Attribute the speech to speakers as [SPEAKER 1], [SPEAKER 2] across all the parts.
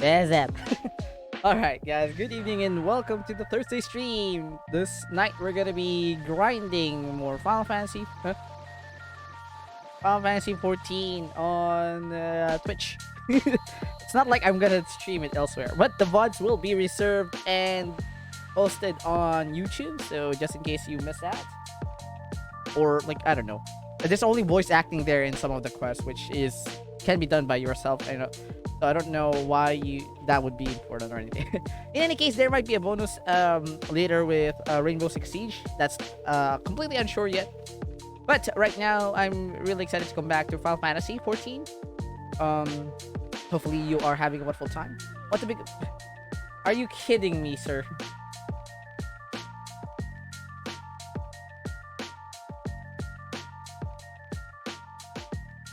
[SPEAKER 1] Bazaar. Alright, guys, good evening and welcome to the Thursday stream. This night we're gonna be grinding more Final Fantasy 14 on Twitch. It's not like I'm gonna stream it elsewhere, but the VODs will be reserved and posted on YouTube, so just in case you miss out. Or, like, I don't know. There's only voice acting there in some of the quests, which can be done by yourself. So I don't know why that would be important or anything. In any case, there might be a bonus later with Rainbow Six Siege. That's completely unsure yet. But right now, I'm really excited to come back to Final Fantasy 14. Hopefully you are having a wonderful time. What the big? Are you kidding me, sir?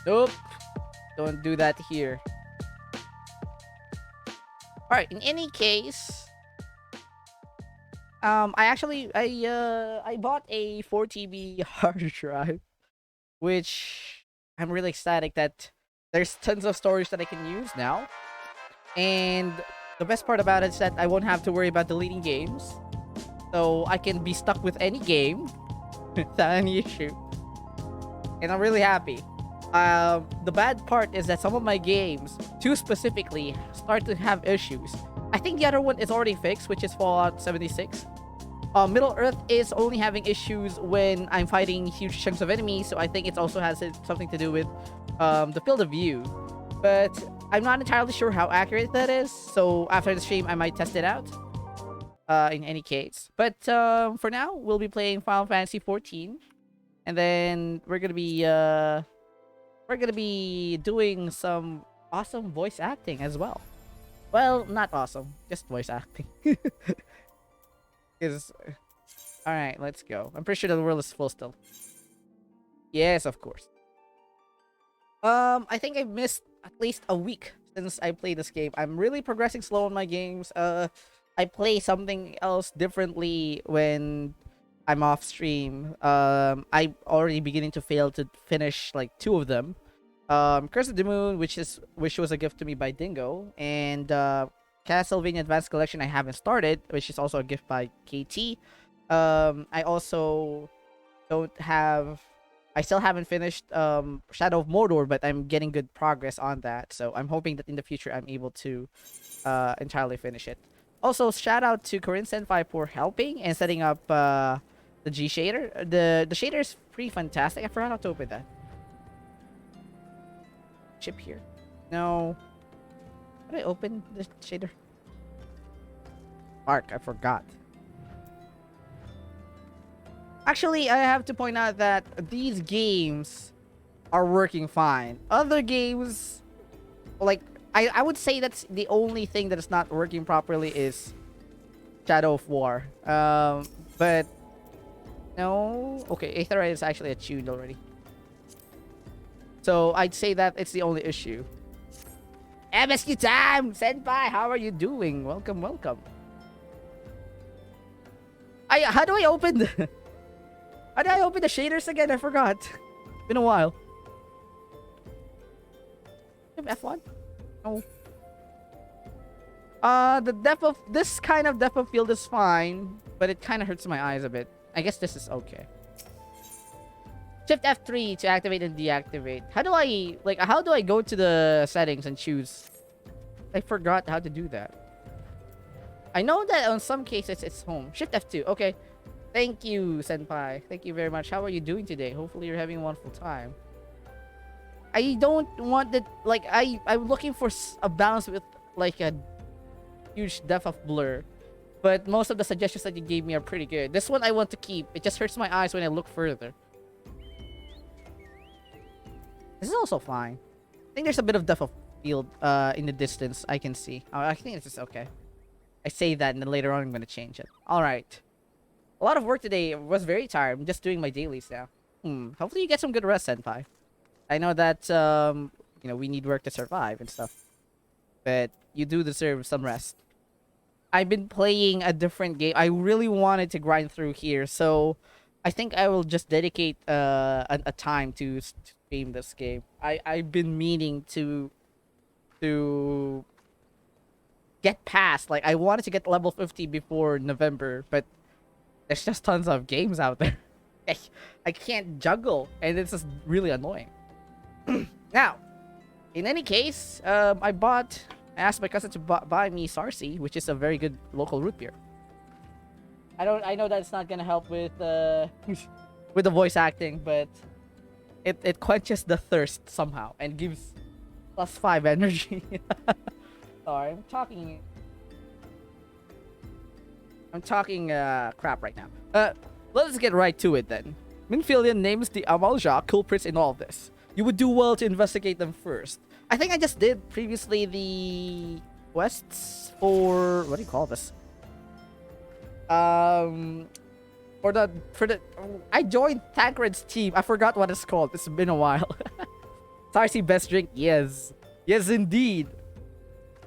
[SPEAKER 1] Nope. Don't do that here. Alright, in any case, I bought a 4 TB hard drive, which I'm really ecstatic that there's tons of storage that I can use now. And the best part about it is that I won't have to worry about deleting games. So I can be stuck with any game without any issue. And I'm really happy. The bad part is that some of my games, two specifically, start to have issues. I think the other one is already fixed, which is Fallout 76. Middle Earth is only having issues when I'm fighting huge chunks of enemies, so I think it also has something to do with the field of view. But I'm not entirely sure how accurate that is, so after the stream, I might test it out. In any case. But for now, we'll be playing Final Fantasy 14. And then we're gonna be doing some awesome voice acting as well. Well, not awesome, just voice acting. Because, all right, let's go. I'm pretty sure the world is full still. Yes, of course. I think I've missed at least a week since I played this game. I'm really progressing slow on my games. I play something else differently when I'm off stream. I'm already beginning to fail to finish like 2 of them. Curse of the Moon, which was a gift to me by Dingo, and Castlevania Advanced Collection I haven't started, which is also a gift by KT. I also I still haven't finished Shadow of Mordor, but I'm getting good progress on that. So I'm hoping that in the future I'm able to entirely finish it. Also, shout out to Corinne Senpai for helping and setting up the G shader. The shader is pretty fantastic. I forgot how to open that. Chip here. No. How did I open the shader? Mark, I forgot. Actually, I have to point out that these games are working fine. Other games, like, I would say that's the only thing that is not working properly is Shadow of War. But no. Okay, Aetherite is actually attuned already. So I'd say that it's the only issue. MSQ time! Senpai, how are you doing? Welcome, welcome. How do I open the... How do I open the shaders again? I forgot. Been a while. F1? No. The depth of... This kind of depth of field is fine, but it kind of hurts my eyes a bit. I guess this is okay. Shift F3 to activate and deactivate. How do I go to the settings and choose? I forgot how to do that. I know that on some cases it's home. Shift F2. Okay. Thank you, Senpai. Thank you very much. How are you doing today? Hopefully you're having a wonderful time. I don't want that, like, I'm looking for a balance with, like, a huge depth of blur. But most of the suggestions that you gave me are pretty good. This one I want to keep. It just hurts my eyes when I look further. This is also fine. I think there's a bit of depth of field in the distance I can see. I think this is okay. I say that and then later on I'm going to change it. Alright. A lot of work today. I was very tired. I'm just doing my dailies now. Hopefully you get some good rest, Senpai. I know that, we need work to survive and stuff. But you do deserve some rest. I've been playing a different game. I really wanted to grind through here, so I think I will just dedicate a time to stream this game. I've been meaning to get past. Like, I wanted to get level 50 before November, but there's just tons of games out there. I can't juggle, and it's just really annoying. Now, in any case, I asked my cousin to buy me Sarsi, which is a very good local root beer. I know that's not gonna help with with the voice acting, but it quenches the thirst somehow and gives +5 energy. Sorry, I'm talking crap right now. Let's get right to it then. Minfilian names the Amalja culprits in all of this. You would do well to investigate them first. I think I just did previously the quests for, what do you call this? For the I joined Tancred's team. I forgot what it's called. It's been a while. Sarsi best drink? Yes. Yes indeed.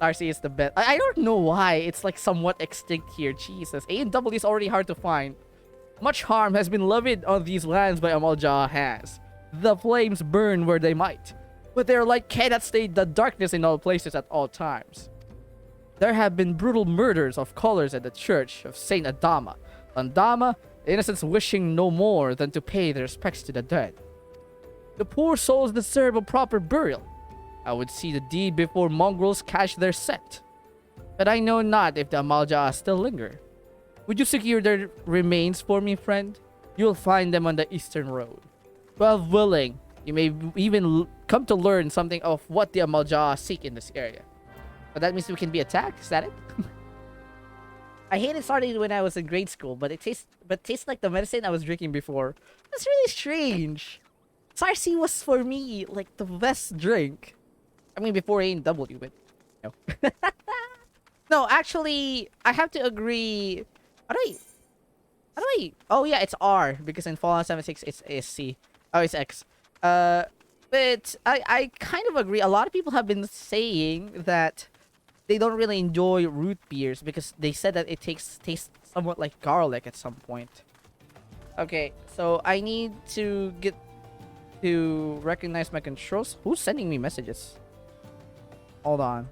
[SPEAKER 1] Sarsi is the best. I don't know why it's like somewhat extinct here. Jesus. A&W is already hard to find. Much harm has been levied on these lands by Amalja has. The flames burn where they might, but their light cannot stay the darkness in all places at all times. There have been brutal murders of callers at the church of Saint Adama. Andama, innocents wishing no more than to pay their respects to the dead. The poor souls deserve a proper burial. I would see the deed before mongrels catch their scent. But I know not if the Amalja still linger. Would you secure their remains for me, friend? You will find them on the eastern road. Well, willing, you may even come to learn something of what the Amalja seek in this area. But that means we can be attacked? Is that it? I hated starting when I was in grade school, but it tastes like the medicine I was drinking before. That's really strange. Sarsi was for me like the best drink. I mean, before A&W, but no. No, actually, I have to agree. Oh yeah, it's R because in Fallout 76 it's C. Oh, it's X. But I kind of agree. A lot of people have been saying that they don't really enjoy root beers because they said that it tastes somewhat like garlic at some point. Okay, so I need to get to recognize my controls. Who's sending me messages? Hold on.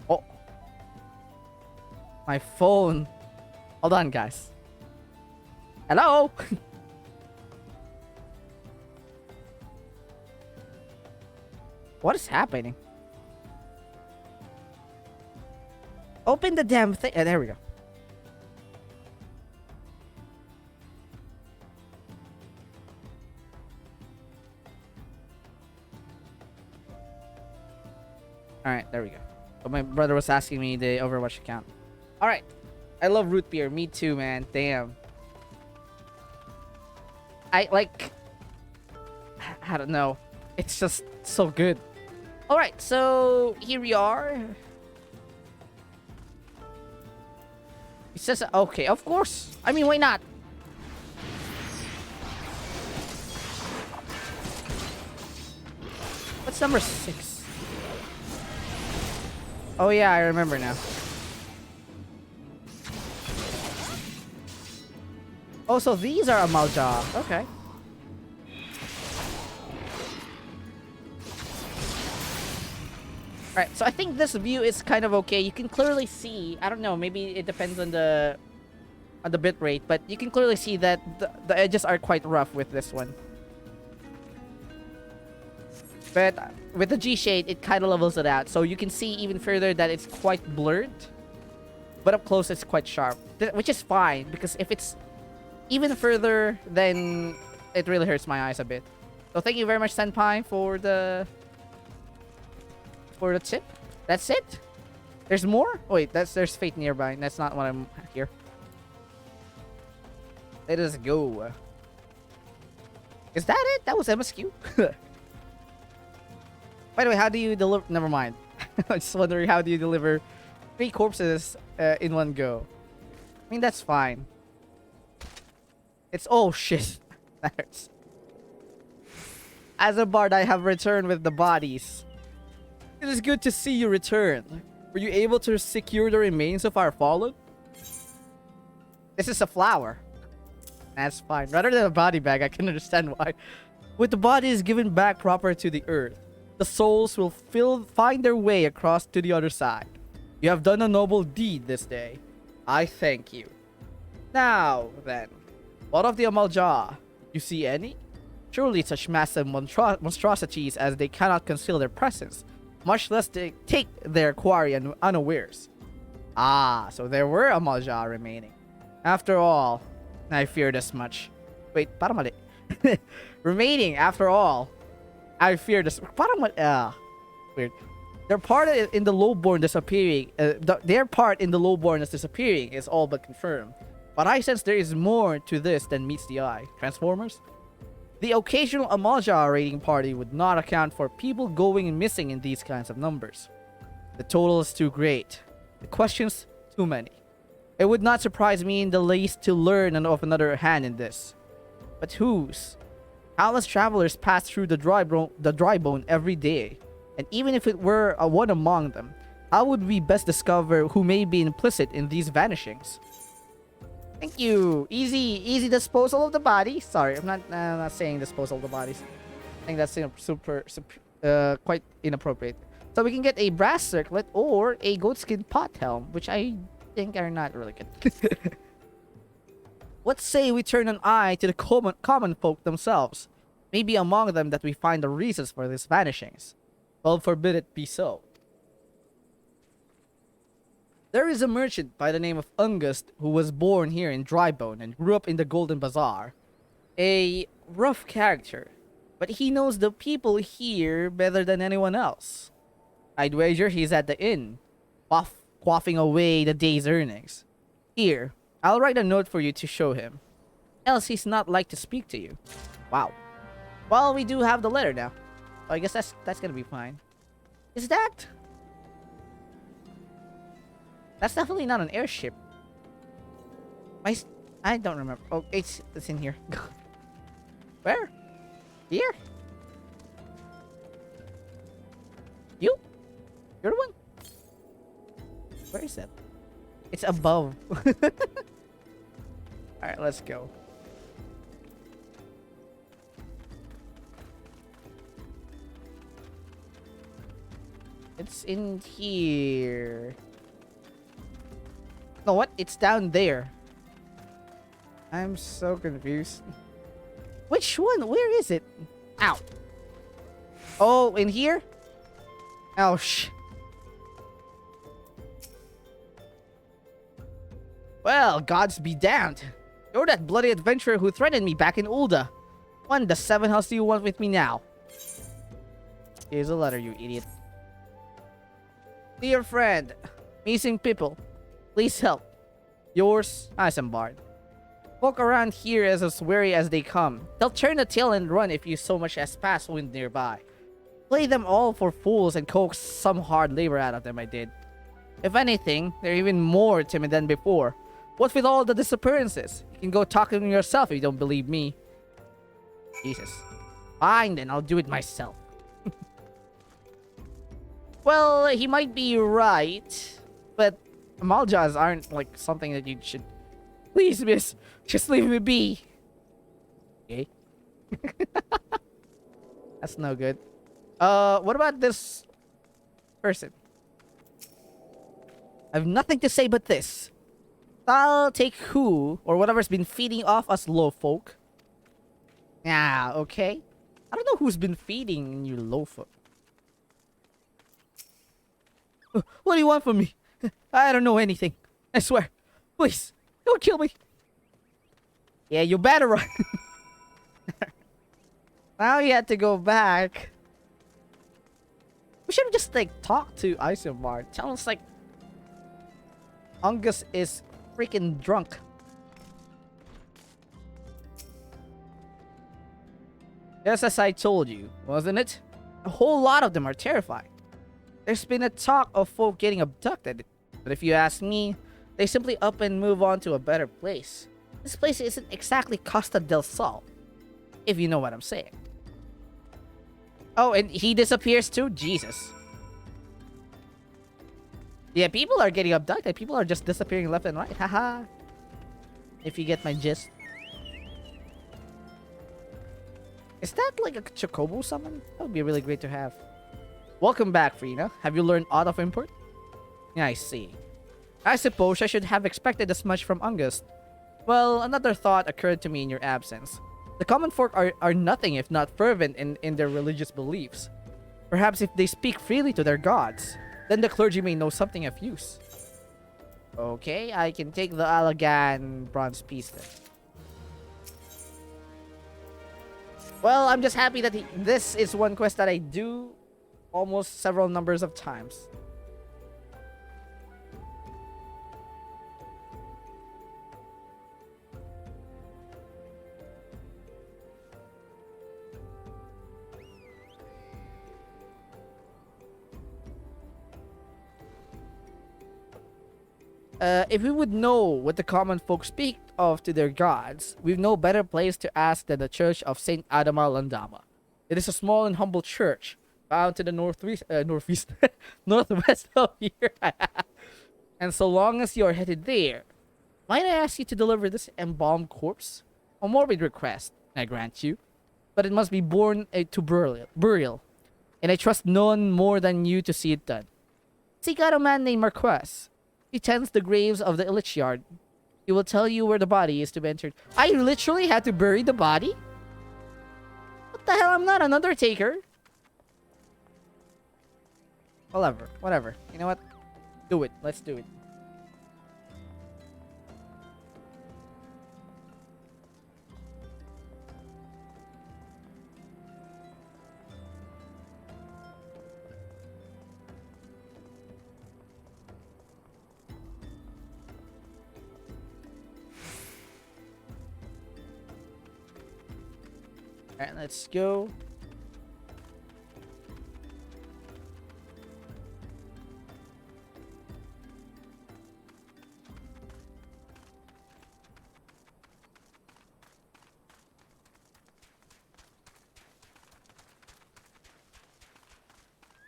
[SPEAKER 1] Oh. My phone. Hold on, guys. Hello? What is happening? Open the damn thing. There we go. Alright, there we go. So my brother was asking me the Overwatch account. Alright. I love root beer. Me too, man. Damn. I don't know. It's just so good. Alright, so here we are. It says, okay, of course. I mean, why not? What's number 6? Oh yeah, I remember now. Oh, so these are Amalja. Okay. Alright, so I think this view is kind of okay. You can clearly see, I don't know, maybe it depends on the bit rate, but you can clearly see that the edges are quite rough with this one. But with the G shade, it kind of levels it out. So you can see even further that it's quite blurred. But up close, it's quite sharp. Which is fine, because if it's even further, then it really hurts my eyes a bit. So thank you very much, Senpai, for the tip. That's it? There's more? Oh, wait, there's Fate nearby. That's not what I'm here. Let us go. Is that it? That was MSQ? By the way, how do you deliver? Never mind. I'm just wondering, how do you deliver 3 corpses in one go? I mean, that's fine. It's... Oh, shit. That hurts. As a bard, I have returned with the bodies. It is good to see you return. Were you able to secure the remains of our fallen? This is a flower. That's fine. Rather than a body bag, I can understand why. With the bodies given back proper to the earth, the souls will find their way across to the other side. You have done a noble deed this day. I thank you. Now, then, what of the Amalja? You see any? Surely such massive monstrosities as they cannot conceal their presence, much less they take their quarry unawares. Ah, so there were Amalja remaining. After all, I feared as much. Wait, parang mali. Remaining, after all, I feared as parang mali. Weird. Their part in the lowborn disappearing. Their part in the lowborn is disappearing is all but confirmed. But I sense there is more to this than meets the eye. Transformers? The occasional Amalja raiding party would not account for people going missing in these kinds of numbers. The total is too great. The questions, too many. It would not surprise me in the least to learn of another hand in this. But whose? Countless travelers pass through the dry bone every day. And even if it were one among them, how would we best discover who may be implicit in these vanishings? Thank you. Easy disposal of the body. Sorry, I'm not saying disposal of the bodies. I think that's quite inappropriate. So we can get a brass circlet or a goatskin pot helm, which I think are not really good. Let's say we turn an eye to the common folk themselves. Maybe among them that we find the reasons for these vanishings. Well, forbid it be so. There is a merchant by the name of Ungust who was born here in Drybone and grew up in the Golden Bazaar. A rough character, but he knows the people here better than anyone else. I'd wager he's at the inn, quaffing away the day's earnings. Here, I'll write a note for you to show him. Else he's not like to speak to you. Wow. Well, we do have the letter now. Oh, I guess that's gonna be fine. Is that? That's definitely not an airship. I don't remember. Oh, it's in here. Where? Here? You're the one? Where is it? It's above. Alright, let's go. It's in here. No, what? It's down there. I'm so confused. Which one? Where is it? Ow. Oh, in here? Oh, Well, gods be damned. You're that bloody adventurer who threatened me back in Ulda. What in the seven hells do you want with me now? Here's a letter, you idiot. Dear friend, missing people. Please help. Yours, Isambard. Folk around here is as wary as they come. They'll turn the tail and run if you so much as pass wind nearby. Play them all for fools and coax some hard labor out of them, I did. If anything, they're even more timid than before. What with all the disappearances? You can go talk to them yourself if you don't believe me. Jesus. Fine then, I'll do it myself. Well, he might be right, but Amaljas aren't like something that you should... Please, miss, just leave me be. Okay. That's no good. What about this person? I have nothing to say but this. I'll take who or whatever's been feeding off us low folk. Yeah, okay. I don't know who's been feeding you low folk. What do you want from me? I don't know anything. I swear. Please, don't kill me. Yeah, you better run. Now you have to go back. We should have just like talked to Isomar. Tell us like Angus is freaking drunk. Just as I told you, wasn't it? A whole lot of them are terrified. There's been a talk of folk getting abducted, but if you ask me, they simply up and move on to a better place. This place isn't exactly Costa del Sol, if you know what I'm saying. Oh, and he disappears too? Jesus. Yeah, people are getting abducted. People are just disappearing left and right. Haha. If you get my gist. Is that like a Chocobo summon? That would be really great to have. Welcome back, Frina. Have you learned aught of import? I see. I suppose I should have expected as much from August. Well, another thought occurred to me in your absence. The common folk are nothing if not fervent in their religious beliefs. Perhaps if they speak freely to their gods, then the clergy may know something of use. Okay, I can take the Alagan bronze piece then. Well, I'm just happy that this is one quest that I do almost several numbers of times. If we would know what the common folk speak of to their gods, we've no better place to ask than the church of Saint Adama Landama. It is a small and humble church, found to the northwest of here. And so long as you are headed there, might I ask you to deliver this embalmed corpse? A morbid request, I grant you, but it must be borne to burial, and I trust none more than you to see it done. Seek out a man named Marquess. He tends the graves of the Illich Yard. He will tell you where the body is to be entered. I literally had to bury the body? What the hell? I'm not an undertaker. Whatever. You know what? Do it. Let's do it. Alright, let's go.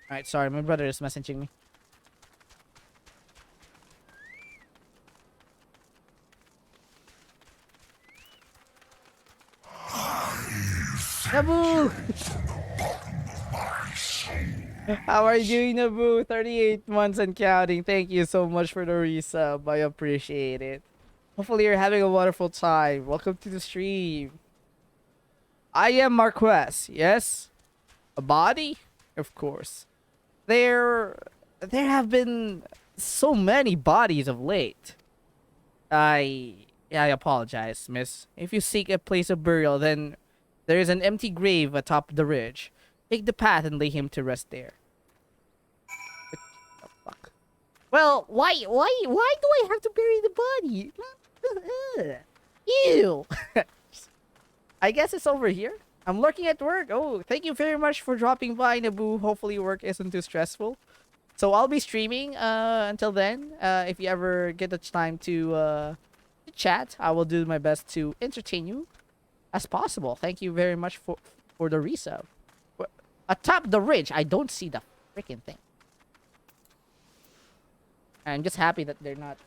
[SPEAKER 1] Alright, sorry, my brother is messaging me. Nabu! How are you doing, Nabu? 38 months and counting. Thank you so much for the resub. I appreciate it. Hopefully you're having a wonderful time. Welcome to the stream. I am Marquess, yes? A body? Of course. There have been so many bodies of late. I apologize, miss. If you seek a place of burial, then there is an empty grave atop the ridge. Take the path and lay him to rest there. What the fuck? Well, why do I have to bury the body? Ew. I guess it's over here. I'm lurking at work. Oh, thank you very much for dropping by, Naboo. Hopefully work isn't too stressful. So I'll be streaming until then. If you ever get the time to chat, I will do my best to entertain you as possible. Thank you very much for the resub. Atop the ridge, I don't see the freaking thing. I'm just happy that they're not.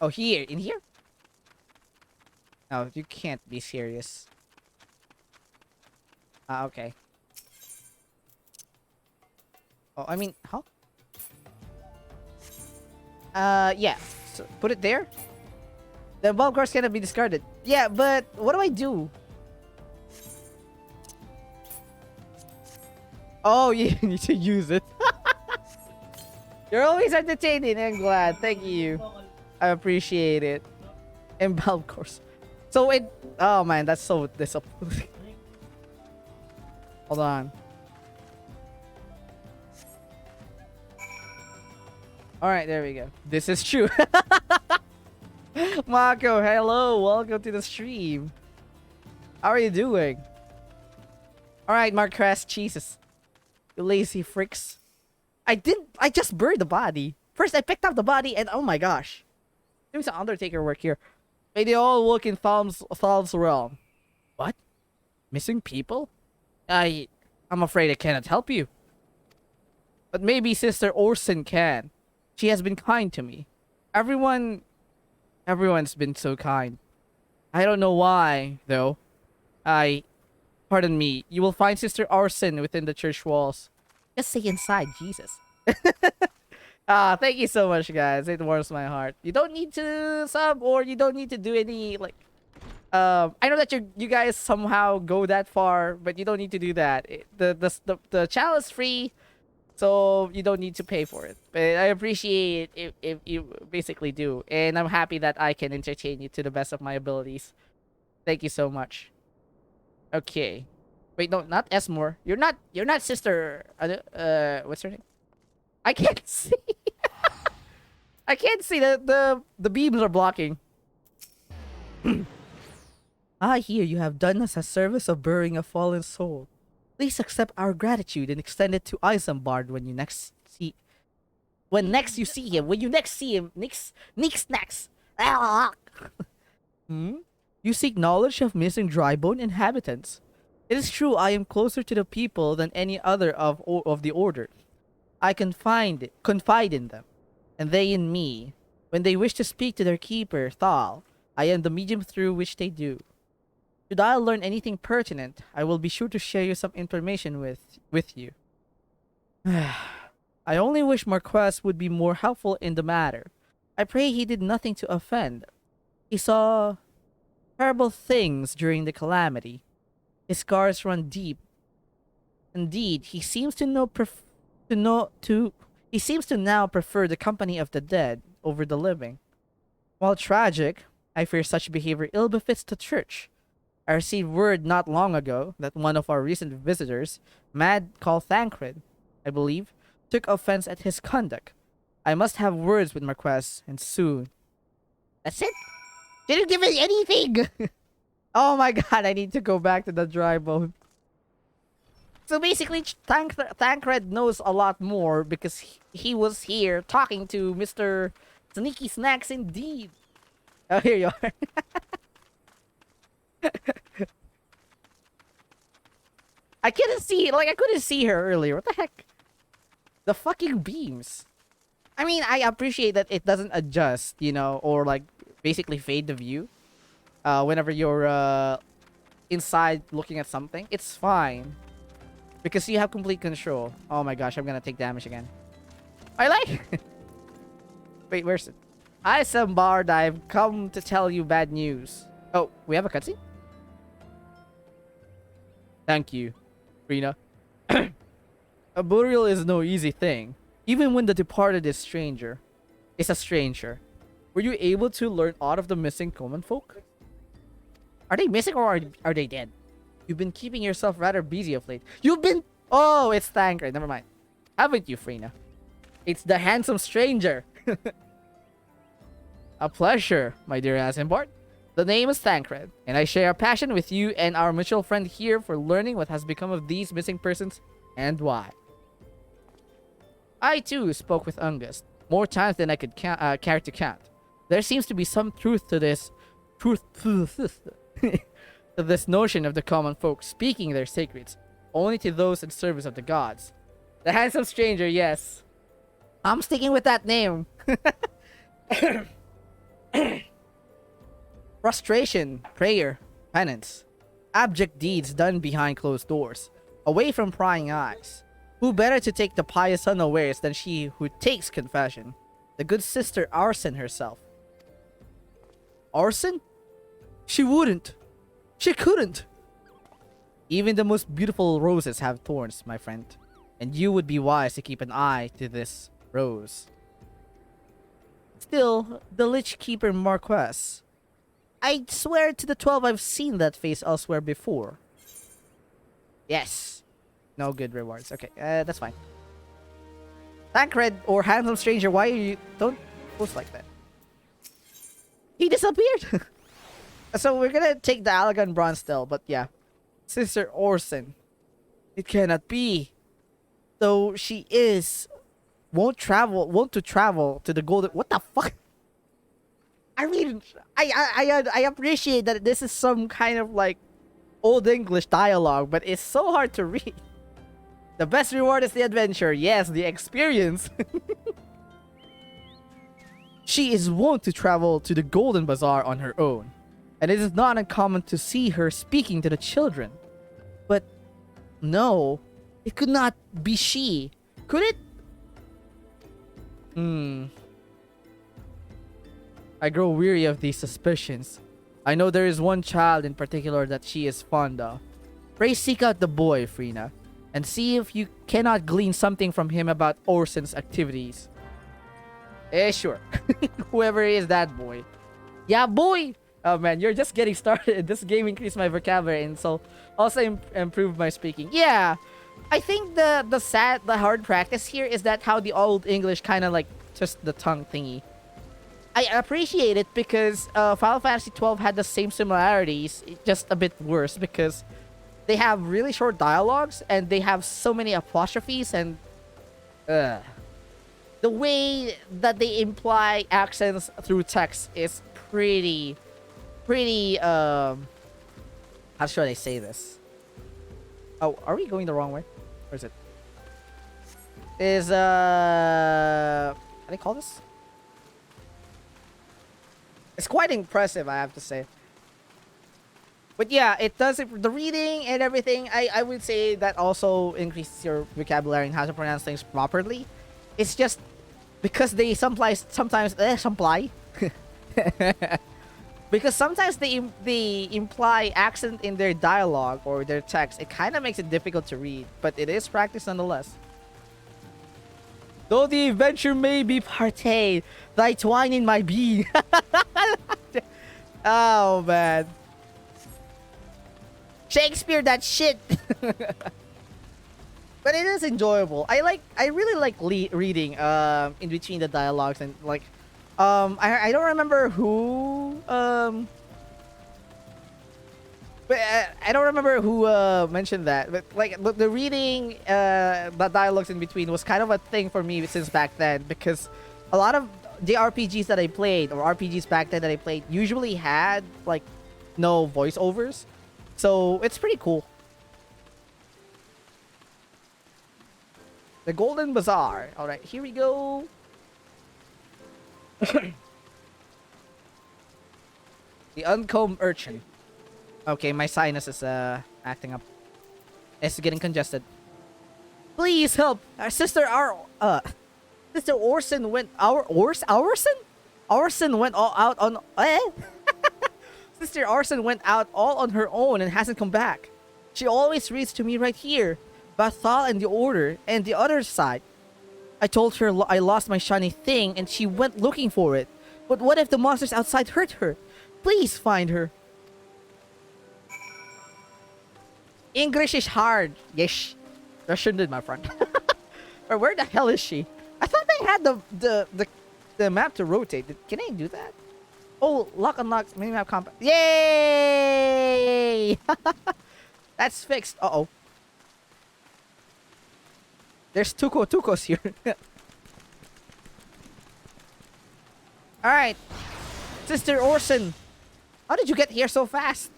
[SPEAKER 1] Oh, here, in here? No, you can't be serious. Okay. Oh, I mean, huh? Yeah. So put it there. The bulb cards cannot be discarded. Yeah, but what do I do? Oh, you need to use it. You're always entertaining. I'm glad. Thank you. I appreciate it. And bulb course. So it. Oh man, that's so disappointing. Hold on. Alright, there we go. This is true. Mako, hello. Welcome to the stream. How are you doing? Alright, Mark Crest. Jesus. You lazy freaks. I just buried the body. First, I picked up the body and oh my gosh. Doing some Undertaker work here. May they all work in Thal's realm. What? Missing people? I'm afraid I cannot help you. But maybe Sister Orson can. She has been kind to me. Everyone's been so kind. I don't know why, though. Pardon me. You will find Sister Arson within the church walls. Just stay inside, Jesus. Thank you so much, guys. It warms my heart. You don't need to sub or you don't need to do any like. I know that you guys somehow go that far, but you don't need to do that. The channel is free, so you don't need to pay for it. But I appreciate if you basically do, and I'm happy that I can entertain you to the best of my abilities. Thank you so much. Okay. Wait, no, not Esmore. You're not Sister. What's her name? I can't see. I can't see. The beams are blocking. I hear you have done us a service of burying a fallen soul. Please accept our gratitude and extend it to Isambard when you next see. When next you see him. When you next see him. Next. Hmm? You seek knowledge of missing Drybone inhabitants. It is true I am closer to the people than any other of the order. I confide in them, and they in me. When they wish to speak to their keeper, Thal, I am the medium through which they do. Should I learn anything pertinent, I will be sure to share you some information with you. I only wish Marquess would be more helpful in the matter. I pray he did nothing to offend. He saw terrible things during the calamity. His scars run deep. Indeed, he seems to now prefer the company of the dead over the living. While tragic, I fear such behavior ill befits the church. I received word not long ago that one of our recent visitors, Mad called Thancred, I believe, took offense at his conduct. I must have words with Marquess, and soon. That's it? Didn't give me anything! Oh my god, I need to go back to the dry bone. So basically, Thancred knows a lot more because he was here talking to Mr. Sneaky Snacks indeed. Oh, here you are. I couldn't see her earlier. What the heck? The fucking beams. I mean, I appreciate that it doesn't adjust, or like basically fade the view. Whenever you're inside looking at something, it's fine. Because you have complete control. Oh my gosh, I'm gonna take damage again. I like. Wait, where's it? Hi, Sambard. I've come to tell you bad news. Oh, we have a cutscene? Thank you, Rena. A burial is no easy thing. Even when the departed is a stranger. Were you able to learn aught of the missing common folk? Are they missing or are they dead? You've been keeping yourself rather busy of late. Oh, it's Thancred. Never mind. Haven't you, Frina? It's the handsome stranger. A pleasure, my dear Asimbart. The name is Thancred, and I share a passion with you and our mutual friend here for learning what has become of these missing persons and why. I, too, spoke with Ungust more times than I could care to count. There seems to be some truth to this to this notion of the common folk speaking their secrets only to those in service of the gods. The handsome stranger, yes. I'm sticking with that name. Frustration, prayer, penance. Abject deeds done behind closed doors, away from prying eyes. Who better to take the pious unawares than she who takes confession? The good sister Arson herself. Arson? She wouldn't. She couldn't. Even the most beautiful roses have thorns, my friend. And you would be wise to keep an eye to this rose. Still, the Lich Keeper Marquess. I swear to the 12 I've seen that face elsewhere before. Yes. No good rewards. Okay, that's fine. Thancred or handsome stranger, why are you... Don't post like that. He disappeared! So we're gonna take the Allagan Bronze still, but yeah. Sister Orson. It cannot be. Though she won't to travel to the golden... What the fuck? I mean, I appreciate that this is some kind of like Old English dialogue, but it's so hard to read. The best reward is the adventure. Yes, the experience. She is wont to travel to the Golden Bazaar on her own, and it is not uncommon to see her speaking to the children. But no, it could not be she. Could it? Hmm. I grow weary of these suspicions. I know there is one child in particular that she is fond of. Pray seek out the boy, Frina, and see if you cannot glean something from him about Orson's activities. Sure. Whoever is that boy. Yeah, boy! Oh man, you're just getting started. This game increased my vocabulary and so also improved my speaking. Yeah, I think the hard practice here is that how the old English kind of like just the tongue thingy. I appreciate it because Final Fantasy 12 had the same similarities, just a bit worse because they have really short dialogues and they have so many apostrophes and the way that they imply accents through text is pretty how should I say this? Oh, are we going the wrong way? Or is it? Is how do they call this? It's quite impressive, I have to say. But yeah, it does it, the reading and everything. I would say that also increases your vocabulary and how to pronounce things properly. It's just because they sometimes imply because sometimes they imply accent in their dialogue or their text. It kind of makes it difficult to read, but it is practice nonetheless. Though the adventure may be partay, thy twine in my being. Oh man, Shakespeare that shit. But it is enjoyable. I really like reading in between the dialogues and like I don't remember who but I don't remember who mentioned that, but like the reading the dialogues in between was kind of a thing for me since back then because a lot of the RPGs that I played or RPGs back then that I played usually had like no voiceovers. So it's pretty cool. The Golden Bazaar. All right, here we go. The uncombed urchin. Okay, my sinus is acting up. It's getting congested. Please help! Our sister Sister Orson went Orson went all out on Sister Orson went out all on her own and hasn't come back. She always reads to me right here. Bathal and the Order and the other side. I told her I lost my shiny thing and she went looking for it. But what if the monsters outside hurt her? Please find her. English is hard. Yes. Russian did, my friend. Or where the hell is she? I thought they had the map to rotate. Can I do that? Oh, lock unlocks minimap combat. Yay! That's fixed. Uh-oh. There's Tukos here. Alright. Sister Orson. How did you get here so fast?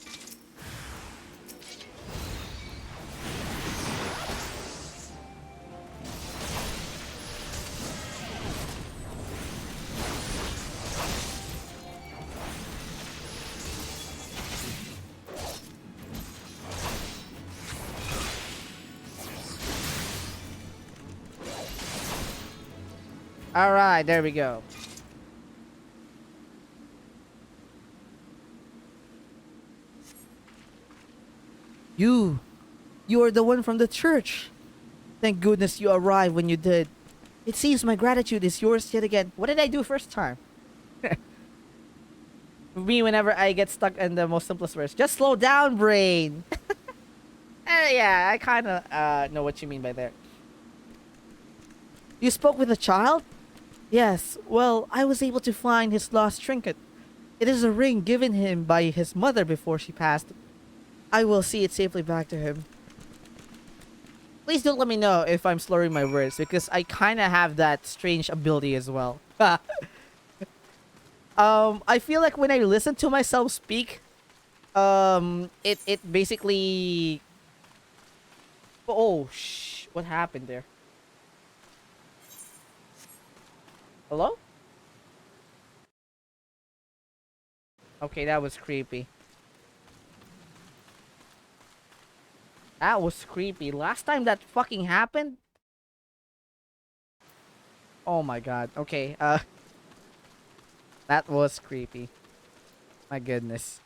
[SPEAKER 1] Alright, there we go. You are the one from the church. Thank goodness you arrived when you did. It seems my gratitude is yours yet again. What did I do first time? Me, whenever I get stuck in the most simplest words. Just slow down, brain. Yeah, I kind of know what you mean by there. You spoke with a child? Yes, well, I was able to find his lost trinket. It is a ring given him by his mother before she passed. I will see it safely back to him. Please don't let me know if I'm slurring my words, because I kind of have that strange ability as well. I feel like when I listen to myself speak, it basically... Oh, what happened there? Hello? Okay, that was creepy. That was creepy. Last time that fucking happened. Oh my god. Okay. That was creepy. My goodness.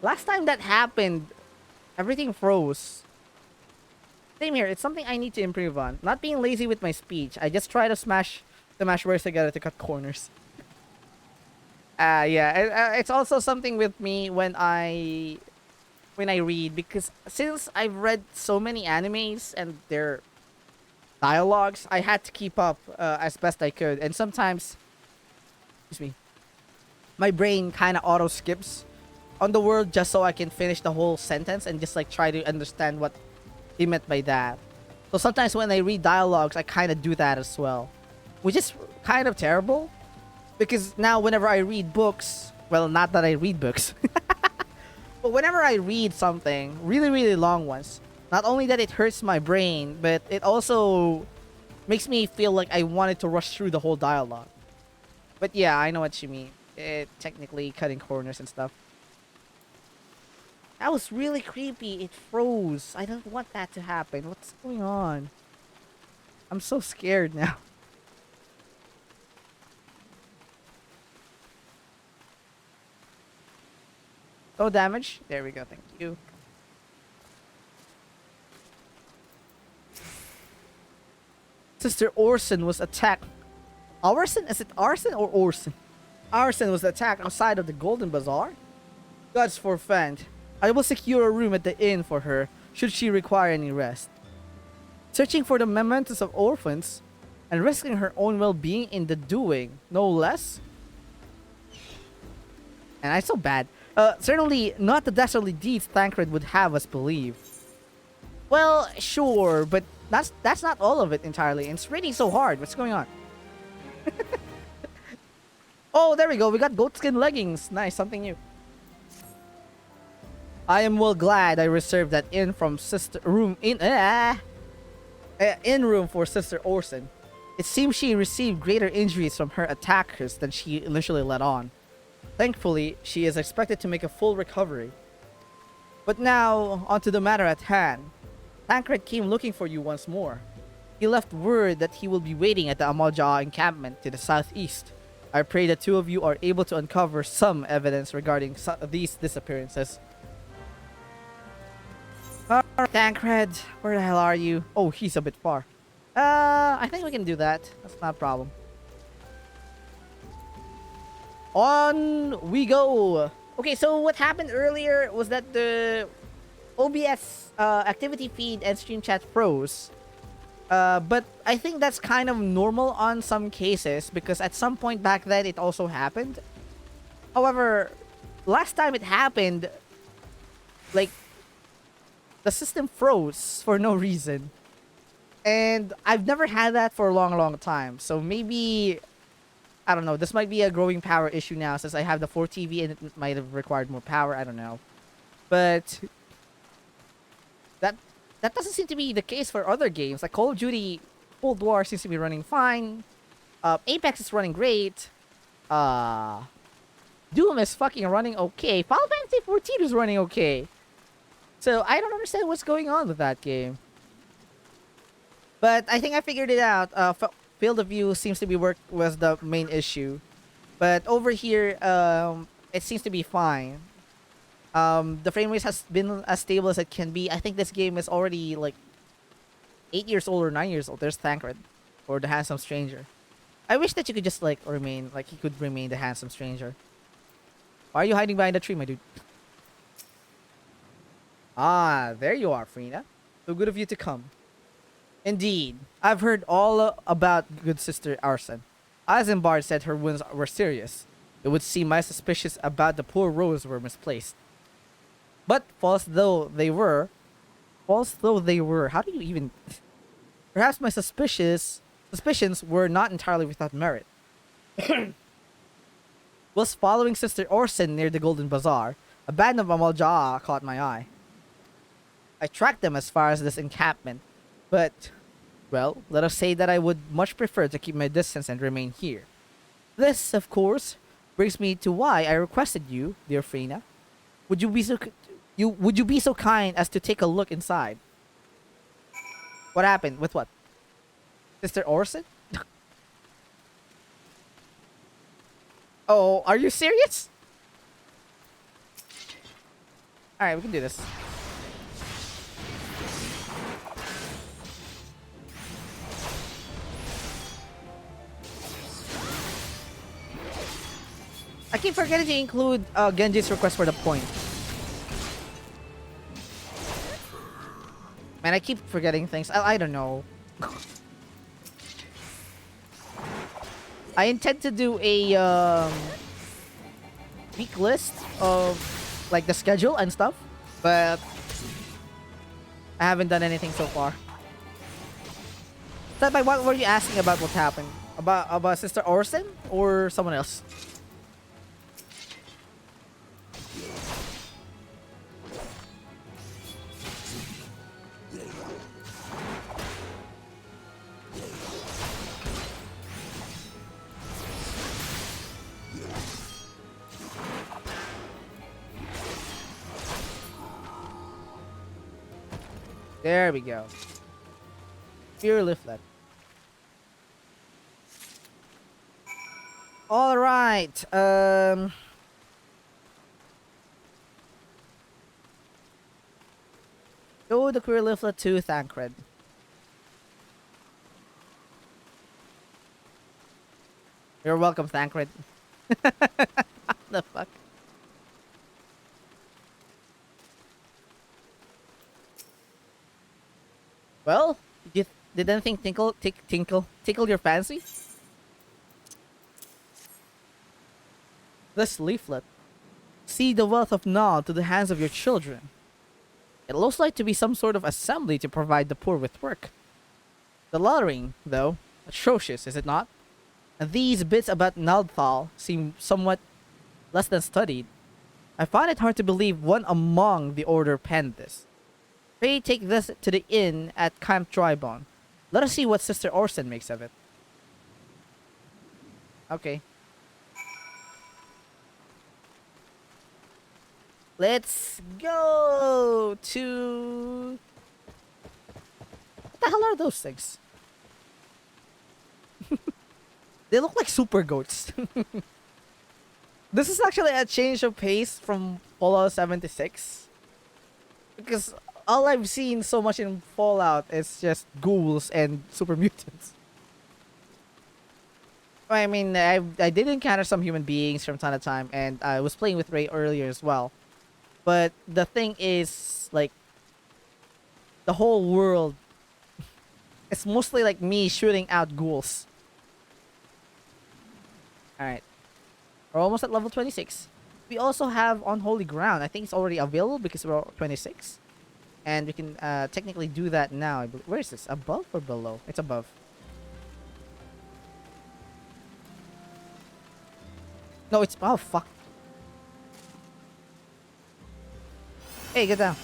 [SPEAKER 1] Last time that happened, everything froze. Same here. It's something I need to improve on. Not being lazy with my speech. I just try to smash the mash words together to cut corners. Yeah. It's also something with me when I read, because since I've read so many animes and their dialogues, I had to keep up as best I could. And sometimes, excuse me, my brain kind of auto skips on the word just so I can finish the whole sentence and just like try to understand what he meant by that. So sometimes when I read dialogues, I kind of do that as well, which is kind of terrible because now whenever I read books, well, not that I read books, but whenever I read something, really, really long ones, not only that it hurts my brain, but it also makes me feel like I wanted to rush through the whole dialogue. But yeah, I know what you mean. It technically cutting corners and stuff. That was really creepy. It froze. I don't want that to happen. What's going on? I'm so scared now. No damage. There we go. Thank you. Sister Orson was attacked. Orson? Is it Arson or Orson? Arson was attacked outside of the Golden Bazaar. Gods forfend. I will secure a room at the inn for her, should she require any rest. Searching for the mementos of orphans, and risking her own well-being in the doing, no less? And I so bad. Certainly not the dastardly deeds Thancred would have us believe. Well, sure, but that's not all of it entirely. It's raining so hard. What's going on? Oh, there we go. We got goatskin leggings. Nice, something new. I am well glad I reserved that inn from sister room in room for Sister Orson. It seems she received greater injuries from her attackers than she initially let on. Thankfully, she is expected to make a full recovery. But now, onto the matter at hand. Tancred came looking for you once more. He left word that he will be waiting at the Amalja encampment to the southeast. I pray the two of you are able to uncover some evidence regarding these disappearances. Alright, Tancred, where the hell are you? Oh, he's a bit far. I think we can do that. That's not a problem. On we go! Okay, so what happened earlier was that the OBS activity feed and stream chat froze. But I think that's kind of normal on some cases because at some point back then it also happened. However, last time it happened, like, the system froze for no reason. And I've never had that for a long, long time. So maybe, I don't know, this might be a growing power issue now since I have the 4TV and it might have required more power. I don't know. But that doesn't seem to be the case for other games. Like Call of Duty Cold War seems to be running fine. Apex is running great. Doom is fucking running okay. Final Fantasy 14 is running okay. So I don't understand what's going on with that game. But I think I figured it out. Field of view seems to be was the main issue. But over here, it seems to be fine. The frame rate has been as stable as it can be. I think this game is already like 8 years old or 9 years old. There's Thancred, or the Handsome Stranger. I wish that you could just like remain, like he could remain the Handsome Stranger. Why are you hiding behind the tree, my dude? Ah, there you are, Frina. So good of you to come. Indeed, I've heard all about good Sister Arson. Eisenbard said her wounds were serious. It would seem my suspicions about the poor Rose were misplaced. But false though they were, how do you even... Perhaps my suspicions were not entirely without merit. Whilst following Sister Orson near the Golden Bazaar, a band of Amalja caught my eye. I tracked them as far as this encampment, but, well, let us say that I would much prefer to keep my distance and remain here. This, of course, brings me to why I requested you, dear Freyna. Would you be so would you be so kind as to take a look inside? What happened? With what? Sister Orson? Oh, are you serious? Alright, we can do this. I keep forgetting to include Genji's request for the point. Man, I keep forgetting things. I don't know. I intend to do a week list of like the schedule and stuff, but I haven't done anything so far. Senpai, what were you asking about? What happened? About Sister Orson or someone else? There we go. Pure leaflet. All right. Show the queer leaflet to Thancred. You're welcome, Thancred. The fuck? Well, did anything tickle your fancy? This leaflet. See the wealth of knowledge to the hands of your children. It looks like to be some sort of assembly to provide the poor with work. The lettering, though, atrocious, is it not? And these bits about Naldthal seem somewhat less than studied. I find it hard to believe one among the order penned this. Pray take this to the inn at Camp Tribon. Let us see what Sister Orson makes of it. Okay. Let's go to... What the hell are those things? They look like super goats. This is actually a change of pace from Fallout 76. Because all I've seen so much in Fallout is just ghouls and super mutants. I mean, I did encounter some human beings from time to time, and I was playing with Ray earlier as well. But the thing is, like, the whole world, it's mostly like me shooting out ghouls. Alright. We're almost at level 26. We also have Unholy Ground. I think it's already available because we're 26. And we can technically do that now. Where is this? Above or below? It's above. No, it's... Oh, fuck. Hey, get down.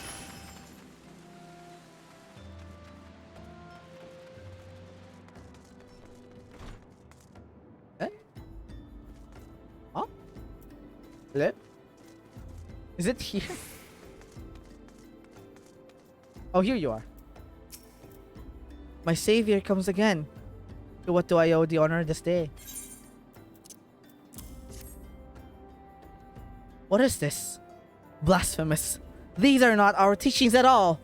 [SPEAKER 1] Eh? Oh? Hello? Is it here? Oh, here you are. My savior comes again. To what do I owe the honor this day? What is this? Blasphemous. These are not our teachings at all.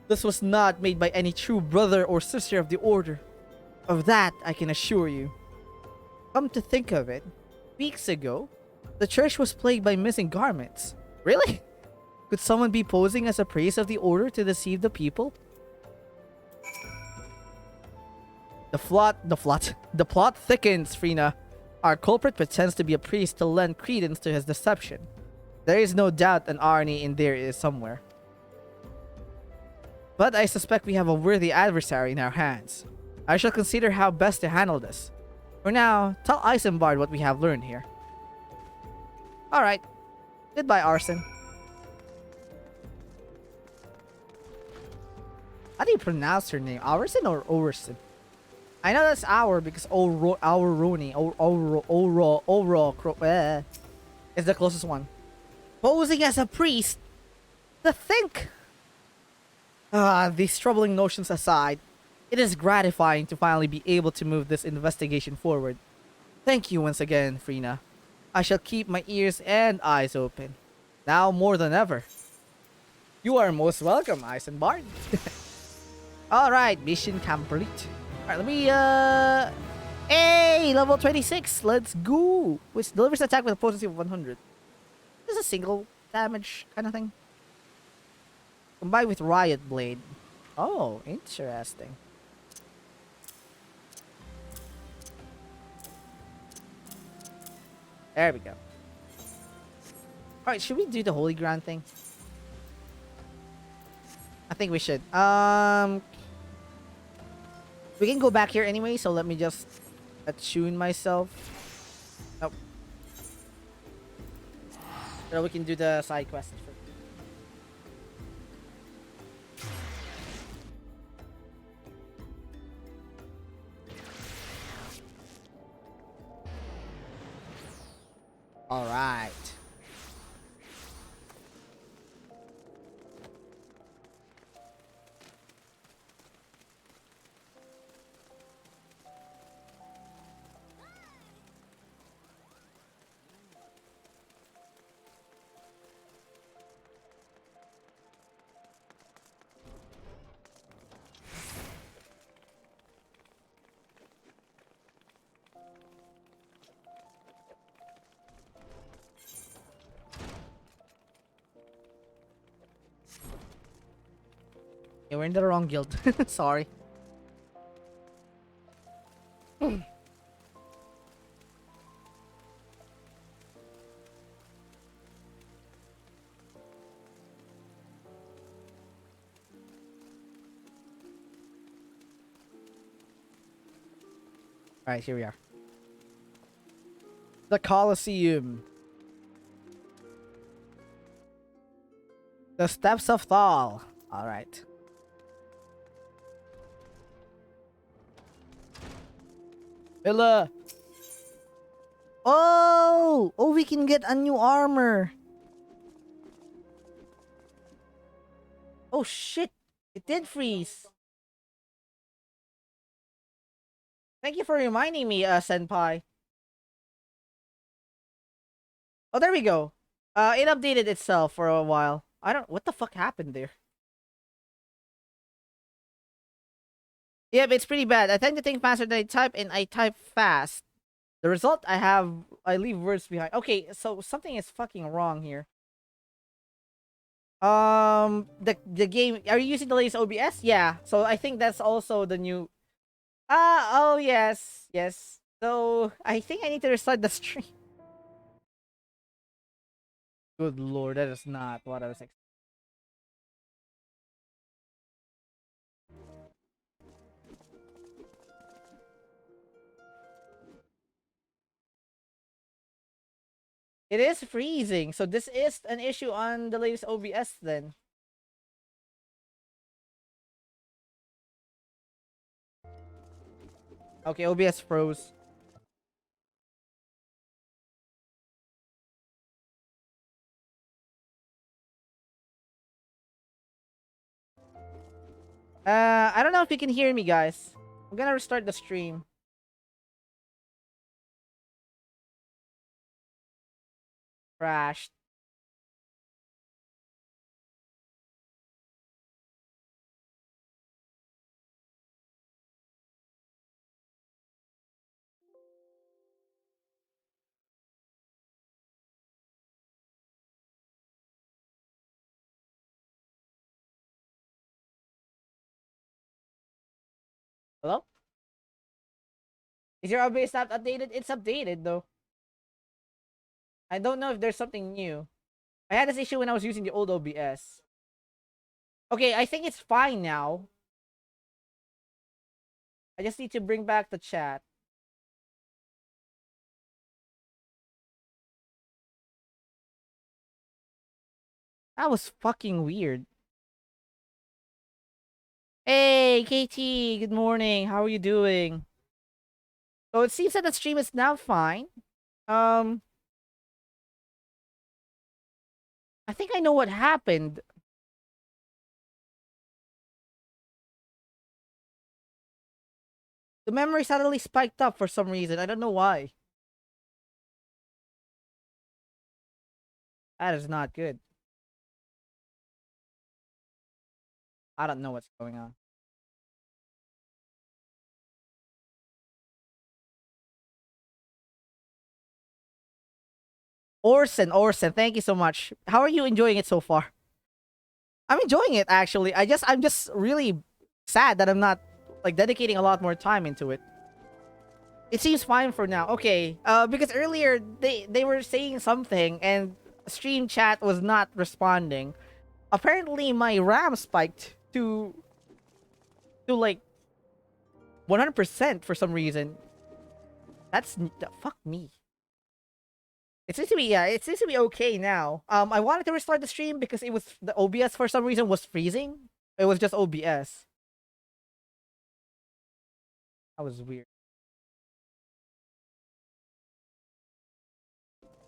[SPEAKER 1] This was not made by any true brother or sister of the order. Of that, I can assure you. Come to think of it, weeks ago, the church was plagued by missing garments. Really? Could someone be posing as a priest of the order to deceive the people? The plot thickens, Freyna. Our culprit pretends to be a priest to lend credence to his deception. There is no doubt an irony in there is somewhere. But I suspect we have a worthy adversary in our hands. I shall consider how best to handle this. For now, tell Isambard what we have learned here. Alright. Goodbye, Arson. How do you pronounce her name? Orson or Orson? I know that's our because our Rooney, is the closest one. Posing as a priest? To think! These troubling notions aside, it is gratifying to finally be able to move this investigation forward. Thank you once again, Frina. I shall keep my ears and eyes open. Now more than ever. You are most welcome, Eisenbart. Alright, mission complete. Alright, let me, Hey! Level 26! Let's go! Which delivers attack with a potency of 100. This is a single damage kind of thing. Combined with Riot Blade. Oh, interesting. There we go. Alright, should we do the Holy Ground thing? I think we should. We can go back here anyway, so let me just attune myself. Nope. So we can do the side quests first. All right. Yeah, we're in the wrong guild. Sorry. Alright, here we are. The Colosseum. The Steps of Thal. Alright. Villa. Oh! Oh, we can get a new armor. Oh shit. It did freeze. Thank you for reminding me, Senpai. Oh, there we go. It updated itself for a while. I don't... What the fuck happened there? Yeah, but it's pretty bad. I tend to think faster than I type, and I type fast. The result, I leave words behind. Okay, so something is fucking wrong here. The game... Are you using the latest OBS? Yeah, so I think that's also the new... oh, yes. Yes. So, I think I need to restart the stream. Good lord, that is not what I was expecting. It is freezing, so this is an issue on the latest OBS then. Okay, OBS froze. I don't know if you can hear me, guys. I'm gonna restart the stream. Crashed. Hello? Is your OBS not updated? It's updated, though. I don't know if there's something new. I had this issue when I was using the old OBS. Okay, I think it's fine now. I just need to bring back the chat. That was fucking weird. Hey, KT, good morning. How are you doing? So it seems that the stream is now fine. Um, I think I know what happened. The memory suddenly spiked up for some reason. I don't know why. That is not good. I don't know what's going on. Orson, thank you so much. How are you enjoying it so far? I'm enjoying it actually. I'm just really sad that I'm not like dedicating a lot more time into it. It seems fine for now. Okay. Because earlier they were saying something and stream chat was not responding. Apparently my RAM spiked to like 100% for some reason. Fuck me. It seems to be it seems to be okay now. I wanted to restart the stream because it was the OBS for some reason was freezing. It was just OBS. That was weird.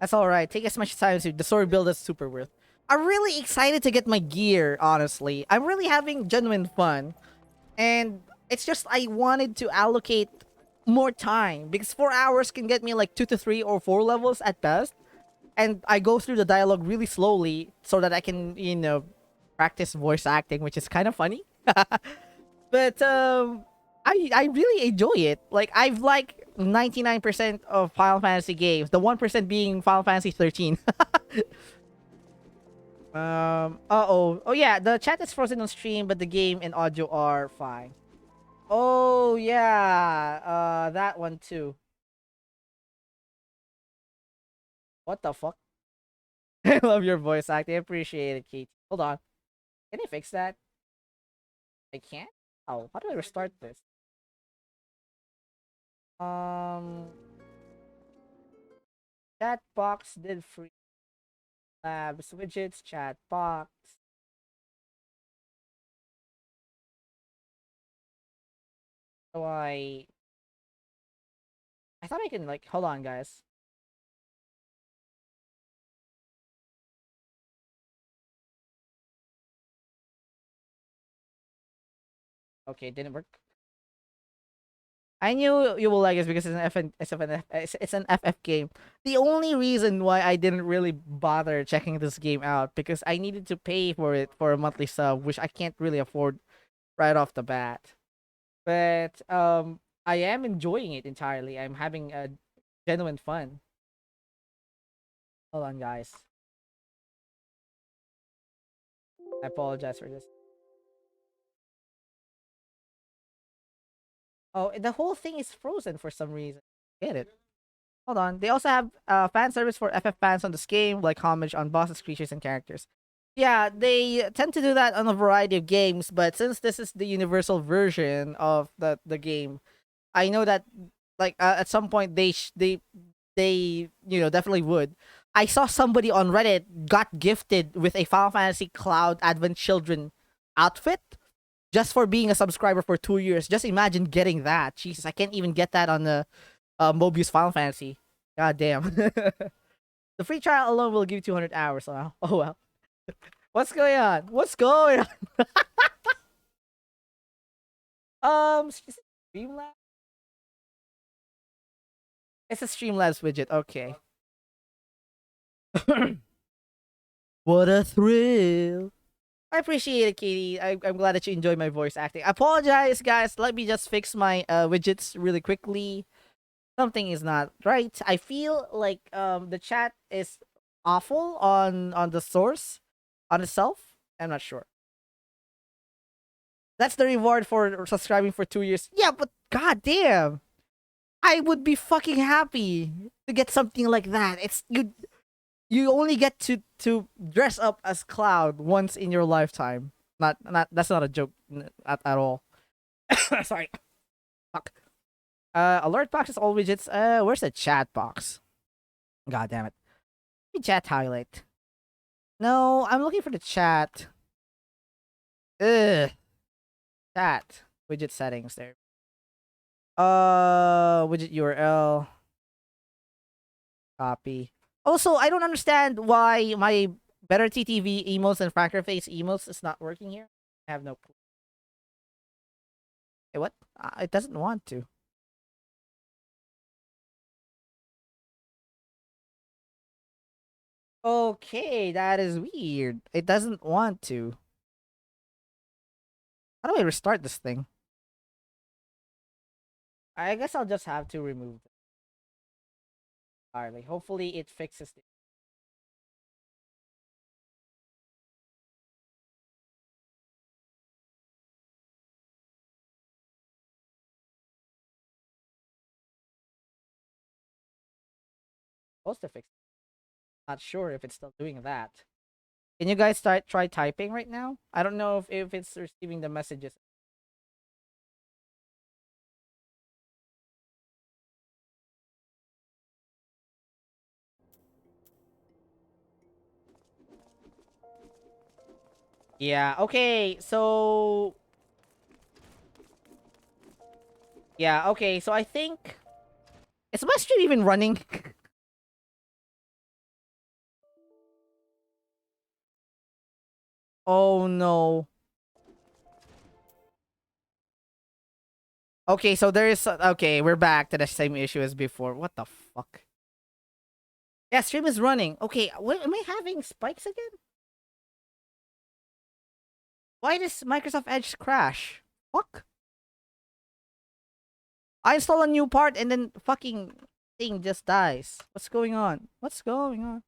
[SPEAKER 1] That's all right. Take as much time as the story build is super worth. I'm really excited to get my gear. Honestly, I'm really having genuine fun, and it's just I wanted to allocate more time because 4 hours can get me like 2 to 3 or 4 levels at best, and I go through the dialogue really slowly so that I can practice voice acting, which is kind of funny. But I really enjoy it. Like I've like 99% of Final Fantasy games. The 1% being Final Fantasy 13. Oh yeah, the chat is frozen on stream, but the game and audio are fine. Oh yeah, that one too. What the fuck? I love your voice acting. I appreciate it, Kate. Hold on. Can I fix that? I can't. Oh, how do I restart this? Um, chat box did free labs widgets chat box. So I thought I can like hold on, guys. Okay, it didn't work. I knew you will like this because it's an FF game. The only reason why I didn't really bother checking this game out because I needed to pay for it for a monthly sub, which I can't really afford right off the bat. But I am enjoying it entirely. I'm having a genuine fun. Hold on, guys. I apologize for this. Oh, the whole thing is frozen for some reason. Get it? Hold on. They also have fan service for FF fans on this game, like homage on bosses, creatures, and characters. Yeah, they tend to do that on a variety of games, but since this is the universal version of the game, I know that like at some point they definitely would. I saw somebody on Reddit got gifted with a Final Fantasy Cloud Advent Children outfit just for being a subscriber for 2 years. Just imagine getting that. Jesus, I can't even get that on the Mobius Final Fantasy. God damn. The free trial alone will give you 200 hours. Oh well. What's going on? What's going on? Is it Streamlabs? It's a Streamlabs widget. Okay. What a thrill. I appreciate it, Katie. I'm glad that you enjoy my voice acting. I apologize, guys. Let me just fix my widgets really quickly. Something is not right. I feel like the chat is awful on the source on itself. I'm not sure. That's the reward for subscribing for 2 years. Yeah, but goddamn, I would be fucking happy to get something like that. It's you. You only get to dress up as Cloud once in your lifetime. Not that's not a joke at all. Sorry. Fuck. Alert box is all widgets. Where's the chat box? God damn it. Let me chat highlight. No, I'm looking for the chat. Ugh. Chat widget settings there. Widget URL. Copy. Also, I don't understand why my better TTV emotes and Fracker Face emotes is not working here. I have no clue. Hey, what? It doesn't want to. Okay, that is weird. It doesn't want to. How do I restart this thing? I guess I'll just have to remove it entirely. Hopefully it fixes it. Supposed to fix it. Not sure if it's still doing that. Can you guys try typing right now? I don't know if it's receiving the messages. Yeah, okay, so yeah, okay, so I think is my stream even running? Oh no. Okay, so there is okay, we're back to the same issue as before. What the fuck? Yeah, stream is running. Okay, what am I having spikes again? Why does Microsoft Edge crash? Fuck. I install a new part and then fucking thing just dies. What's going on? What's going on?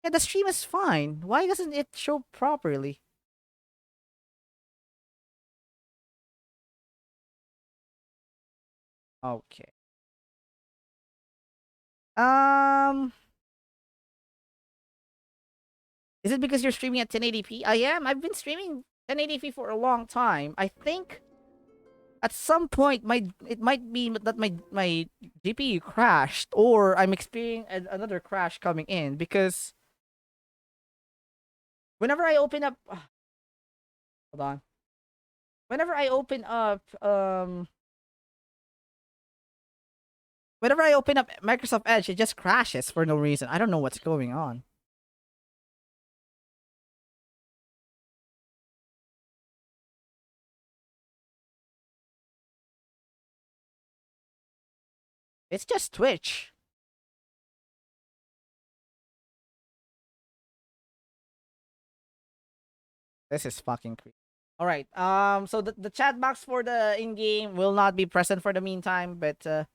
[SPEAKER 1] Yeah, the stream is fine. Why doesn't it show properly? Okay. Um, is it because you're streaming at 1080p? I am. I've been streaming 1080p for a long time. I think at some point it might be that my GPU crashed or I'm experiencing another crash coming in because whenever I open up hold on. Whenever I open up whenever I open up Microsoft Edge, it just crashes for no reason. I don't know what's going on. It's just Twitch. This is fucking creepy. All right. So the chat box for the in game will not be present for the meantime, but I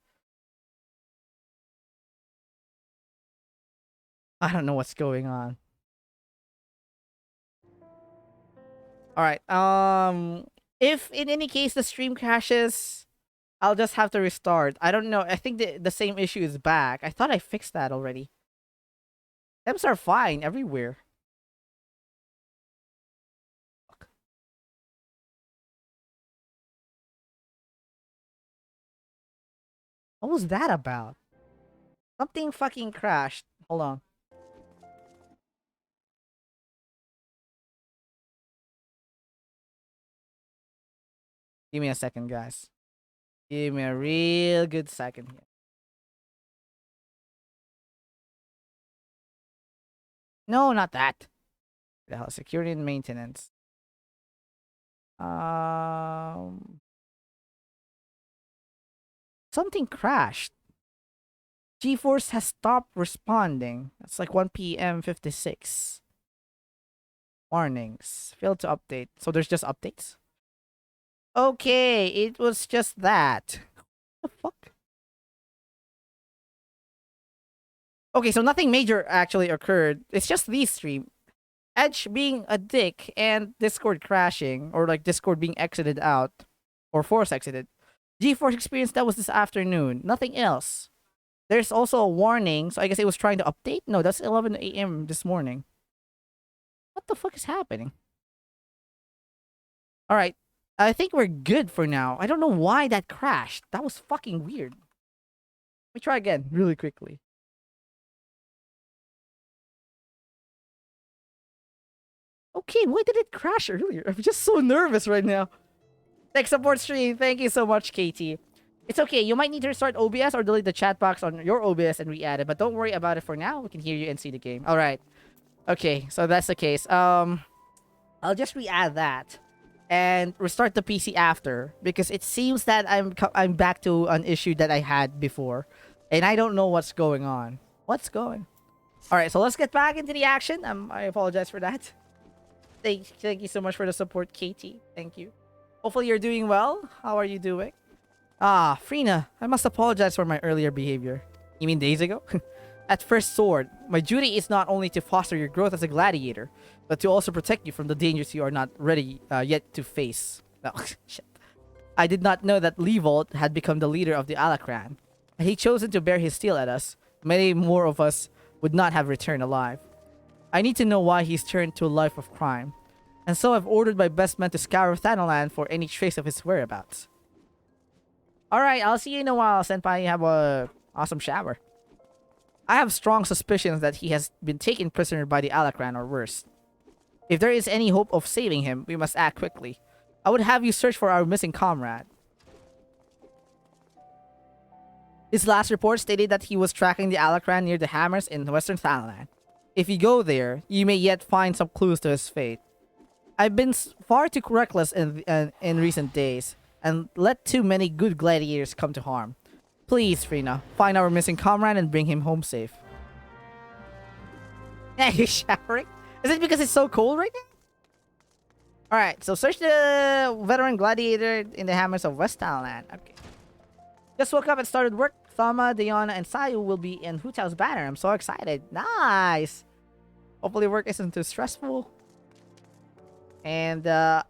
[SPEAKER 1] don't know what's going on. All right. If in any case the stream crashes, I'll just have to restart. I don't know. I think the same issue is back. I thought I fixed that already. Temps are fine everywhere. What was that about? Something fucking crashed. Hold on. Give me a second, guys. Give me a real good second here. No, not that. The hell, security and maintenance. Um, something crashed. GeForce has stopped responding. That's like 1 p.m. 56. Warnings. Failed to update. So there's just updates? Okay, it was just that. What the fuck? Okay, so nothing major actually occurred. It's just these three. Edge being a dick and Discord crashing, or like Discord being exited out, or force exited. GeForce experience that was this afternoon. Nothing else. There's also a warning, so I guess it was trying to update? No, that's 11 a.m. this morning. What the fuck is happening? Alright, I think we're good for now. I don't know why that crashed. That was fucking weird. Let me try again, really quickly. Okay, why did it crash earlier? I'm just so nervous right now. Tech support stream. Thank you so much, Katie. It's okay. You might need to restart OBS or delete the chat box on your OBS and re-add it, but don't worry about it for now. We can hear you and see the game. All right. Okay, so that's the case. I'll just re-add that and restart the PC after because it seems that I'm back to an issue that I had before, and I don't know what's going on. What's going? All right, so let's get back into the action. I apologize for that. Thank you so much for the support, Katie. Thank you. Hopefully you're doing well. How are you doing? Ah, Frina, I must apologize for my earlier behavior. You mean days ago? At First Sword, my duty is not only to foster your growth as a gladiator, but to also protect you from the dangers you are not ready yet to face. No, shit. I did not know that Levold had become the leader of the Alacran. Had he chosen to bear his steel at us, many more of us would not have returned alive. I need to know why he's turned to a life of crime, and so I've ordered my best men to scour Thanalan for any trace of his whereabouts. Alright, I'll see you in a while, Senpai. Have a awesome shower. I have strong suspicions that he has been taken prisoner by the Alacran or worse. If there is any hope of saving him, we must act quickly. I would have you search for our missing comrade. His last report stated that he was tracking the Alacran near the Hammers in western Thanalan. If you go there, you may yet find some clues to his fate. I've been far too reckless in recent days, and let too many good gladiators come to harm. Please, Frina, find our missing comrade and bring him home safe. Yeah, you're showering? Is it because it's so cold right now? Alright, so search the veteran gladiator in the Hammers of West Thanalan. Okay. Just woke up and started work. Thama, Diana, and Sayu will be in Hu Tao's banner. I'm so excited. Nice! Hopefully work isn't too stressful. And, no,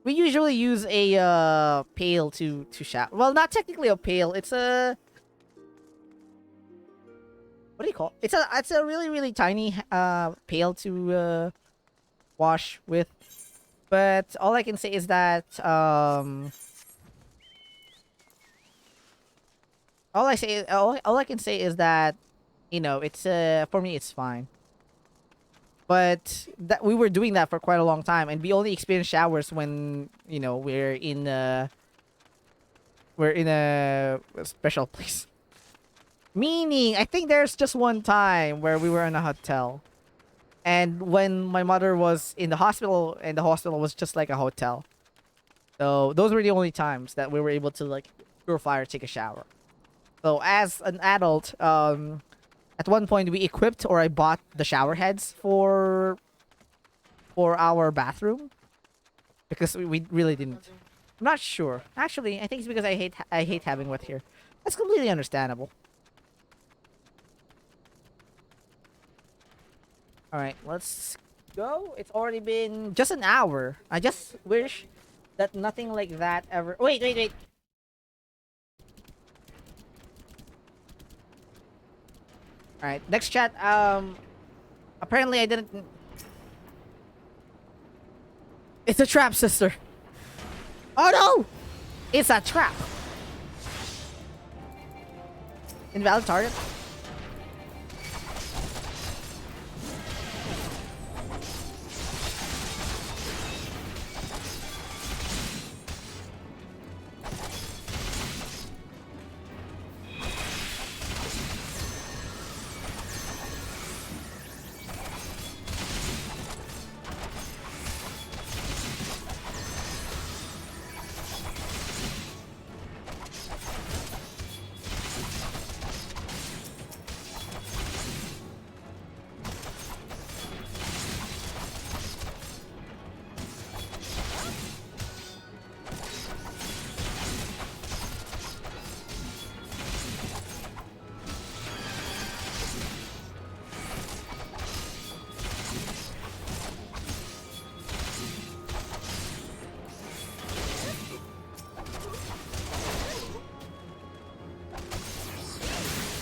[SPEAKER 1] we usually use a, pail to shower. Well, not technically a pail. It's a... What do you call it? It's a really, really tiny, pail to, wash with. But all I can say is that, all I can say is that, you know, it's, for me, it's fine. But that we were doing that for quite a long time, and we only experience showers when, you know, we're in a special place. Meaning, I think there's just one time where we were in a hotel, and when my mother was in the hospital, and the hospital was just like a hotel. So those were the only times that we were able to like purify or take a shower. So as an adult, at one point, we equipped or I bought the shower heads for our bathroom because we really didn't. I'm not sure. Actually, I think it's because I hate having wet hair. That's completely understandable. All right, let's go. It's already been just an hour. I just wish that nothing like that ever. Wait. Alright, next chat, apparently I didn't... It's a trap, sister! Oh no! It's a trap! Invalid target?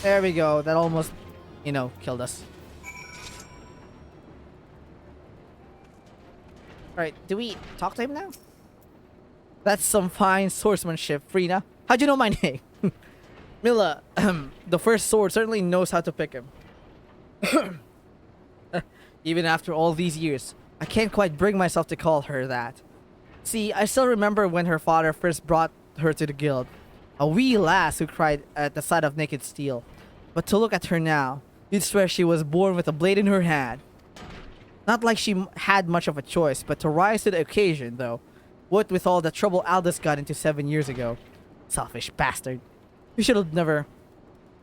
[SPEAKER 1] There we go. That almost, you know, killed us. Alright, do we talk to him now? That's some fine swordsmanship, Frina. How'd you know my name? Mila, the first sword certainly knows how to pick him. Even after all these years, I can't quite bring myself to call her that. See, I still remember when her father first brought her to the guild. A wee lass who cried at the sight of naked steel. But to look at her now, you'd swear she was born with a blade in her hand. Not like she had much of a choice, but to rise to the occasion, though. What with all the trouble Aldous got into 7 years ago. Selfish bastard. You should have never...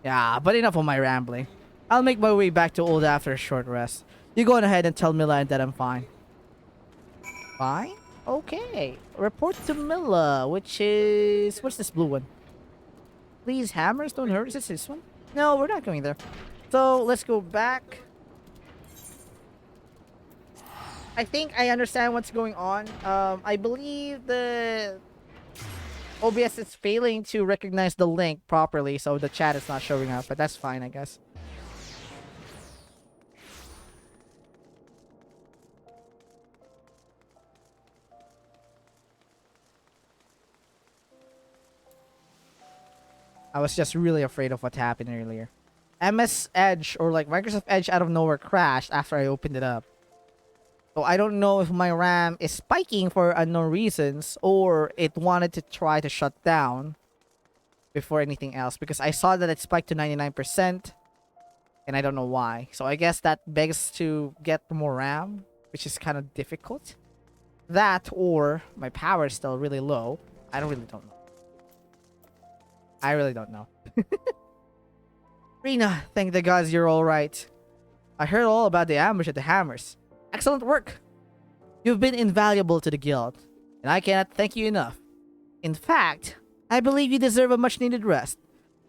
[SPEAKER 1] Yeah, but enough of my rambling. I'll make my way back to Old after a short rest. You go on ahead and tell Mila that I'm fine. Fine? Okay. Report to Mila, which is... What's this blue one? Please, hammers, don't hurt. Is this one? No, we're not going there. So, let's go back. I think I understand what's going on. I believe the OBS is failing to recognize the link properly, so the chat is not showing up, but that's fine, I guess. I was just really afraid of what happened earlier. MS Edge, or like Microsoft Edge out of nowhere crashed after I opened it up. So I don't know if my RAM is spiking for unknown reasons, or it wanted to try to shut down before anything else, because I saw that it spiked to 99%, and I don't know why. So I guess that begs to get more RAM, which is kind of difficult. That, or my power is still really low. I don't know. I really don't know. Rena, thank the gods you're alright. I heard all about the ambush at the Hammers. Excellent work. You've been invaluable to the guild, and I cannot thank you enough. In fact, I believe you deserve a much-needed rest.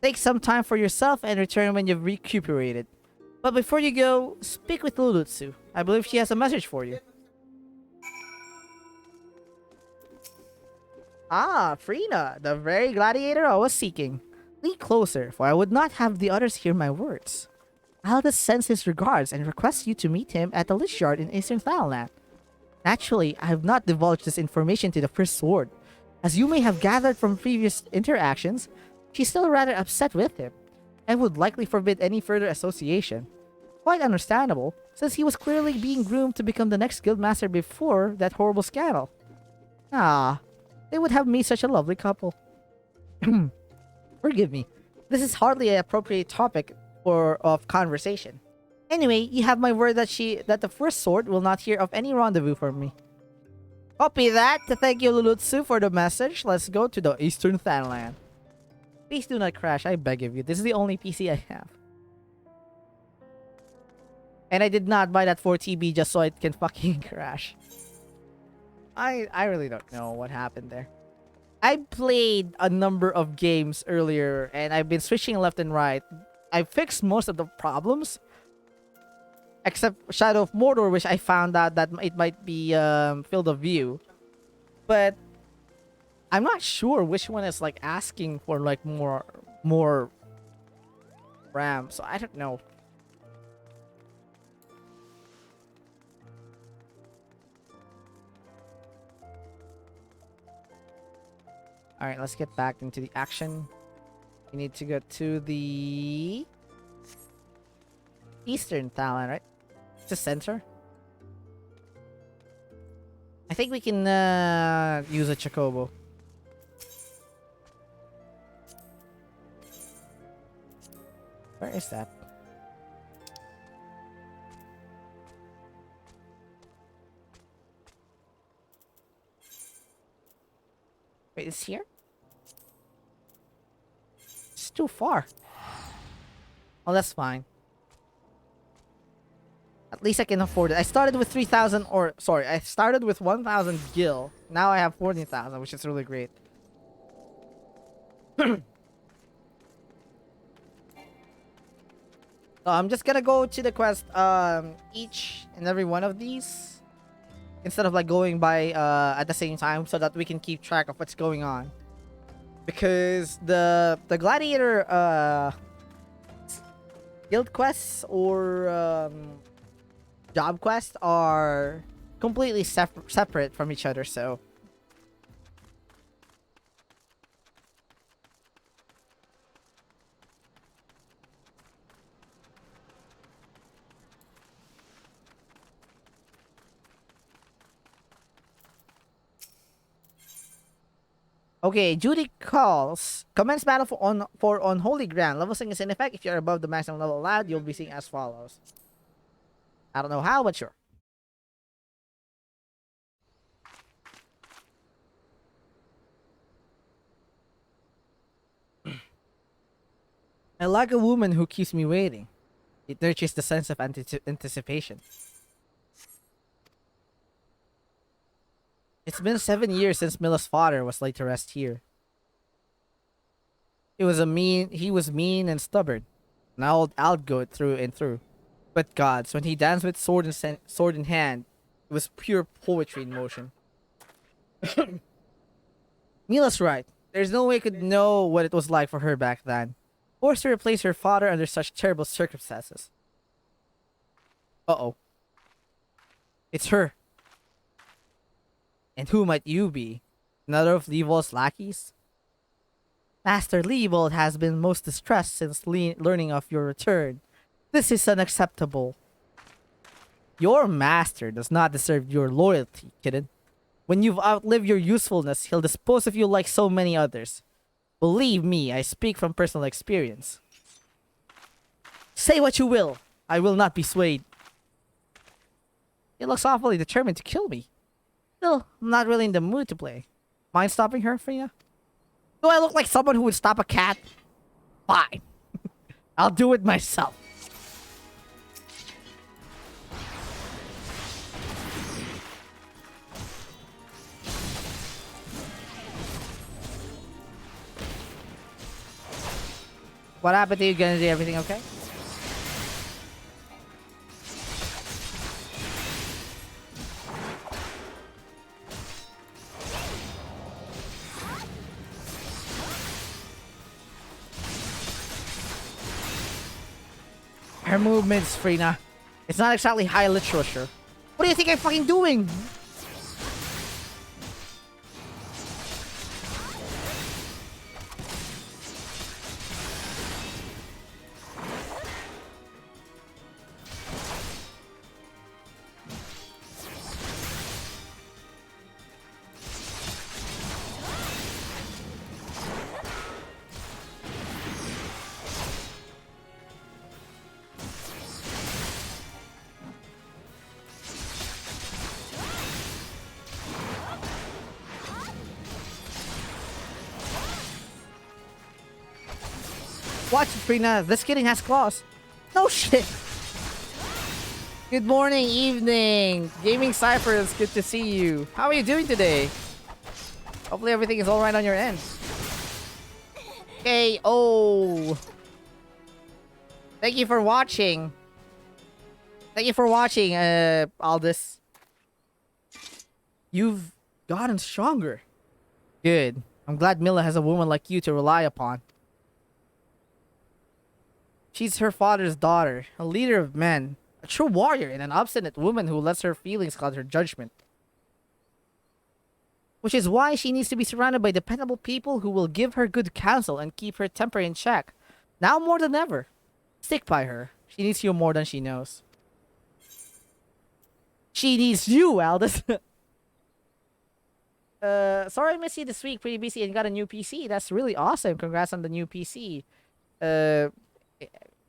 [SPEAKER 1] Take some time for yourself and return when you've recuperated. But before you go, speak with Lulutsu. I believe she has a message for you. Ah, Frina, the very gladiator I was seeking. Lean closer, for I would not have the others hear my words. Aldous sends his regards and requests you to meet him at the Lich Yard in Eastern Thailand. Naturally, I have not divulged this information to the First Sword. As you may have gathered from previous interactions, she's still rather upset with him, and would likely forbid any further association. Quite understandable, since he was clearly being groomed to become the next guildmaster before that horrible scandal. Ah, they would have made such a lovely couple. Forgive me. This is hardly an appropriate topic of conversation. Anyway, you have my word that the First Sword will not hear of any rendezvous from me. Copy that. To thank you, Lulutsu, for the message. Let's go to the Eastern Thailand. Please do not crash, I beg of you. This is the only PC I have. And I did not buy that 4TB just so it can fucking crash. I really don't know what happened there. I played a number of games earlier, and I've been switching left and right. I fixed most of the problems, except Shadow of Mordor, which I found out that it might be field of view. But I'm not sure which one is like asking for like more RAM, so I don't know. Alright, let's get back into the action. We need to go to the Eastern Thailand, right? It's the center. I think we can use a Chocobo. Where is that? Wait, it's here? It's too far. Oh, that's fine. At least I can afford it. I started with 3,000 or... Sorry, I started with 1,000 gil. Now I have 14,000, which is really great. So I'm just gonna go to the quest each and every one of these, instead of like going by at the same time, so that we can keep track of what's going on. Because the gladiator guild quests or job quests are completely separate from each other, so Okay, Judy calls. Commence battle for unholy ground. Level sync is in effect. If you're above the maximum level allowed, you'll be seen as follows. I don't know how, but sure. I like a woman who keeps me waiting. It nurtures the sense of anticipation. It's been 7 years since Milla's father was laid to rest here. He was mean and stubborn, an old outgoat through and through. But gods, when he danced with sword in hand, it was pure poetry in motion. Mila's right. There's no way I could know what it was like for her back then. Forced to replace her father under such terrible circumstances. Uh-oh. It's her. And who might you be? Another of Leevold's lackeys? Master Leevold has been most distressed since learning of your return. This is unacceptable. Your master does not deserve your loyalty, kitten. When you've outlived your usefulness, he'll dispose of you like so many others. Believe me, I speak from personal experience. Say what you will. I will not be swayed. He looks awfully determined to kill me. Still, I'm not really in the mood to play. Mind stopping her, Frina? Do I look like someone who would stop a cat? Fine. I'll do it myself. What happened to you? Gonna do everything okay? Her movements, Frina. It's not exactly high literature. What do you think I'm fucking doing? Watch it, Frina. This kitten has claws. No shit. Good morning, evening. Gaming Cypher, it's good to see you. How are you doing today? Hopefully everything is alright on your end. Okay, oh. Thank you for watching. Thank you for watching, Aldous. You've gotten stronger. Good. I'm glad Milla has a woman like you to rely upon. She's her father's daughter, a leader of men, a true warrior, and an obstinate woman who lets her feelings cloud her judgment. Which is why she needs to be surrounded by dependable people who will give her good counsel and keep her temper in check. Now more than ever. Stick by her. She needs you more than she knows. She needs you, Aldous. Sorry I missed you this week. Pretty busy and got a new PC. That's really awesome. Congrats on the new PC.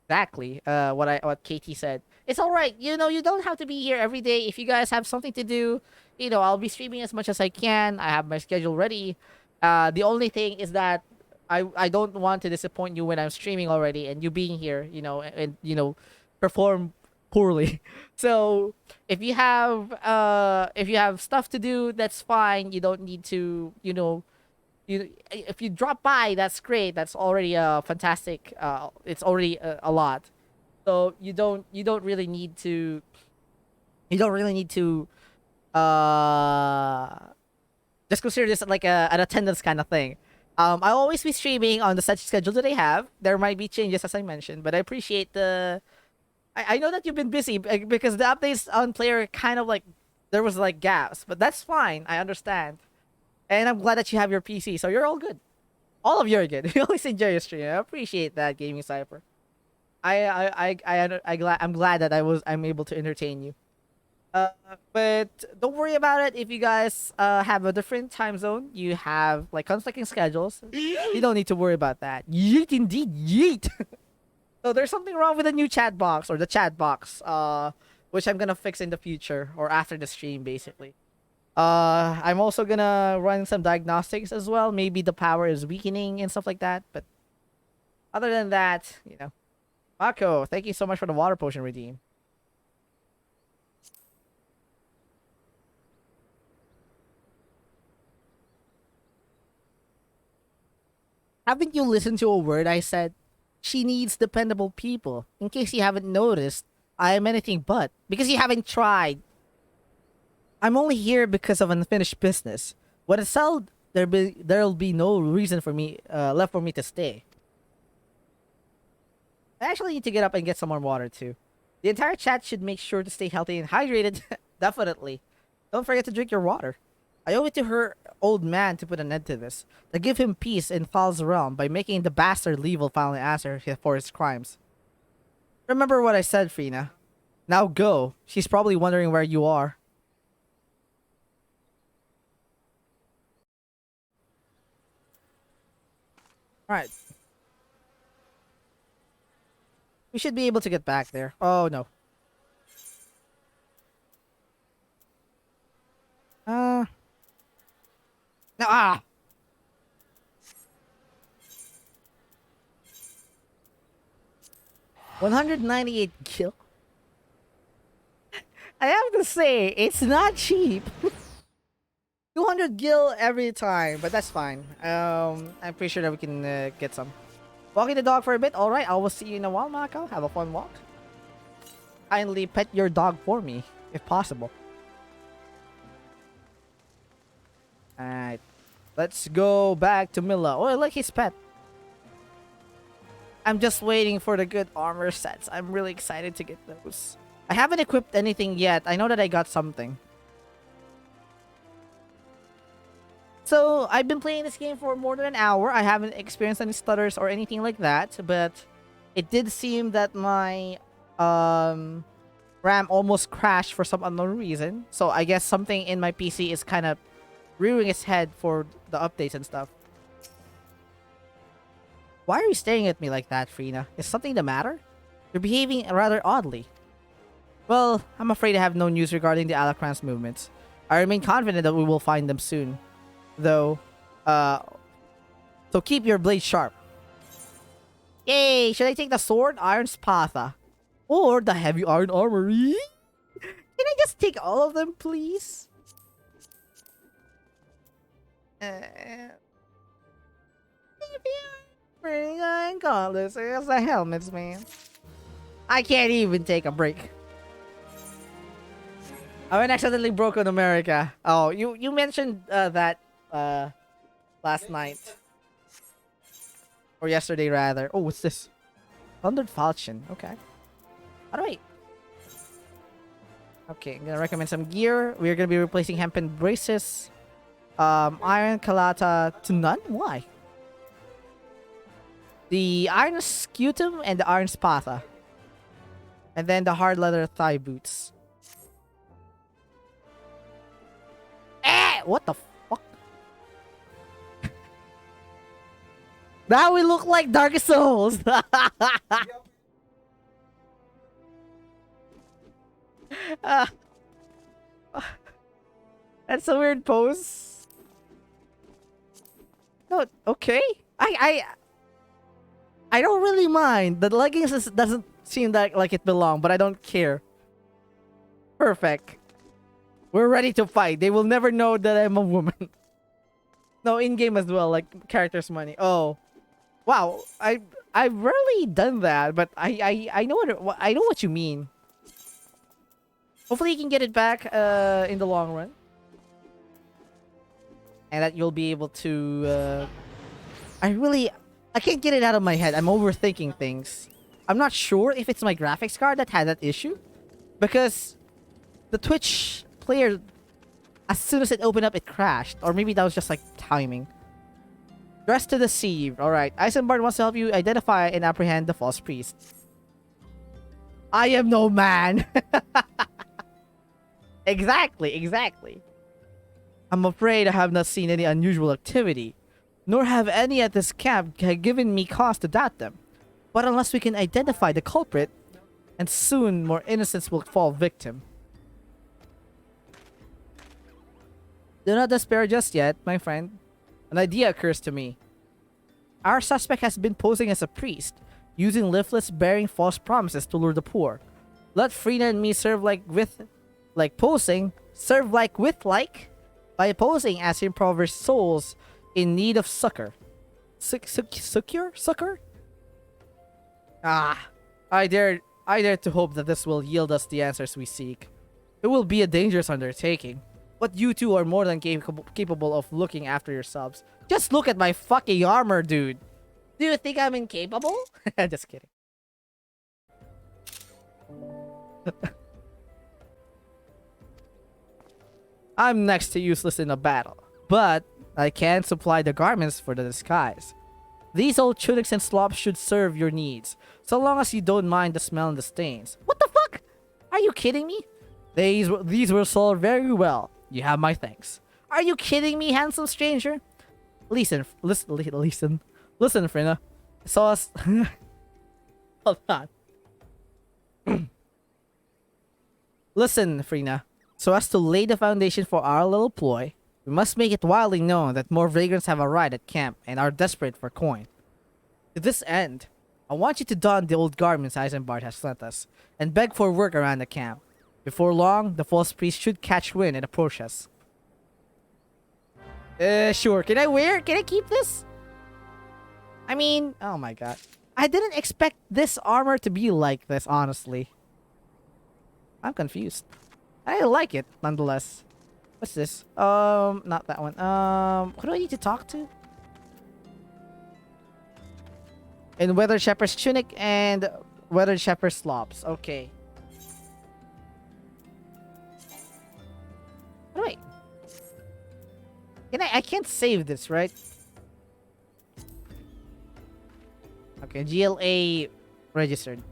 [SPEAKER 1] Exactly what Katie said. It's all right. You know, you don't have to be here every day. If you guys have something to do, you know, I'll be streaming as much as I can. I have my schedule ready. The only thing is that I don't want to disappoint you when I'm streaming already and you being here, you know, and you know, perform poorly. So if you have stuff to do, that's fine. You don't need to, you know, if you drop by, that's great. That's already a fantastic. It's already a lot. So you don't really need to. You don't really need to. Just consider this like an attendance kind of thing. I'll always be streaming on the set schedule that I have. There might be changes as I mentioned, but I appreciate the. I know that you've been busy because the updates on player kind of like there was like gaps, but that's fine. I understand. And I'm glad that you have your PC, so you're all good. All of you are good. You always enjoy your stream. I appreciate that, Gaming Cypher. I'm glad that I'm able to entertain you. But don't worry about it. If you guys have a different time zone, you have like conflicting schedules. You don't need to worry about that. Yeet indeed, yeet. So there's something wrong with the new chat box or the chat box, which I'm gonna fix in the future or after the stream, basically. I'm also gonna run some diagnostics as well. Maybe the power is weakening and stuff like that. But other than that, Mako, thank you so much for the water potion redeem. Haven't you listened to a word I said? She needs dependable people. In case you haven't noticed, I am anything but. Because you haven't tried. I'm only here because of unfinished business. When it's sold, there'll be no reason for me left for me to stay. I actually need to get up and get some more water too. The entire chat should make sure to stay healthy and hydrated. Definitely. Don't forget to drink your water. I owe it to her old man to put an end to this. To give him peace in Thal's realm by making the bastard Level finally answer for his crimes. Remember what I said, Frina. Now go. She's probably wondering where you are. Alright. We should be able to get back there. Oh, no. No, 198 gil. I have to say, it's not cheap. 200 gil every time, but that's fine. I'm pretty sure that we can get some. Walking the dog for a bit. All right, I will see you in a while, Mako. Have a fun walk. Kindly pet your dog for me, if possible. Alright. Let's go back to Milla. Oh, I like his pet. I'm just waiting for the good armor sets. I'm really excited to get those. I haven't equipped anything yet. I know that I got something. So, I've been playing this game for more than an hour. I haven't experienced any stutters or anything like that. But it did seem that my RAM almost crashed for some unknown reason. So, I guess something in my PC is kind of rearing its head for the updates and stuff. Why are you staring at me like that, Frina? Is something the matter? You're behaving rather oddly. Well, I'm afraid I have no news regarding the Alakran's movements. I remain confident that we will find them soon. Though, so keep your blade sharp. Yay! Should I take the sword, Iron Spatha? Or the heavy iron armory? Can I just take all of them, please? Regardless, it's the helmets, man. I can't even take a break. I went accidentally broke on America. Oh, you mentioned that last night. Or yesterday, rather. Oh, what's this? Thundered Falchion. Okay. Alright. Okay, I'm gonna recommend some gear. We're gonna be replacing hempen braces. Iron Kalata to none? Why? The Iron Scutum and the Iron Spatha. And then the hard leather thigh boots. Eh! What the fuck? Now we look like Dark Souls! That's a weird pose. No, okay. I don't really mind. The leggings doesn't seem like it belong, but I don't care. Perfect. We're ready to fight. They will never know that I'm a woman. No, in-game as well, like characters money. Oh. Wow. I've rarely done that, but I know what you mean. Hopefully you can get it back in the long run. And that you'll be able to I can't get it out of my head. I'm overthinking things. I'm not sure if it's my graphics card that had that issue. Because the Twitch player, as soon as it opened up, it crashed. Or maybe that was just like timing. Dress to deceive. Alright. Eisenbart wants to help you identify and apprehend the false priest. I am no man. Exactly, exactly. I'm afraid I have not seen any unusual activity, nor have any at this camp given me cause to doubt them. But unless we can identify the culprit, and soon more innocents will fall victim. Do not despair just yet, my friend. An idea occurs to me. Our suspect has been posing as a priest, using leaflets bearing false promises to lure the poor. Let Frina and me serve by posing as impoverished souls in need of succor. Succor? Ah, I dare to hope that this will yield us the answers we seek. It will be a dangerous undertaking, but you two are more than capable of looking after yourselves. Just look at my fucking armor, dude. Do you think I'm incapable? Just kidding. I'm next to useless in a battle, but I can supply the garments for the disguise. These old tunics and slops should serve your needs, so long as you don't mind the smell and the stains. What the fuck? Are you kidding me? These will serve very well. You have my thanks. Are you kidding me, handsome stranger? Listen, Frina. Saw us. Hold on. Listen, Frina. So as to lay the foundation for our little ploy, we must make it widely known that more vagrants have arrived at camp and are desperate for coin. To this end, I want you to don the old garments Eisenbart has lent us and beg for work around the camp. Before long, the false priest should catch wind and approach us. Sure. Can I keep this? I mean, oh my god. I didn't expect this armor to be like this, honestly. I'm confused. I like it, nonetheless. What's this? Not that one. Who do I need to talk to? In Weathered Shepherd's tunic and Weathered Shepherd's slops. Okay. Wait. I can't save this, right? Okay, GLA registered.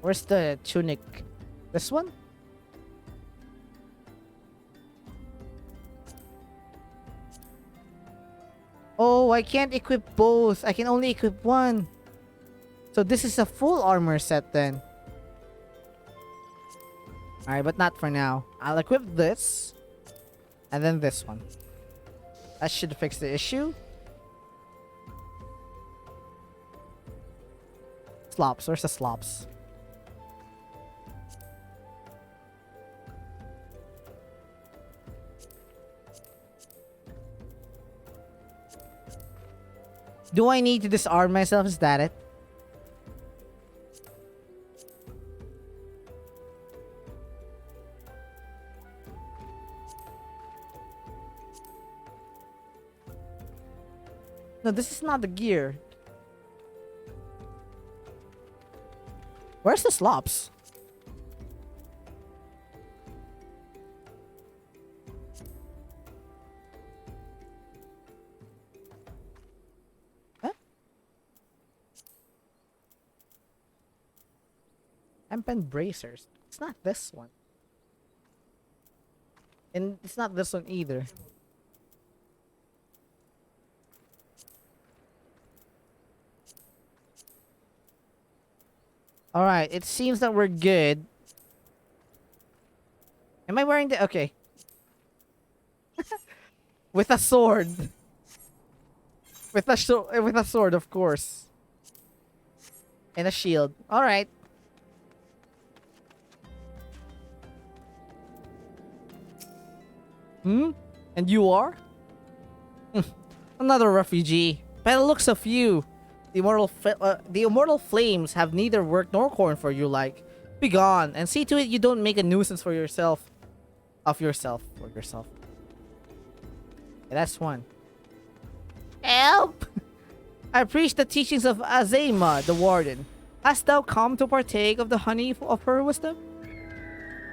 [SPEAKER 1] Where's the tunic? This one? Oh, I can't equip both. I can only equip one. So this is a full armor set then. Alright, but not for now. I'll equip this. And then this one. That should fix the issue. Slops. Where's the slops? Do I need to disarm myself? Is that it? No, this is not the gear. Where's the slops? Huh? Hempen bracers. It's not this one. And it's not this one either. Alright, it seems that we're good. Am I wearing the... Okay. With a sword. With a sword, of course. And a shield. Alright. Hmm? And you are? Another refugee. By the looks of you, the immortal flames have neither work nor corn for you like. Be gone, and see to it you don't make a nuisance for yourself. For yourself. Yeah, that's one. Help! I preach the teachings of Azema, the warden. Hast thou come to partake of the honey of her wisdom?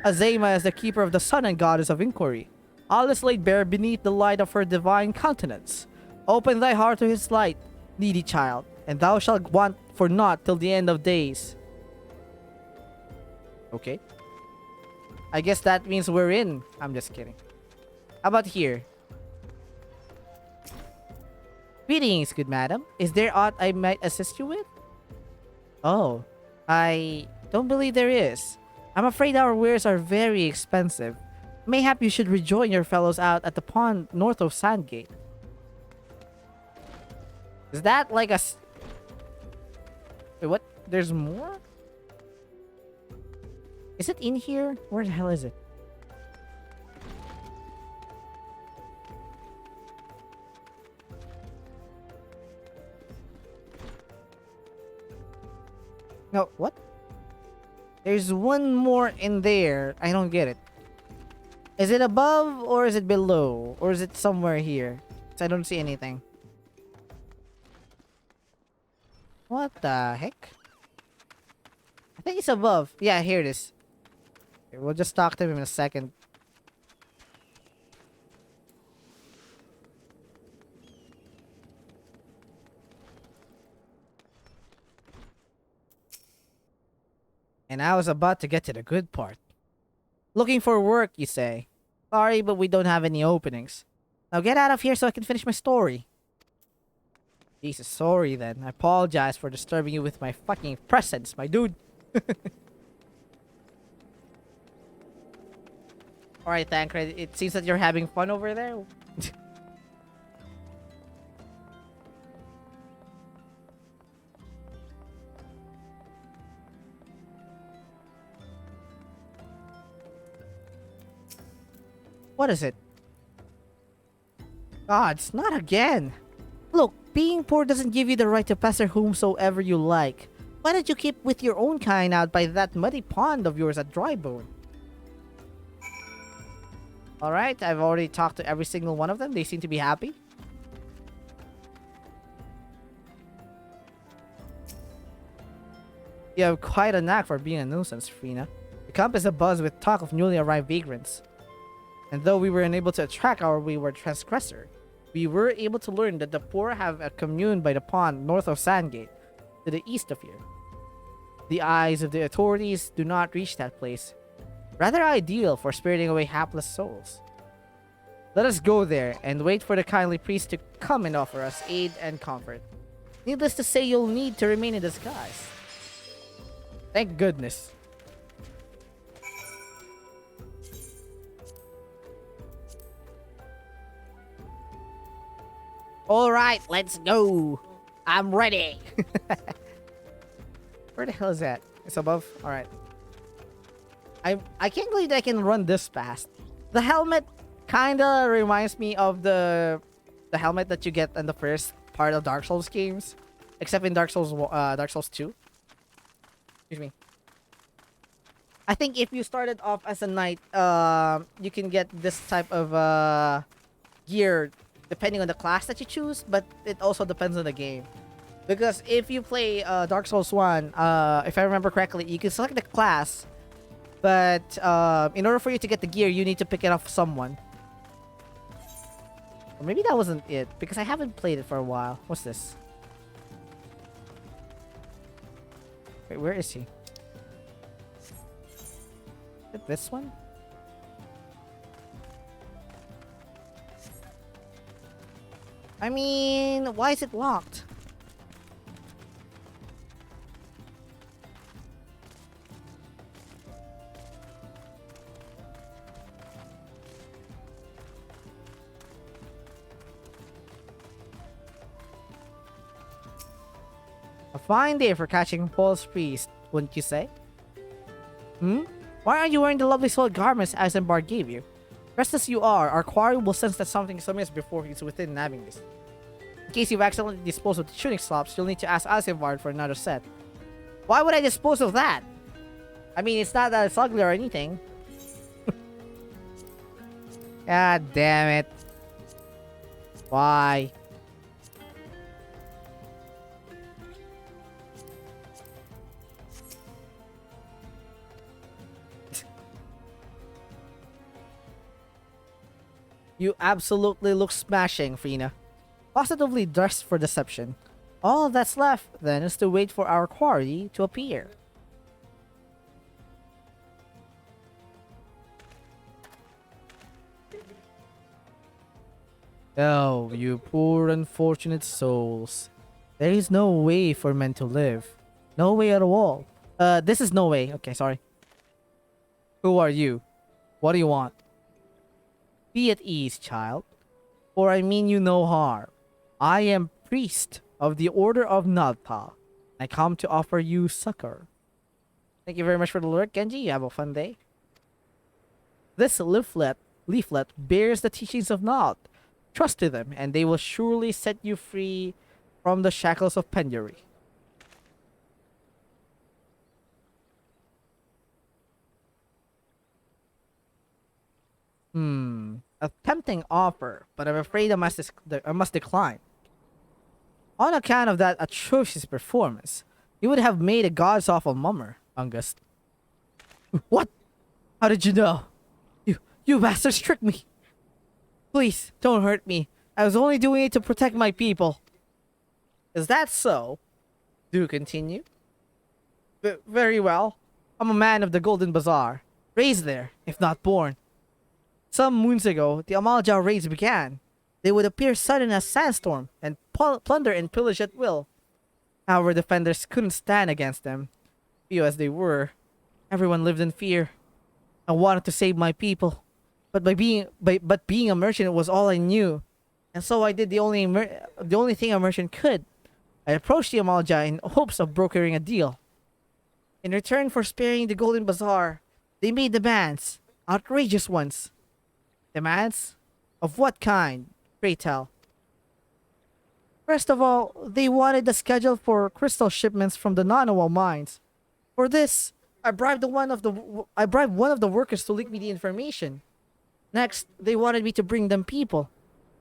[SPEAKER 1] Azema is the keeper of the sun and goddess of inquiry. All is laid bare beneath the light of her divine countenance. Open thy heart to his light, needy child, and thou shalt want for naught till the end of days. Okay. I guess that means we're in. I'm just kidding. How about here? Greetings, good madam. Is there aught I might assist you with? Oh, I don't believe there is. I'm afraid our wares are very expensive. Mayhap you should rejoin your fellows out at the pond north of Sandgate. Is that like a... Wait, what? There's more? Is it in here? Where the hell is it? No, what? There's one more in there. I don't get it. Is it above or is it below? Or is it somewhere here? 'Cause I don't see anything. What the heck? I think it's above. Yeah, here it is. Okay, we'll just talk to him in a second. And I was about to get to the good part. Looking for work, you say? Sorry, but we don't have any openings. Now get out of here so I can finish my story. Jesus, sorry then. I apologize for disturbing you with my fucking presence, my dude. Alright, Thancred. It seems that you're having fun over there. What is it? Gods, not again. Look, being poor doesn't give you the right to pester whomsoever you like. Why don't you keep with your own kind out by that muddy pond of yours at Drybone? Alright, I've already talked to every single one of them. They seem to be happy. You have quite a knack for being a nuisance, Frina. The camp is abuzz with talk of newly arrived vagrants. And though we were unable to attract our wayward transgressor, we were able to learn that the poor have a commune by the pond north of Sandgate, to the east of here. The eyes of the authorities do not reach that place. Rather ideal for spiriting away hapless souls. Let us go there and wait for the kindly priest to come and offer us aid and comfort. Needless to say, you'll need to remain in disguise. Thank goodness. Alright, let's go. I'm ready. Where the hell is that? It's above? Alright. I can't believe that I can run this fast. The helmet kinda reminds me of the helmet that you get in the first part of Dark Souls games. Except in Dark Souls 2. Excuse me. I think if you started off as a knight, you can get this type of gear depending on the class that you choose, but it also depends on the game. Because if you play Dark Souls 1, if I remember correctly, you can select the class, but in order for you to get the gear, you need to pick it off someone. Or maybe that wasn't it, because I haven't played it for a while. What's this? Wait, where is he? Is it this one? I mean, why is it locked? A fine day for catching false priest, wouldn't you say? Why aren't you wearing the lovely soiled garments Eisenbar gave you? Dressed as you are, our quarry will sense that something is amiss before he's within nabbing this. In case you've accidentally disposed of the tunic slops, you'll need to ask Eisenbar for another set. Why would I dispose of that? I mean, it's not that it's ugly or anything. God damn it. Why? You absolutely look smashing, Frina. Positively dressed for deception. All that's left then is to wait for our quarry to appear. Oh, you poor unfortunate souls. There is no way for men to live. No way at all. This is no way. Okay, sorry. Who are you? What do you want? Be at ease, child, for I mean you no harm. I am priest of the Order of Nalpa. I come to offer you succor. Thank you very much for the alert, Genji. You have a fun day. This leaflet bears the teachings of Nod. Trust to them, and they will surely set you free from the shackles of penury. A tempting offer, but I'm afraid I must decline. On account of that atrocious performance, you would have made a god's awful mummer, Ungust. What? How did you know? You bastards tricked me! Please, don't hurt me. I was only doing it to protect my people. Is that so? Do continue. Very well. I'm a man of the Golden Bazaar. Raised there, if not born. Some moons ago, the Amalja raids began. They would appear sudden as sandstorm and plunder and pillage at will. Our defenders couldn't stand against them. Few as they were, everyone lived in fear. I wanted to save my people, but being a merchant was all I knew, and so I did the only thing a merchant could. I approached the Amalja in hopes of brokering a deal. In return for sparing the Golden Bazaar, they made demands, outrageous ones. Demands? Of what kind? Pray tell. First of all, they wanted the schedule for crystal shipments from the Nanawa mines. For this, I bribed one of the workers to leak me the information. Next, they wanted me to bring them people.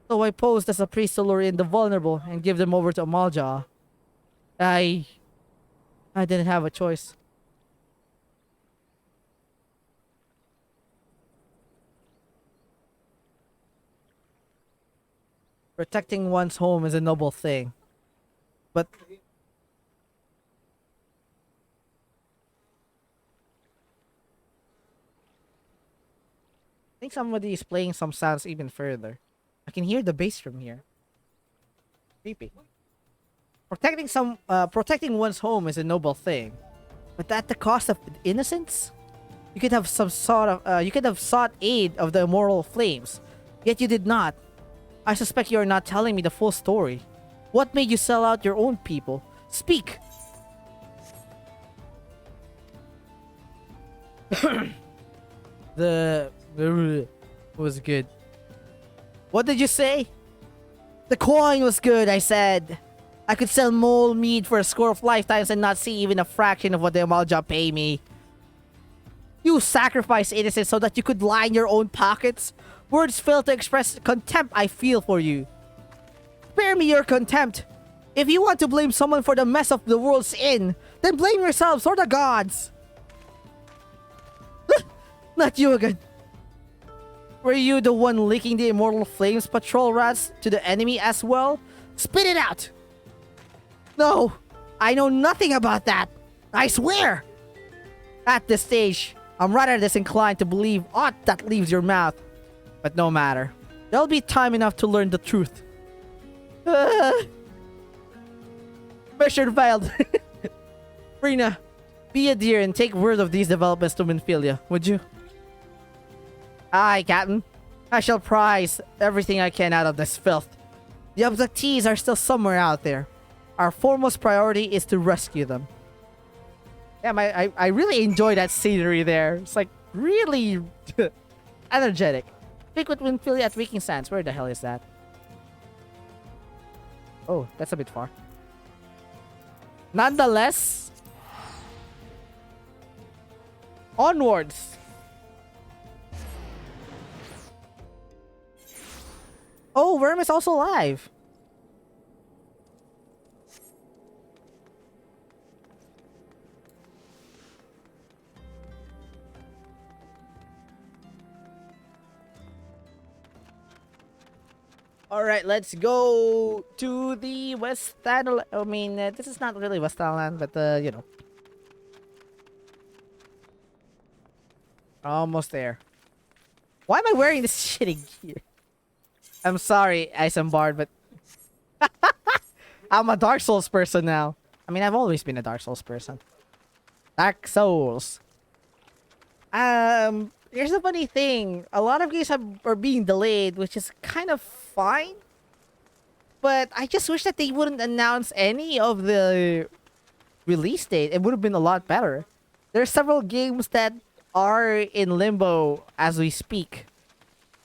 [SPEAKER 1] So I posed as a priest to lure in the vulnerable and give them over to Amalja. I didn't have a choice. Protecting one's home is a noble thing. But I think somebody is playing some sounds even further. I can hear the bass from here. Creepy. Protecting one's home is a noble thing, but at the cost of innocence. You could have you could have sought aid of the immoral flames, yet you did not. I suspect you are not telling me the full story. What made you sell out your own people? Speak. The was good. What did you say? The coin was good, I said. I could sell mole meat for a score of lifetimes and not see even a fraction of what the Amalja pay me. You sacrifice innocence so that you could line your own pockets? Words fail to express contempt I feel for you. Spare me your contempt. If you want to blame someone for the mess of the world's in, then blame yourselves or the gods. Not you again. Were you the one leaking the immortal flames patrol rats to the enemy as well? Spit it out! No, I know nothing about that. I swear! At this stage, I'm rather disinclined to believe aught that leaves your mouth. But no matter. There'll be time enough to learn the truth. Mission failed. Rina, be a dear and take word of these developments to Minfilia, would you? Aye, Captain. I shall prize everything I can out of this filth. The abductees are still somewhere out there. Our foremost priority is to rescue them. Yeah, I really enjoy that scenery there. It's like really energetic. Speak with Winfield at Waking Sands. Where the hell is that? Oh, that's a bit far. Nonetheless, onwards. Oh, Worm is also alive. All right, let's go to the West Thailand. I mean, this is not really West Thailand, but you know, almost there. Why am I wearing this shitty gear? I'm sorry, Isambard, but I'm a Dark Souls person now. I mean, I've always been a Dark Souls person. Dark Souls. Here's the funny thing. A lot of games are being delayed, which is kind of fine. But I just wish that they wouldn't announce any of the release date. It would have been a lot better. There are several games that are in limbo as we speak,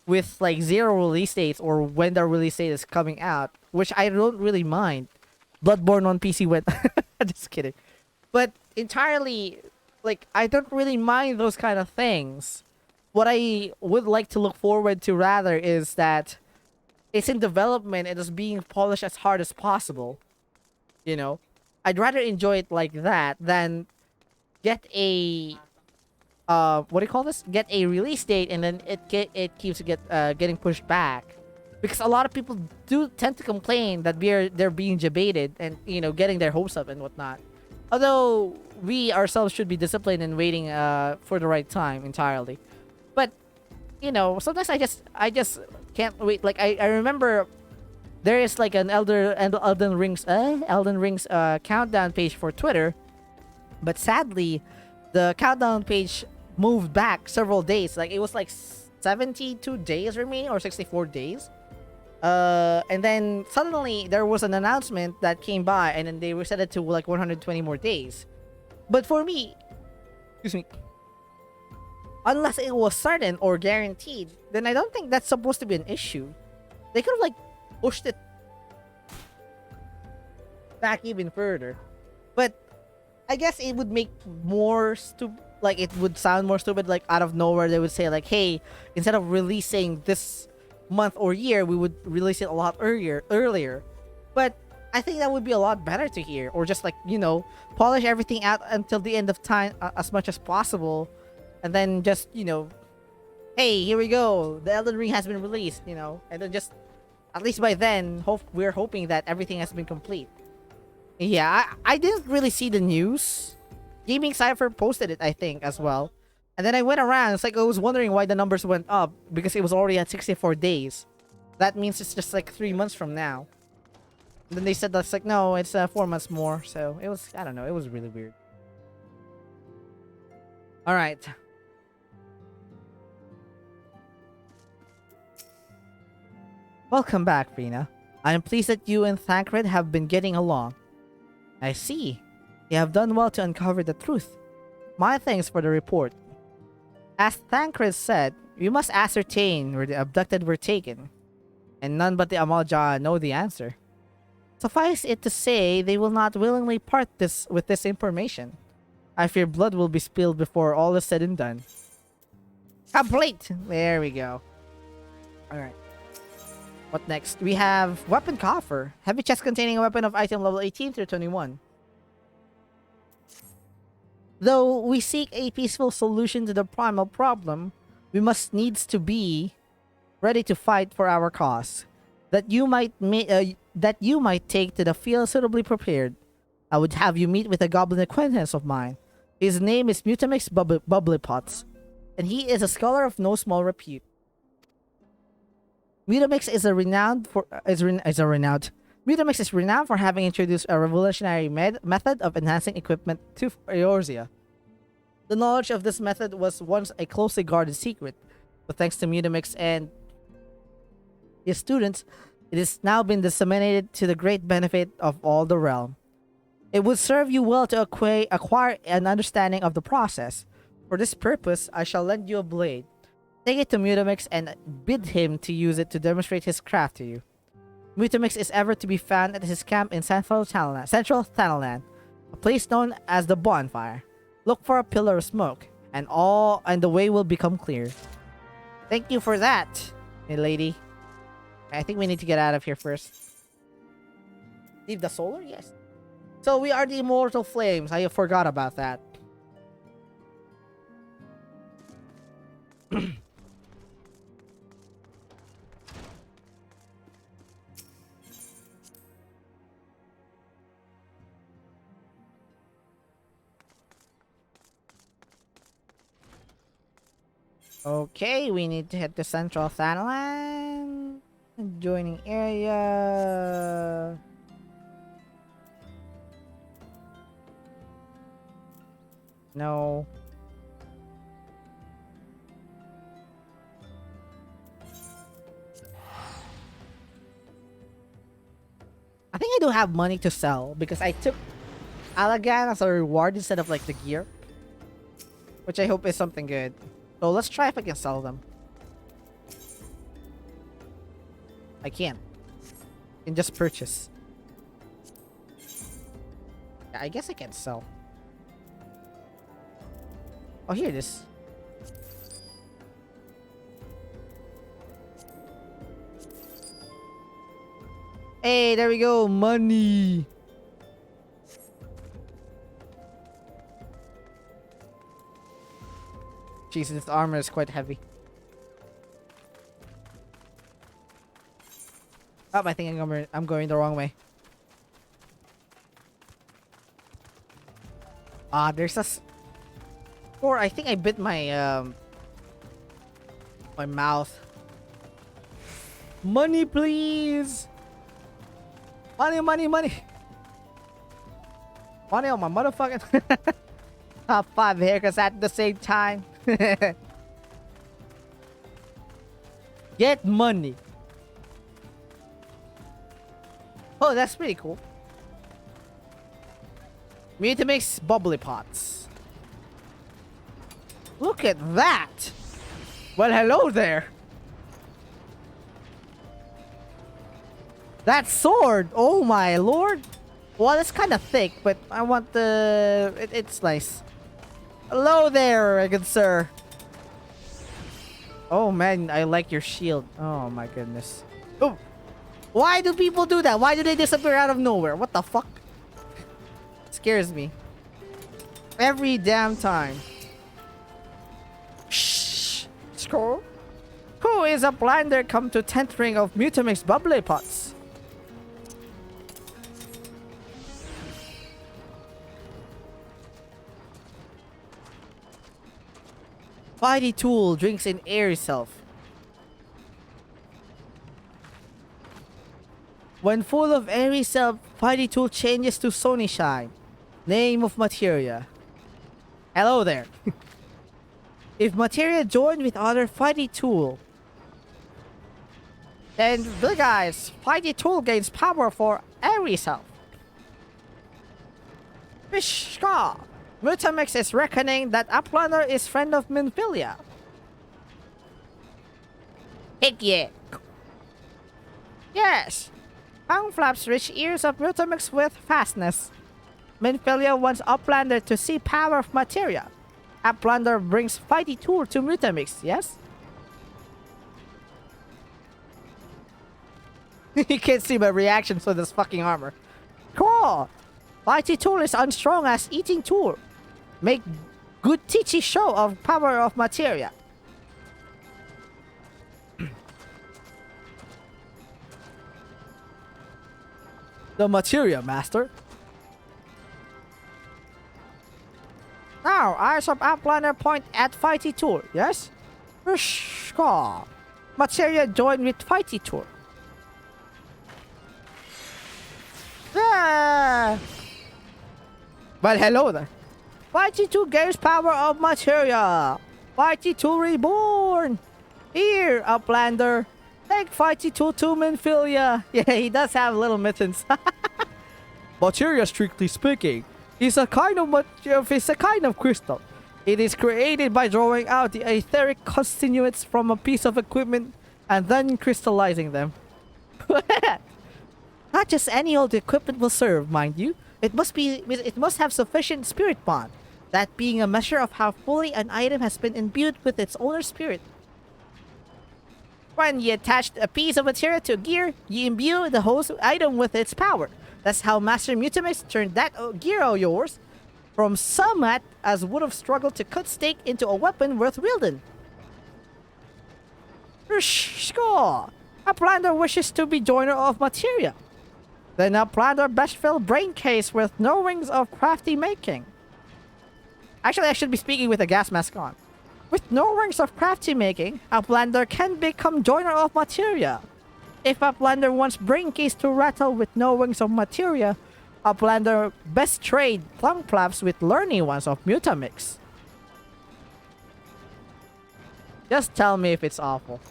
[SPEAKER 1] with like zero release dates or when their release date is coming out, which I don't really mind. Bloodborne on PC went. Just kidding. But entirely, like, I don't really mind those kind of things. What I would like to look forward to rather is that it's in development and is being polished as hard as possible. You know? I'd rather enjoy it like that than get a what do you call this? Get a release date and then it keeps getting pushed back. Because a lot of people do tend to complain that they're being debated and, you know, getting their hopes up and whatnot. Although we ourselves should be disciplined in waiting for the right time entirely. But, you know, sometimes I just can't wait. Like I remember there is like an Elden Rings countdown page for Twitter, but sadly the countdown page moved back several days. Like it was like 72 days remaining or 64 days. And then suddenly there was an announcement that came by, and then they reset it to like 120 more days. But for me, excuse me, unless it was certain or guaranteed, then I don't think that's supposed to be an issue. They could have like pushed it back even further. But I guess it would make more stupid. Like it would sound more stupid. Like out of nowhere, they would say like, "Hey, instead of releasing this month or year, we would release it a lot earlier." But I think that would be a lot better to hear, or just like, you know, polish everything out until the end of time as much as possible, and then just, you know, hey, here we go, the Elden Ring has been released, you know, and then just at least by then, we're hoping that everything has been complete. Yeah, I didn't really see the news. Gaming Cypher posted it, I think, as well. And then I went around. It's like I was wondering why the numbers went up because it was already at 64 days. That means it's just like 3 months from now. And then they said that's like, no, it's 4 months more. So it was, I don't know, it was really weird. All right. Welcome back, Rena. I am pleased that you and Thancred have been getting along. I see. You have done well to uncover the truth. My thanks for the report. As Thancred said, we must ascertain where the abducted were taken, and none but the Amalja know the answer. Suffice it to say, they will not willingly part with this information. I fear blood will be spilled before all is said and done. Complete! There we go. Alright. What next? We have Weapon Coffer. Heavy chest containing a weapon of item level 18 through 21. Though we seek a peaceful solution to the primal problem, we must needs to be ready to fight for our cause. That you might take to the field suitably prepared. I would have you meet with a goblin acquaintance of mine. His name is Mutamix Bubblypots, and he is a scholar of no small repute. Mutamix is renowned for having introduced a revolutionary method of enhancing equipment to Eorzea. The knowledge of this method was once a closely guarded secret, but thanks to Mutamix and his students, it has now been disseminated to the great benefit of all the realm. It would serve you well to acquire an understanding of the process. For this purpose, I shall lend you a blade. Take it to Mutamix and bid him to use it to demonstrate his craft to you. Mutamix is ever to be found at his camp in Central Thanalan, a place known as the Bonfire. Look for a pillar of smoke, and the way will become clear. Thank you for that, milady. I think we need to get out of here first. Leave the solar? Yes. So we are the Immortal Flames. I forgot about that. Okay, we need to hit the central Thanalan. Joining area. No. I think I don't have money to sell because I took Allagan as a reward instead of like the gear. Which I hope is something good. So let's try if I can sell them. I can't. I can just purchase. Yeah, I guess I can sell. Oh, here it is. Hey, there we go. Money. Jesus, this armor is quite heavy. Oh, I think I'm going the wrong way. Ah, there's a... Or I think I bit my, my mouth. Money, please! Money, money, money! Money on my motherfucking... Top 5 haircuts at the same time. Get money. Oh, that's pretty cool. Mutamix bubbly pots. Look at that. Well, hello there. That sword. Oh my lord. Well, it's kind of thick, but I want the... it's nice. Hello there, good sir. Oh man, I like your shield. Oh my goodness. Oh, why do people do that? Why do they disappear out of nowhere? What the fuck? Scares me. Every damn time. Shh. Scroll. Who is a blinder come to 10th ring of Mutamix bubbly pots? Fighty Tool drinks in air self. When full of airy self, Fighty Tool changes to Sony Shine. Name of materia. Hello there. If materia joined with other Fighty Tool, then the guys, Fighty Tool gains power for airy self. Mishka! Mutamix is reckoning that Uplander is friend of Minfilia. Heck yeah. Yes. Tongue flaps reach ears of Mutamix with fastness. Minfilia wants Uplander to see power of materia. Uplander brings Fighty Tool to Mutamix, yes? You can't see my reactions to this fucking armor. Cool! Fighty Tool is unstrong as eating tool. Make good teachy show of power of materia. The materia master. Now, eyes of Uplander point at Fighty Tool, yes? Materia joined with Fighty Tool. Yeah. Well, hello there. Fighty Tool gains power of materia. Fighty Tool reborn. Here, Uplander. Take Fighty Tool to Minfilia. Yeah, he does have little mittens. Materia, strictly speaking, is a kind of crystal. It is created by drawing out the etheric constituents from a piece of equipment and then crystallizing them. Not just any old equipment will serve, mind you. It must have sufficient spirit bond, that being a measure of how fully an item has been imbued with its owner's spirit. When you attach a piece of material to a gear, you imbue the whole item with its power. That's how Master Mutamix turned that gear of yours from somewhat as would have struggled to cut steak into a weapon worth wielding. Score! Uplander wishes to be joiner of materia. Then Uplander best fill brain case with knowings of crafty making. Actually, I should be speaking with a gas mask on. With no rings of crafty making, a blender can become joiner of materia. If a blender wants brain case to rattle with no wings of materia, a blender best trade tongue flaps with learning ones of Mutamix. Just tell me if it's awful.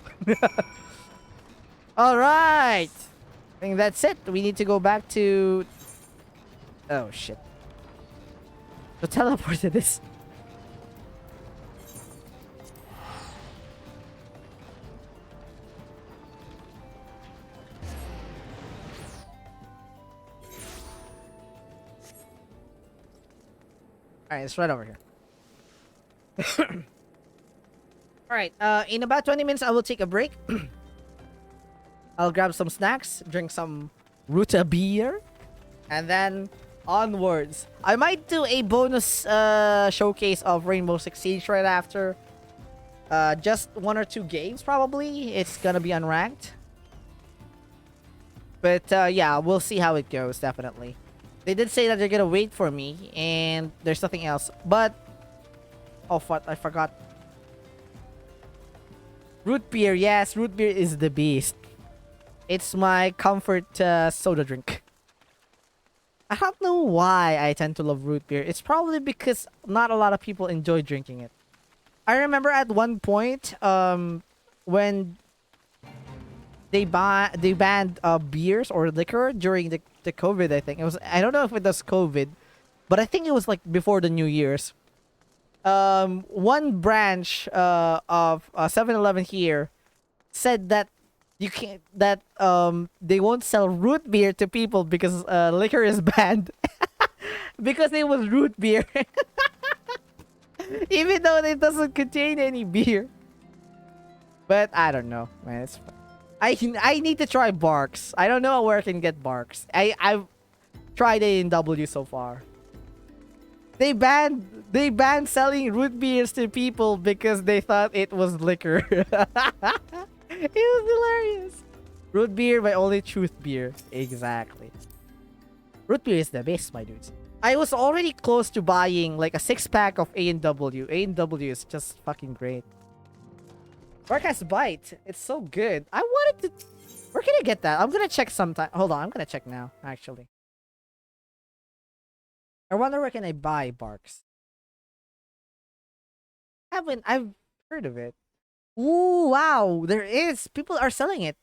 [SPEAKER 1] Alright! I think that's it. We need to go back to... Oh shit. So teleport to this. Alright, it's right over here. Alright, in about 20 minutes I will take a break. I'll grab some snacks, drink some Ruta beer, and then onwards. I might do a bonus showcase of Rainbow Six Siege right after. Just 1 or 2 games probably. It's gonna be unranked. But yeah, we'll see how it goes, definitely. They did say that they're gonna wait for me, and there's nothing else. But... Oh, fuck, I forgot. Root beer, yes, root beer is the beast. It's my comfort soda drink. I don't know why I tend to love root beer. It's probably because not a lot of people enjoy drinking it. I remember at one point, when they banned beers or liquor during the COVID, I think. I don't know if it was COVID, but I think it was like before the New Year's. One branch of 7-Eleven here said that you can't they won't sell root beer to people because liquor is banned. Because it was root beer. Even though it doesn't contain any beer. But I don't know, man. It's fun. I need to try Barks. I don't know where I can get Barks. I've tried A&W so far. They banned selling root beers to people because they thought it was liquor. It was hilarious. Root beer, my only truth beer. Exactly. Root beer is the best, my dudes. I was already close to buying like a 6-pack of A&W. A&W is just fucking great. Bark has Bite. It's so good. I wanted to... Where can I get that? I'm gonna check sometime. Hold on, I'm gonna check now, actually. I wonder where can I buy Barks. I've heard of it. Ooh, wow, there is. People are selling it.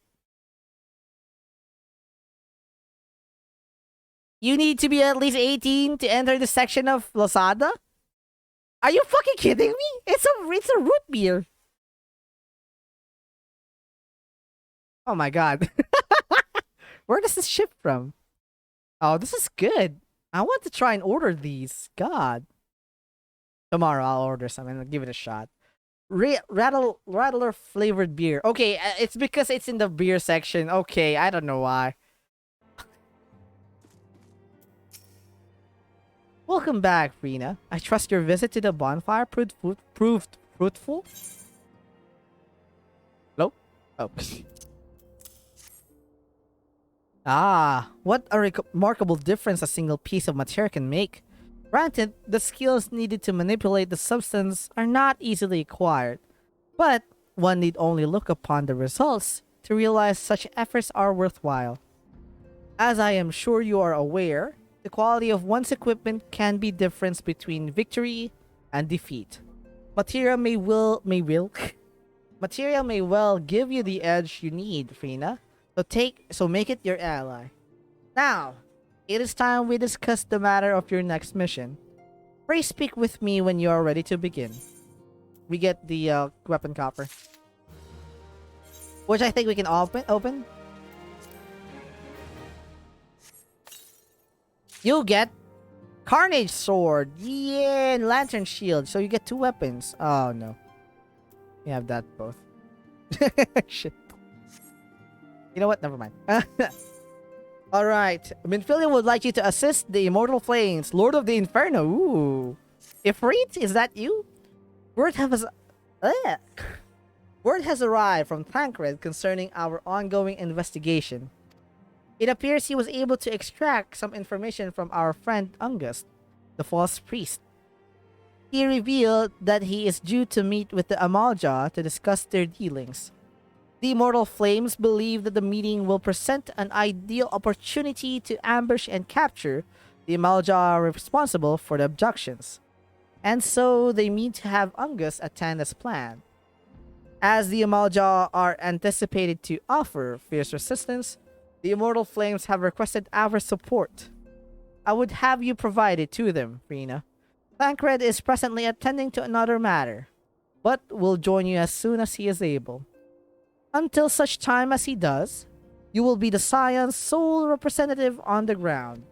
[SPEAKER 1] You need to be at least 18 to enter the section of Lazada? Are you fucking kidding me? It's a root beer. Oh my god. Where does this ship from? Oh, this is good. I want to try and order these. God. Tomorrow I'll order some and give it a shot. Rattler flavored beer. Okay, it's because it's in the beer section. Okay, I don't know why. Welcome back, Rena. I trust your visit to the bonfire proved fruitful. Hello? Oh. Ah, what a remarkable difference a single piece of material can make. Granted, the skills needed to manipulate the substance are not easily acquired, but one need only look upon the results to realize such efforts are worthwhile. As I am sure you are aware, the quality of one's equipment can be difference between victory and defeat. Material may Material may well give you the edge you need, Frina. So make it your ally. Now, it is time we discuss the matter of your next mission. Pray speak with me when you are ready to begin. We get the weapon copper, which I think we can open. You get Carnage Sword, yeah, and Lantern Shield. So you get 2 weapons. Oh no, you have that both. Shit. You know what? Never mind. Alright. Minfilia would like you to assist the Immortal Flames, Lord of the Inferno. Ooh. Ifrit, is that you? Word has arrived from Tancred concerning our ongoing investigation. It appears he was able to extract some information from our friend Ungust, the false priest. He revealed that he is due to meet with the Amalja to discuss their dealings. The Immortal Flames believe that the meeting will present an ideal opportunity to ambush and capture the Amalja responsible for the abductions, and so they mean to have Angus attend as planned. As the Amalja are anticipated to offer fierce resistance, the Immortal Flames have requested our support. I would have you provide it to them, Rena. Tancred is presently attending to another matter, but will join you as soon as he is able. Until such time as he does, you will be the Scion's sole representative on the ground.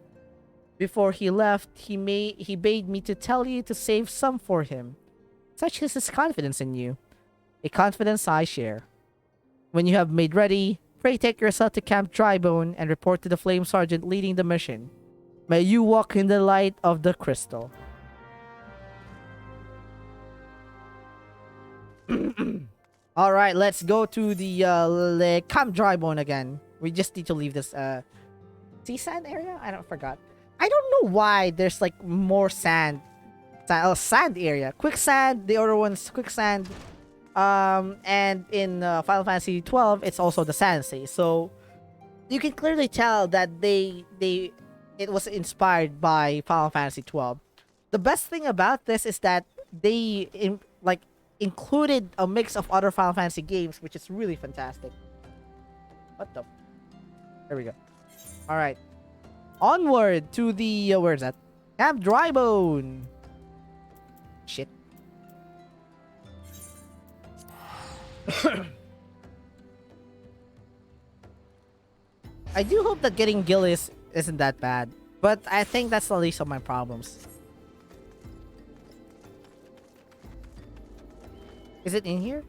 [SPEAKER 1] Before he left, he bade me to tell you to save some for him. Such is his confidence in you, a confidence I share. When you have made ready, pray take yourself to Camp Drybone and report to the Flame Sergeant leading the mission. May you walk in the light of the crystal. Alright, let's go to the Camp Drybone again. We just need to leave this sea sand area? I don't forgot. I don't know why there's like more sand. Sand area. Quicksand, the other one's quicksand. And in Final Fantasy 12, it's also the sand sea. So you can clearly tell that it was inspired by Final Fantasy 12. The best thing about this is that they included a mix of other Final Fantasy games, which is really fantastic. What the? There we go. All right, onward to the where's that? Camp Drybone. Shit. I do hope that getting Gillis isn't that bad, but I think that's the least of my problems. Is it in here?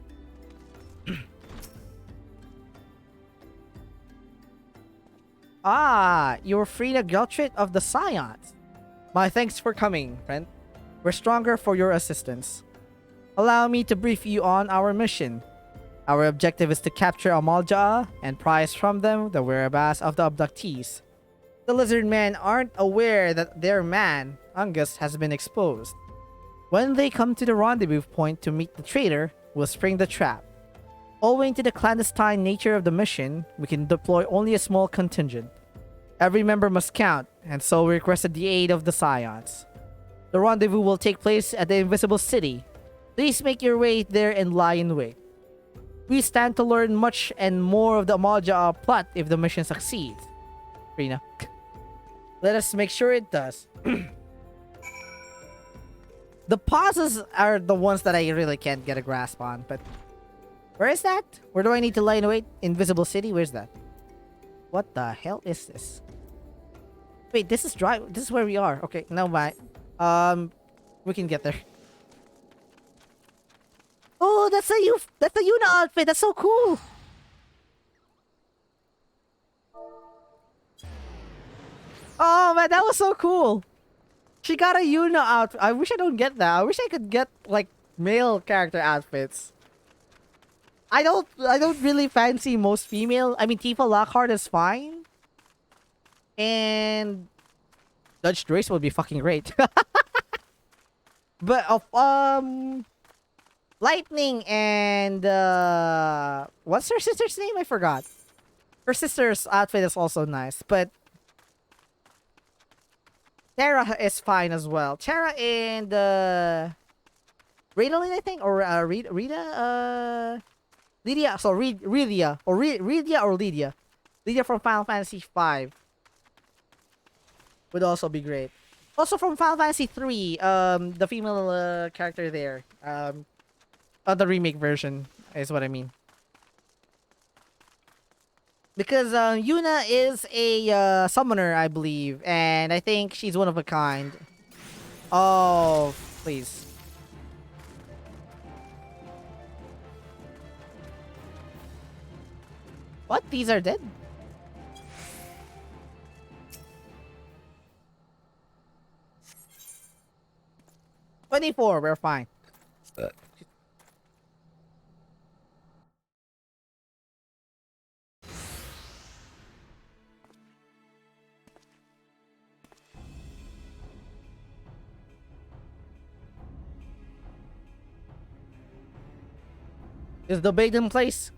[SPEAKER 1] Ah, you're Frida Geltrit of the Scions. My thanks for coming, friend. We're stronger for your assistance. Allow me to brief you on our mission. Our objective is to capture Amalja and prize from them the whereabouts of the abductees. The lizard men aren't aware that their man, Angus, has been exposed. When they come to the rendezvous point to meet the traitor, we'll spring the trap. Owing to the clandestine nature of the mission, we can deploy only a small contingent. Every member must count, and so we requested the aid of the Scions. The rendezvous will take place at the Invisible City. Please make your way there and lie in wait. We stand to learn much and more of the Amalja plot if the mission succeeds. Rena. Let us make sure it does. The pauses are the ones that I really can't get a grasp on, but... Where is that? Where do I need to lie in wait? Invisible City? Where's that? What the hell is this? Wait, this is dry. This is where we are. Okay, no mind. We can get there. Oh, that's a Yuna outfit. That's so cool. Oh man, that was so cool. She got a Yuna outfit. I wish I don't get that. I wish I could get like male character outfits. I don't really fancy most female. I mean, Tifa Lockhart is fine. And Judge Drace would be fucking great. But Lightning and what's her sister's name? I forgot. Her sister's outfit is also nice, but Terra is fine as well. Terra and Radaline, I think, or Rita, Lydia. So Lydia or Lydia. Lydia from Final Fantasy V would also be great. Also from Final Fantasy 3, the female character there, the remake version is what I mean. Because Yuna is a summoner, I believe, and I think she's one of a kind. Oh, please. What? These are dead? "24, we're fine." Is the bait in place?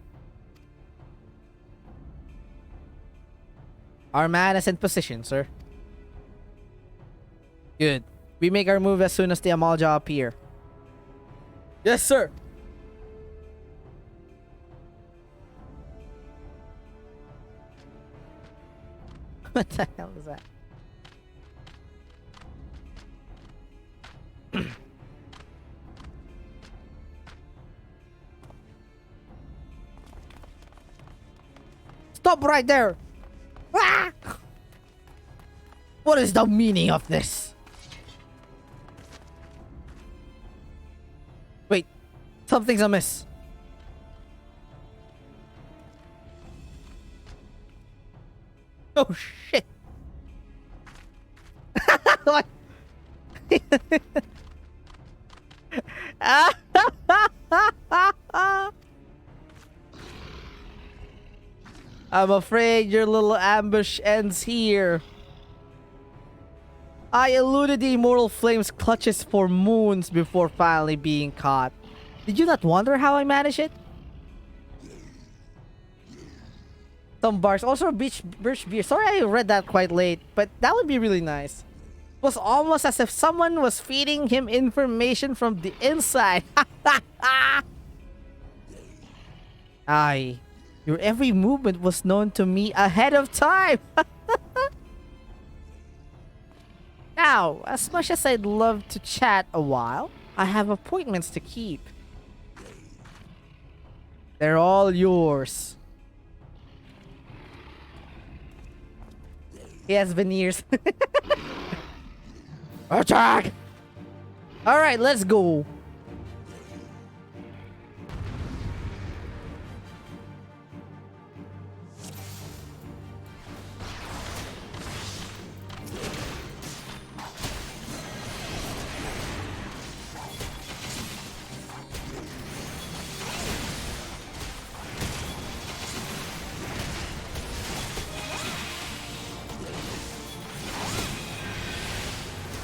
[SPEAKER 1] Our man is in position, sir. Good. We make our move as soon as the Amalja appear. Yes, sir. What the hell is that? Stop right there! Ah! What is the meaning of this? Wait, something's amiss. Oh shit! What? I'm afraid your little ambush ends here. I eluded the immortal flame's clutches for moons before finally being caught. Did you not wonder how I managed it? Some barks. Also, birch beer. Sorry I read that quite late, but that would be really nice. It was almost as if someone was feeding him information from the inside. Aye. Your every movement was known to me ahead of time. Now, as much as I'd love to chat a while, I have appointments to keep. They're all yours. He has veneers. Attack! Alright, let's go.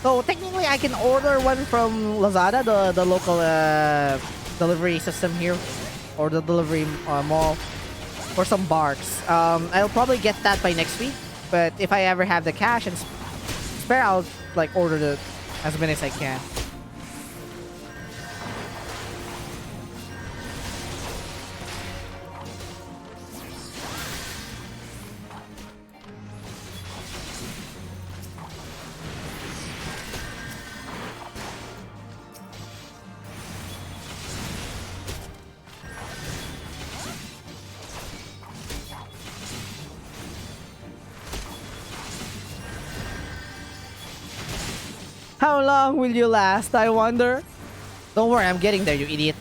[SPEAKER 1] So technically, I can order one from Lazada, the local delivery system here, or the delivery mall, for some barks. I'll probably get that by next week. But if I ever have the cash and spare, I'll like order as many as I can. How long will you last, I wonder? Don't worry, I'm getting there, you idiot.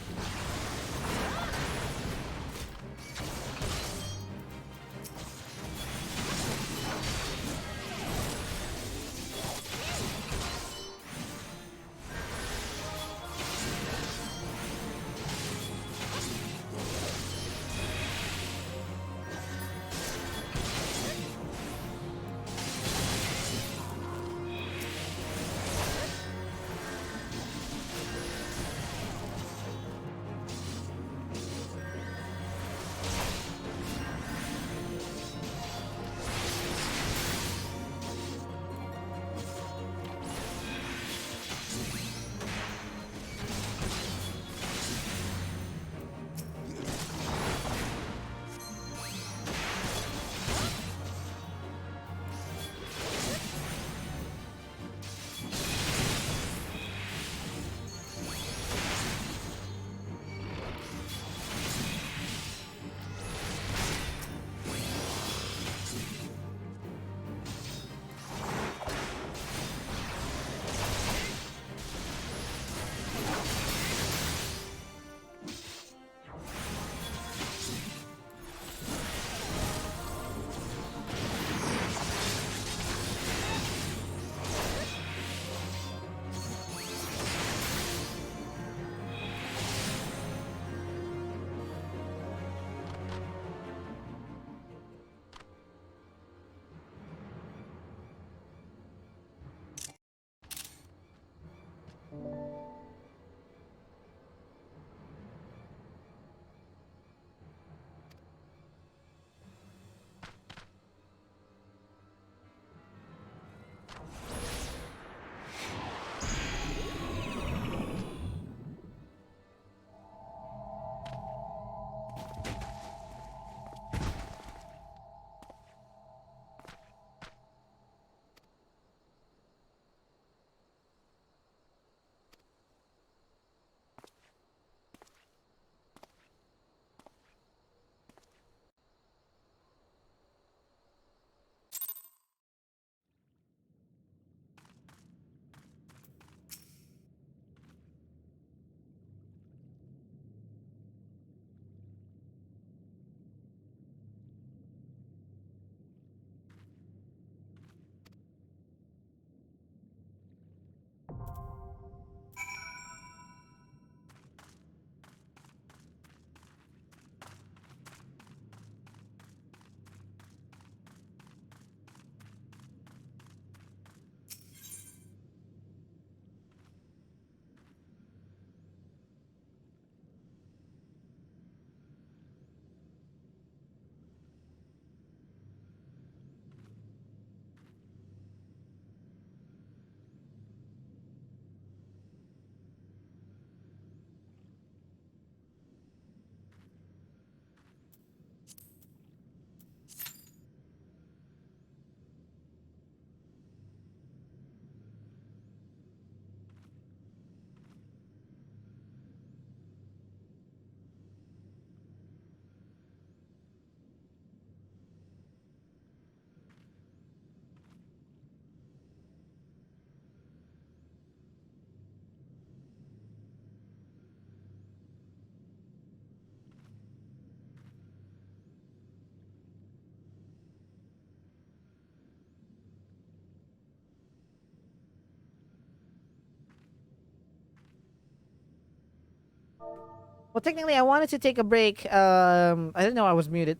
[SPEAKER 1] Well, technically, I wanted to take a break. I didn't know I was muted.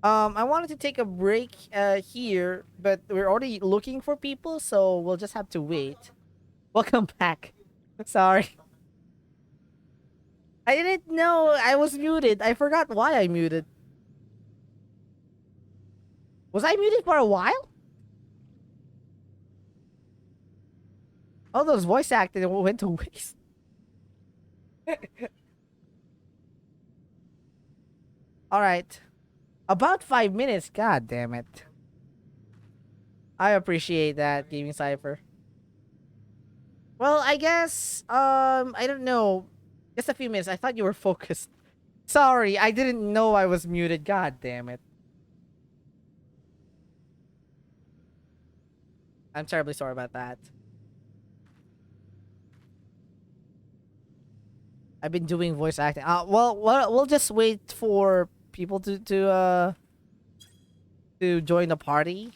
[SPEAKER 1] I wanted to take a break here, but we're already looking for people, so we'll just have to wait. Welcome back. Sorry. I didn't know I was muted. I forgot why I muted. Was I muted for a while? All those voice acting went to waste. All right. About 5 minutes. God damn it. I appreciate that, Gaming Cipher. Well, I guess I don't know. Just a few minutes. I thought you were focused. Sorry, I didn't know I was muted. God damn it. I'm terribly sorry about that. I've been doing voice acting. Well, we'll just wait for people to join the party.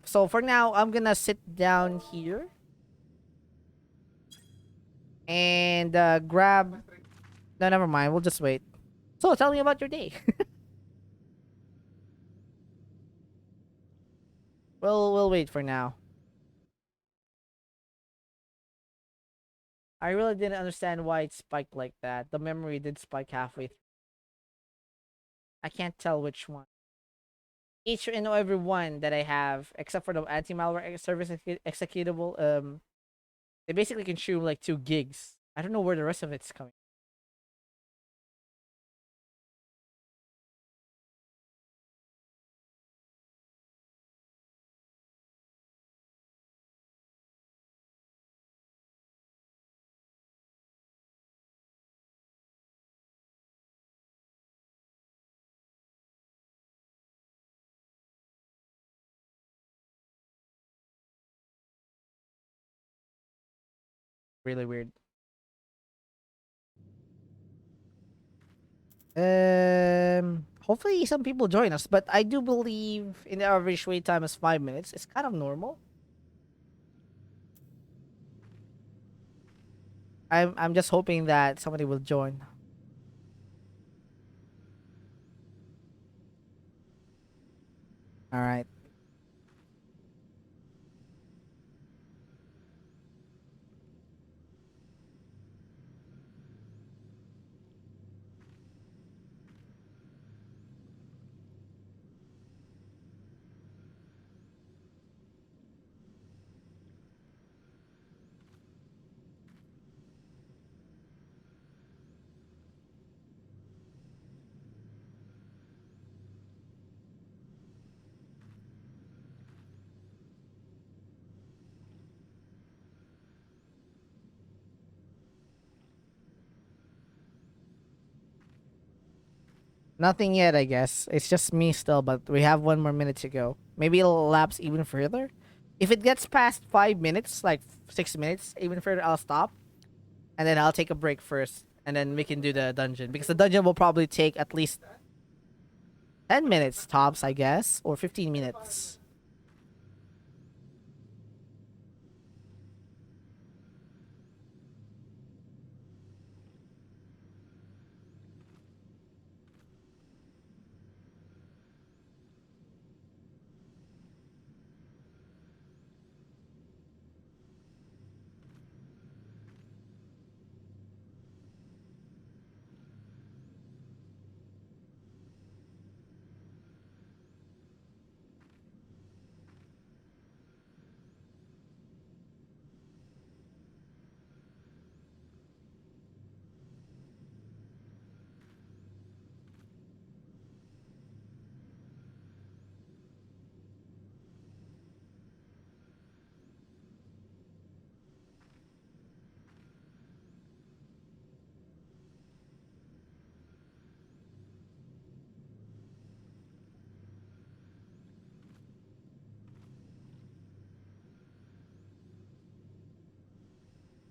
[SPEAKER 1] So for now, I'm gonna sit down here and grab. No, never mind. We'll just wait. So tell me about your day. We'll wait for now. I really didn't understand why it spiked like that. The memory did spike halfway through. I can't tell which one. Each and every one that I have, except for the anti-malware service executable, they basically consume like 2 gigs. I don't know where the rest of it's coming. Really weird. Hopefully some people join us, but I do believe in the average wait time is 5 minutes. It's kind of normal. I'm just hoping that somebody will join. All right. Nothing yet, I guess. It's just me still, but we have 1 more minute to go. Maybe it'll lapse even further. If it gets past 5 minutes, like 6 minutes, even further, I'll stop. And then I'll take a break first. And then we can do the dungeon. Because the dungeon will probably take at least 10 minutes tops, I guess. Or 15 minutes.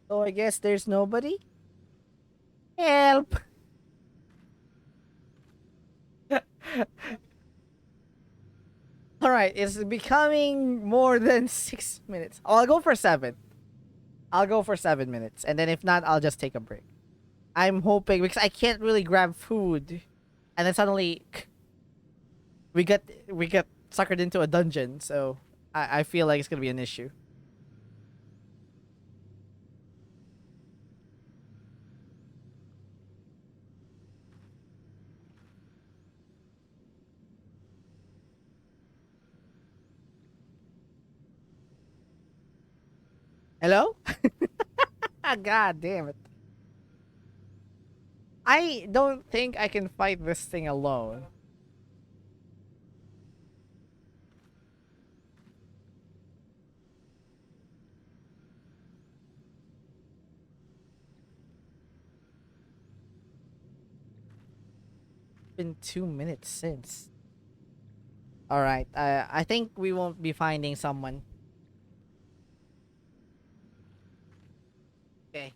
[SPEAKER 1] So I guess there's nobody. Help! Alright, it's becoming more than 6 minutes. Oh, I'll go for 7. I'll go for 7 minutes. And then if not, I'll just take a break. I'm hoping because I can't really grab food, and then suddenly we get suckered into a dungeon. So I feel like it's gonna be an issue. Hello? God damn it! I don't think I can fight this thing alone. Been 2 minutes since. All right. I think we won't be finding someone. Okay.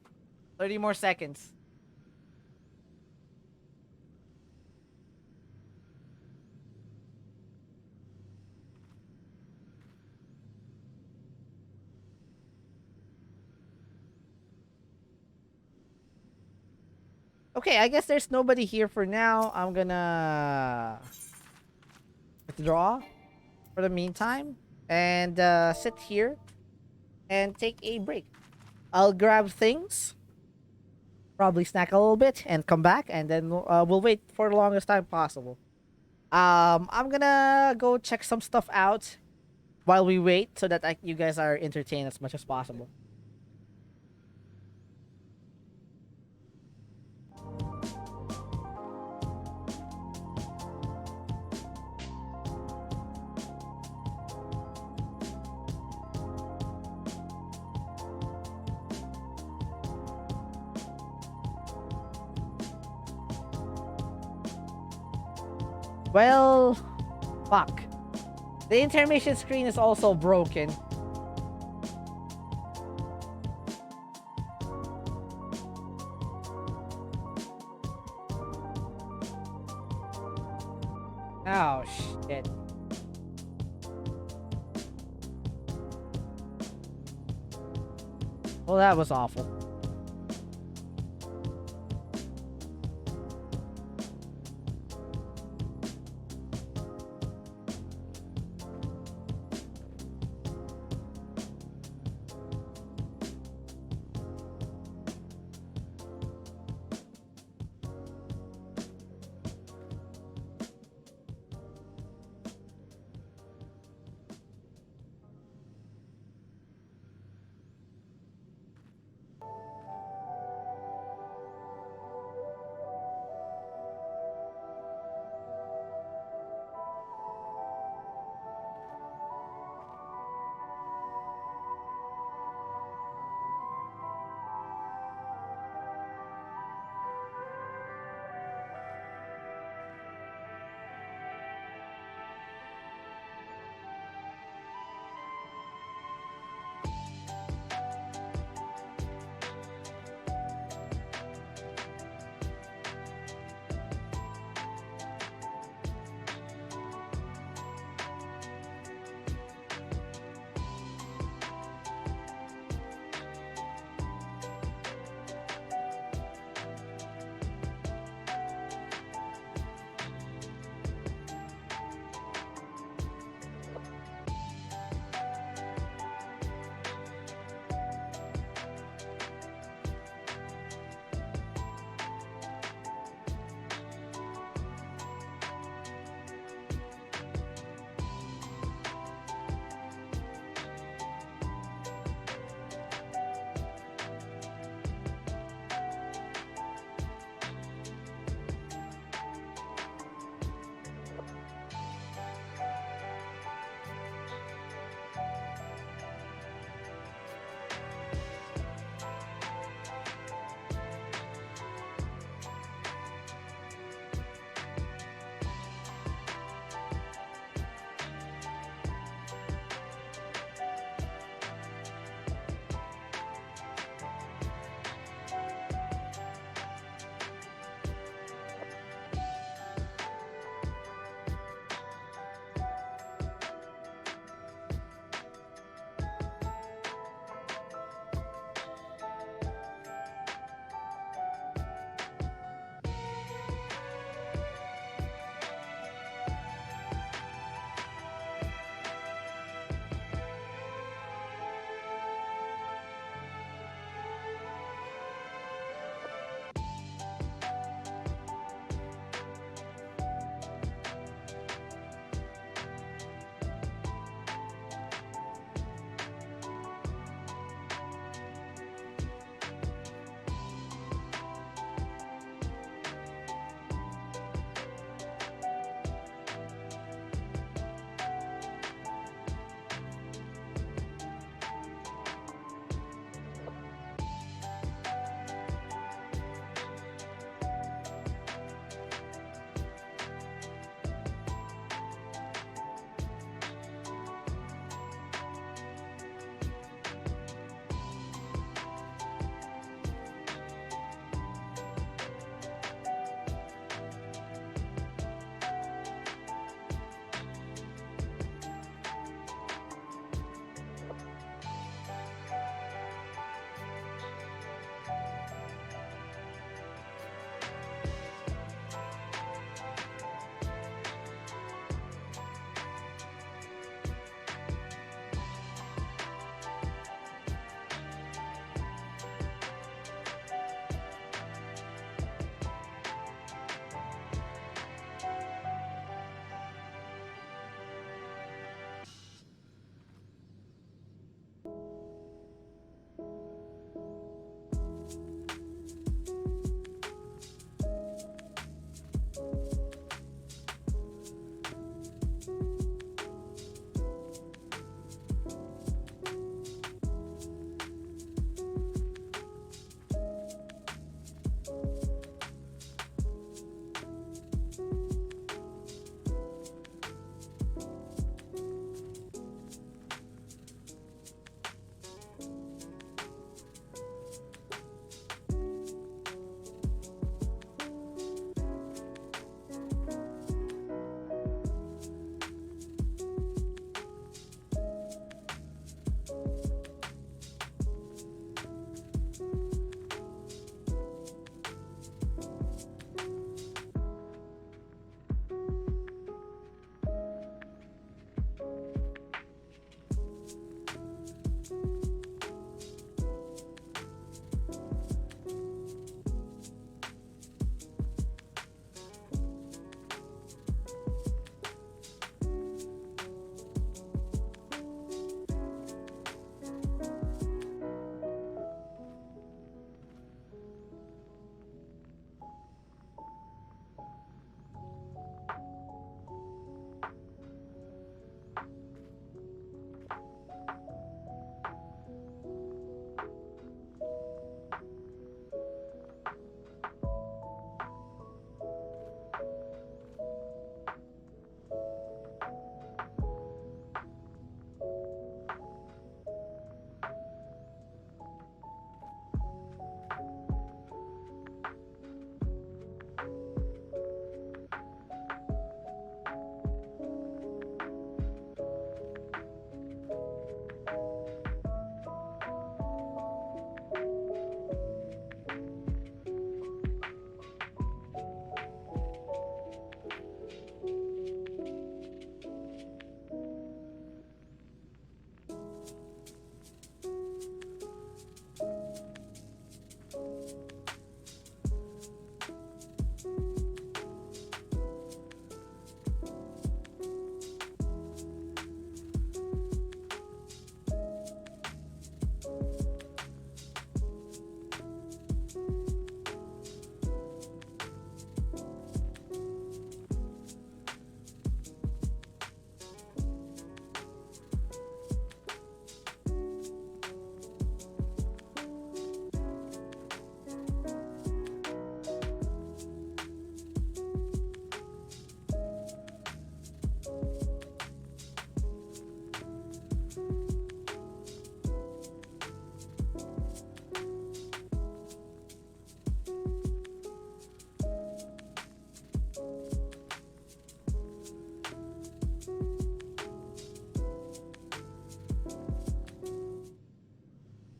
[SPEAKER 1] 30 more seconds. Okay, I guess there's nobody here for now. I'm gonna withdraw for the meantime and sit here and take a break. I'll grab things, probably snack a little bit, and come back, and then we'll wait for the longest time possible. I'm gonna go check some stuff out while we wait so that you guys are entertained as much as possible. Well, fuck. The intermission screen is also broken. Oh, shit. Well, that was awful.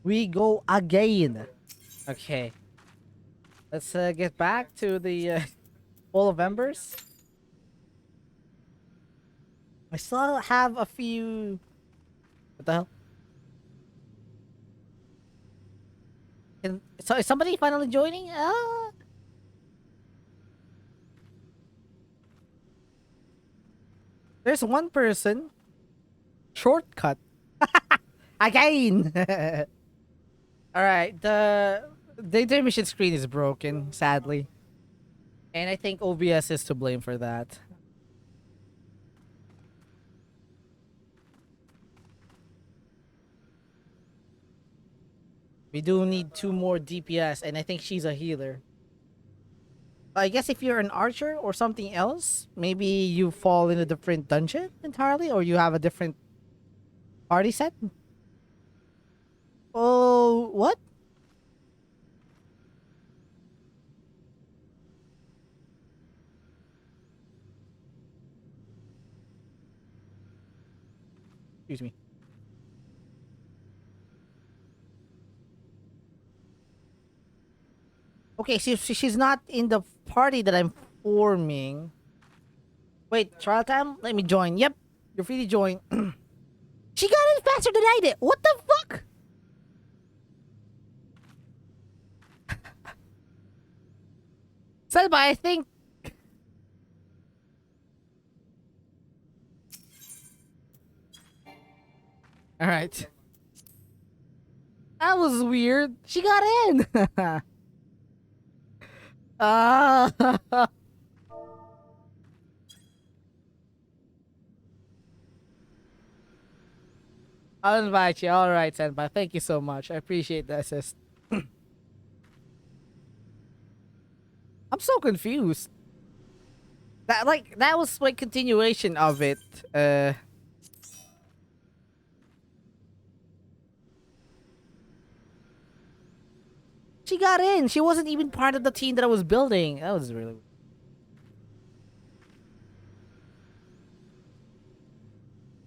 [SPEAKER 1] We go again. Okay. Let's get back to the Wall of Embers. I still have a few. What the hell? So is somebody finally joining? There's one person. Shortcut. Again! Alright, the intermission screen is broken, sadly. And I think OBS is to blame for that. We do need 2 more DPS, and I think she's a healer. I guess if you're an archer or something else, maybe you fall in a different dungeon entirely, or you have a different party set. Oh, what? Excuse me. Okay, she's not in the party that I'm forming. Wait, trial time? Let me join. Yep, you're free to join. She got in faster than I did. What the fuck? Selma, I think. All right. That was weird. She got in. Ah. I'll invite you. All right, Senpai. Thank you so much. I appreciate the assist. I'm so confused. That was like continuation of it. She got in. She wasn't even part of the team that I was building. That was really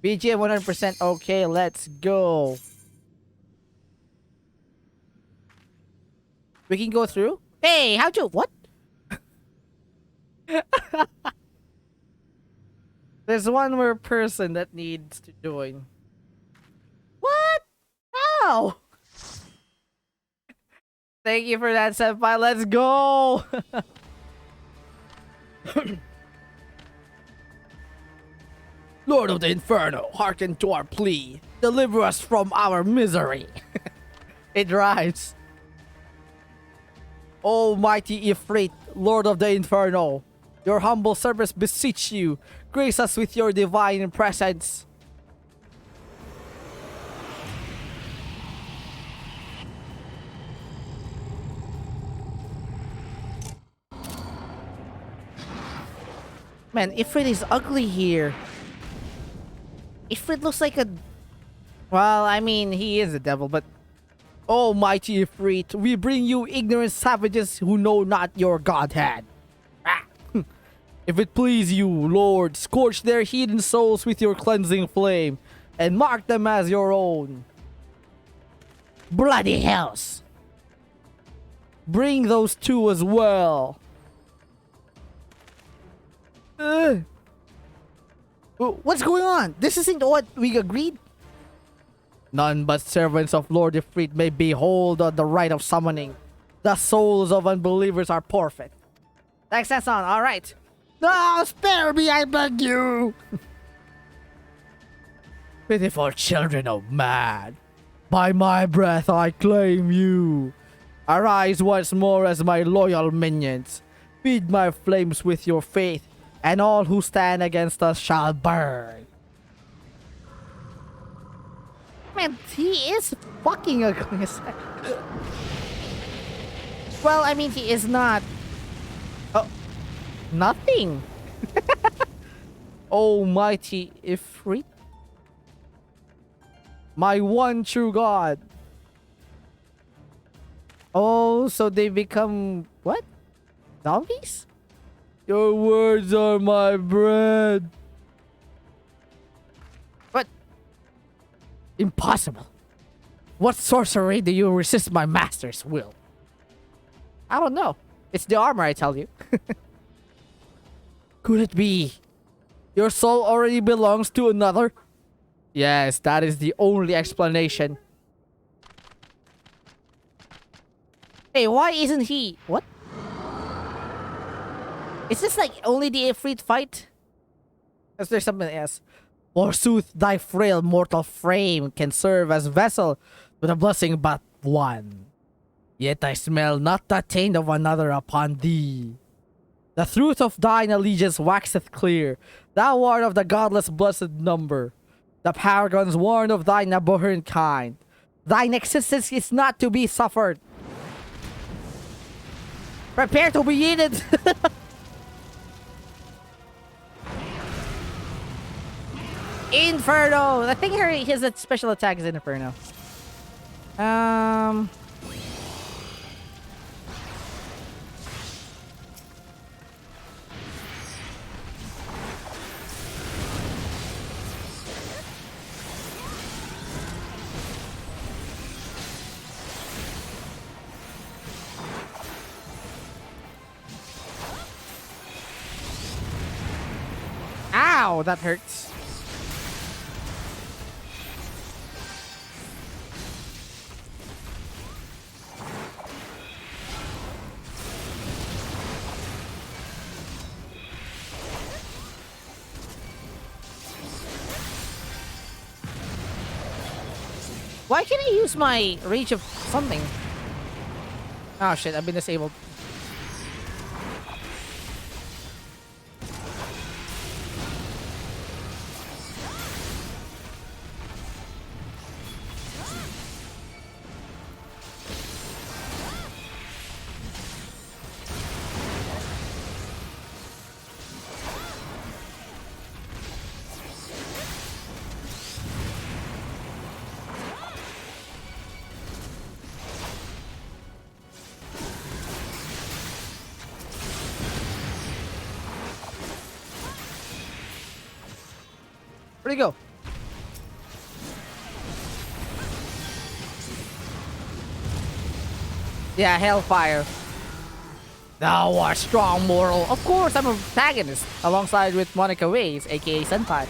[SPEAKER 1] weird. BGM 100% okay, let's go. We can go through? Hey, how'd you... What? There's one more person that needs to join. What? How? Thank you for that, Senpai. Let's go! Lord of the Inferno, hearken to our plea. Deliver us from our misery. It rhymes. Almighty Ifrit, Lord of the Inferno, your humble servants beseech you, grace us with your divine presence. Man, Ifrit is ugly here. Ifrit looks like a... Well, I mean, he is a devil, but... Almighty Ifrit, we bring you ignorant savages who know not your godhead. Ah. If it please you, Lord, scorch their heathen souls with your cleansing flame, and mark them as your own. Bloody hells! Bring those two as well. What's going on? This isn't what we agreed. None but servants of Lord Ifrit may behold on the right of summoning. The souls of unbelievers are forfeit. Thanks, that's on. All right. No, spare me, I beg you. Pitiful children of man. By my breath, I claim you. Arise once more as my loyal minions. Feed my flames with your faith, and all who stand against us shall burn. Man, he is fucking ugly. Well, I mean, he is not. Oh, nothing. Almighty Ifrit, my one true God. Oh, so they become what? Zombies? Your words are my bread. What? Impossible. What sorcery do you resist my master's will? I don't know. It's the armor, I tell you. Could it be your soul already belongs to another? Yes, that is the only explanation. Hey, why isn't he... What? Is this like only the Ifrit fight? Is there something else? Forsooth, thy frail mortal frame can serve as vessel with a blessing but one. Yet I smell not the taint of another upon thee. The truth of thine allegiance waxeth clear. Thou art of the godless blessed number. The paragons warned of thine abhorrent kind. Thine existence is not to be suffered. Prepare to be eaten. Inferno! I think his special attack is Inferno. Ow, that hurts. Why can't I use my reach of something? Oh shit, I've been disabled. Where'd he go? Yeah, Hellfire. Thou art strong, mortal. Of course, I'm a protagonist, alongside with Monica Ways, aka Senpai.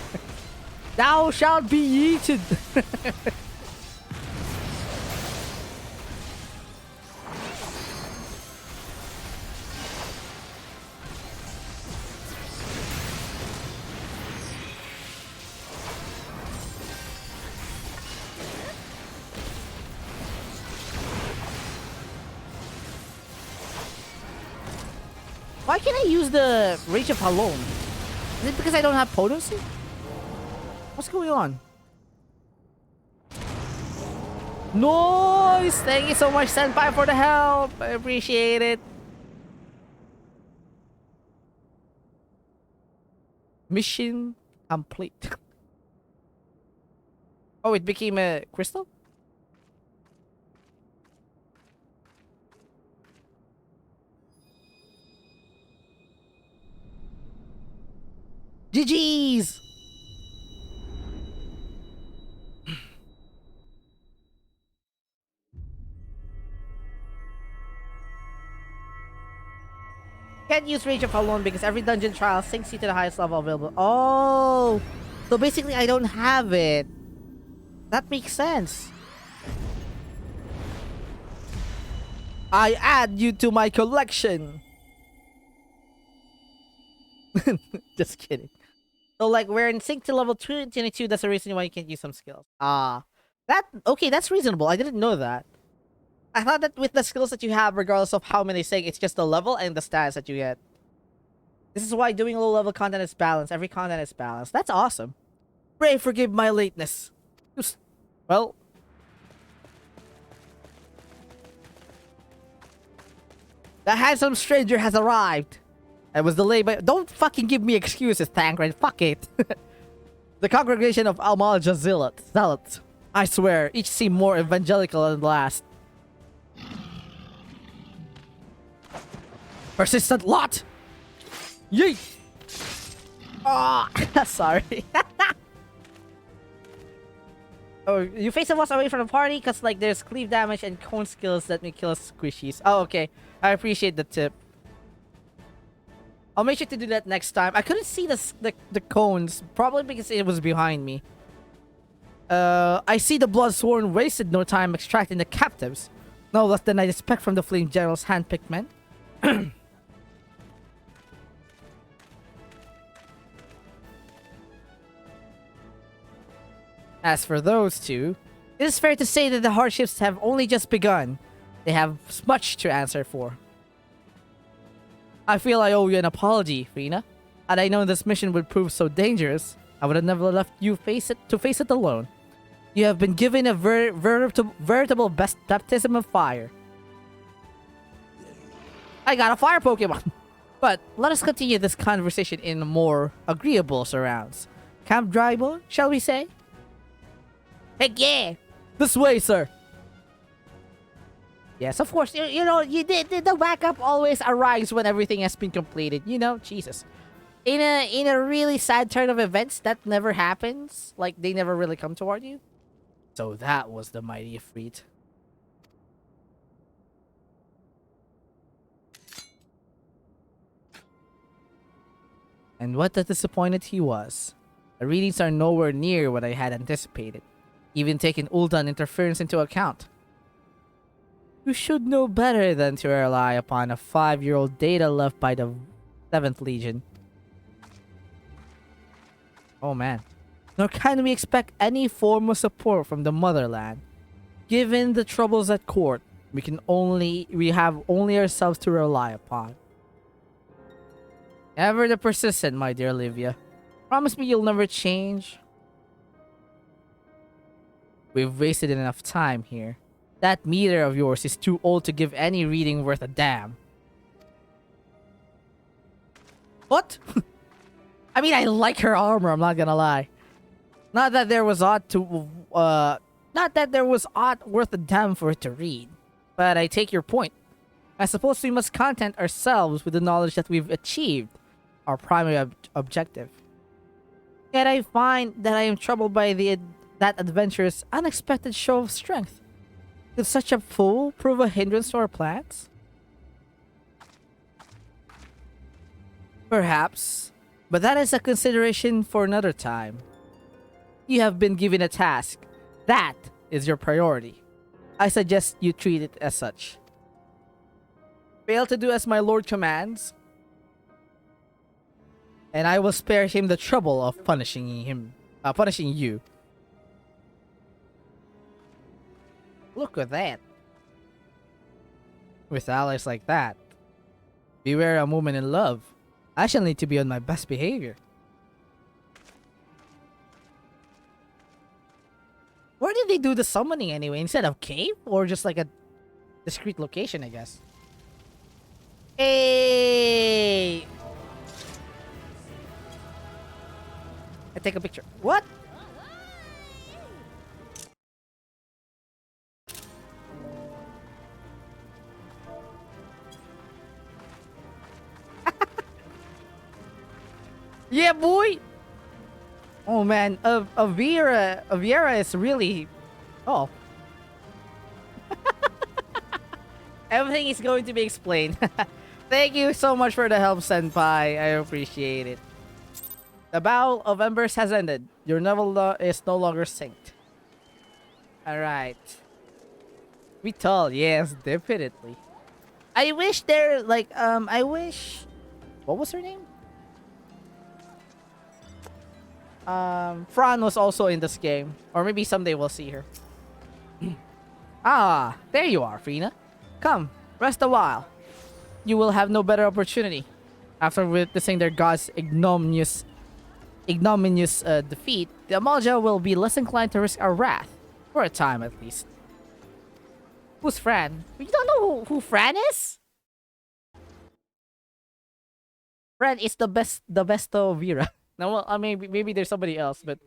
[SPEAKER 1] Thou shalt be eaten. Why can't I use the Rage of Halon? Is it because I don't have potency? What's going on? Nice! Thank you so much, Senpai, for the help. I appreciate it. Mission complete. Oh, it became a crystal? GG's! Can't use Rage of Alone because every dungeon trial sinks you to the highest level available. Oh! So basically I don't have it. That makes sense. I add you to my collection. Just kidding. So like we're in sync to level 22. That's the reason why you can't use some skills. Okay, that's reasonable. I didn't know that. I thought that with the skills that you have, regardless of how many sync, it's just the level and the stats that you get. This is why doing low level content is balanced. Every content is balanced. That's awesome. Pray forgive my lateness. Well, the handsome stranger has arrived. I was delayed by... Don't fucking give me excuses, Tancred. Fuck it. The congregation of Almalja Zealots. I swear, each seem more evangelical than the last. Persistent lot! Yeet! Ah, sorry. Oh, you face the boss away from the party because like there's cleave damage and cone skills that may kill squishies. Oh, okay. I appreciate the tip. I'll make sure to do that next time. I couldn't see the cones, probably because it was behind me. I see the Bloodsworn wasted no time extracting the captives. No less than I expect from the Flame General's handpicked men. As for those two, it is fair to say that the hardships have only just begun. They have much to answer for. I feel I owe you an apology, Rina. Had I known this mission would prove so dangerous, I would have never left you face it alone. You have been given a veritable baptism of fire. I got a fire Pokemon! But let us continue this conversation in more agreeable surrounds. Camp Drybone, shall we say? Heck yeah! This way, sir! Yes, of course. You know, the backup always arrives when everything has been completed. You know, Jesus. In a really sad turn of events, that never happens. Like, they never really come toward you. So that was the mighty Ifrit. And what a disappointed he was. The readings are nowhere near what I had anticipated, even taking Ul'dan interference into account. You should know better than to rely upon a 5-year-old data left by the 7th Legion. Oh man. Nor can we expect any form of support from the motherland. Given the troubles at court, we have only ourselves to rely upon. Ever the persistent, my dear Olivia. Promise me you'll never change. We've wasted enough time here. That meter of yours is too old to give any reading worth a damn. What? I mean, I like her armor, I'm not gonna lie. Not that there was aught worth a damn for it to read. But I take your point. I suppose we must content ourselves with the knowledge that we've achieved our primary objective. Yet I find that I am troubled by that adventurous, unexpected show of strength. Could such a fool prove a hindrance to our plans? Perhaps, but that is a consideration for another time. You have been given a task. That is your priority. I suggest you treat it as such. Fail to do as my lord commands, and I will spare him the trouble of punishing you. Look at that. With allies like that, beware a woman in love. I shall need to be on my best behavior. Where did they do the summoning anyway? Instead of cave? Or just like a discreet location, I guess? Hey! I take a picture. What? Yeah, boy! Oh man, Aviera is really... Oh. Everything is going to be explained. Thank you so much for the help, Senpai. I appreciate it. The Battle of Embers has ended. Your level is no longer synced. Alright. Vital, yes, definitely. I wish there, like, I wish... What was her name? Fran was also in this game. Or maybe someday we'll see her. Ah, there you are, Frina. Come, rest a while. You will have no better opportunity. After witnessing their god's ignominious defeat, the Amalja will be less inclined to risk our wrath. For a time, at least. Who's Fran? You don't know who Fran is? Fran is the best of Vera. No, well, I mean, maybe there's somebody else, but...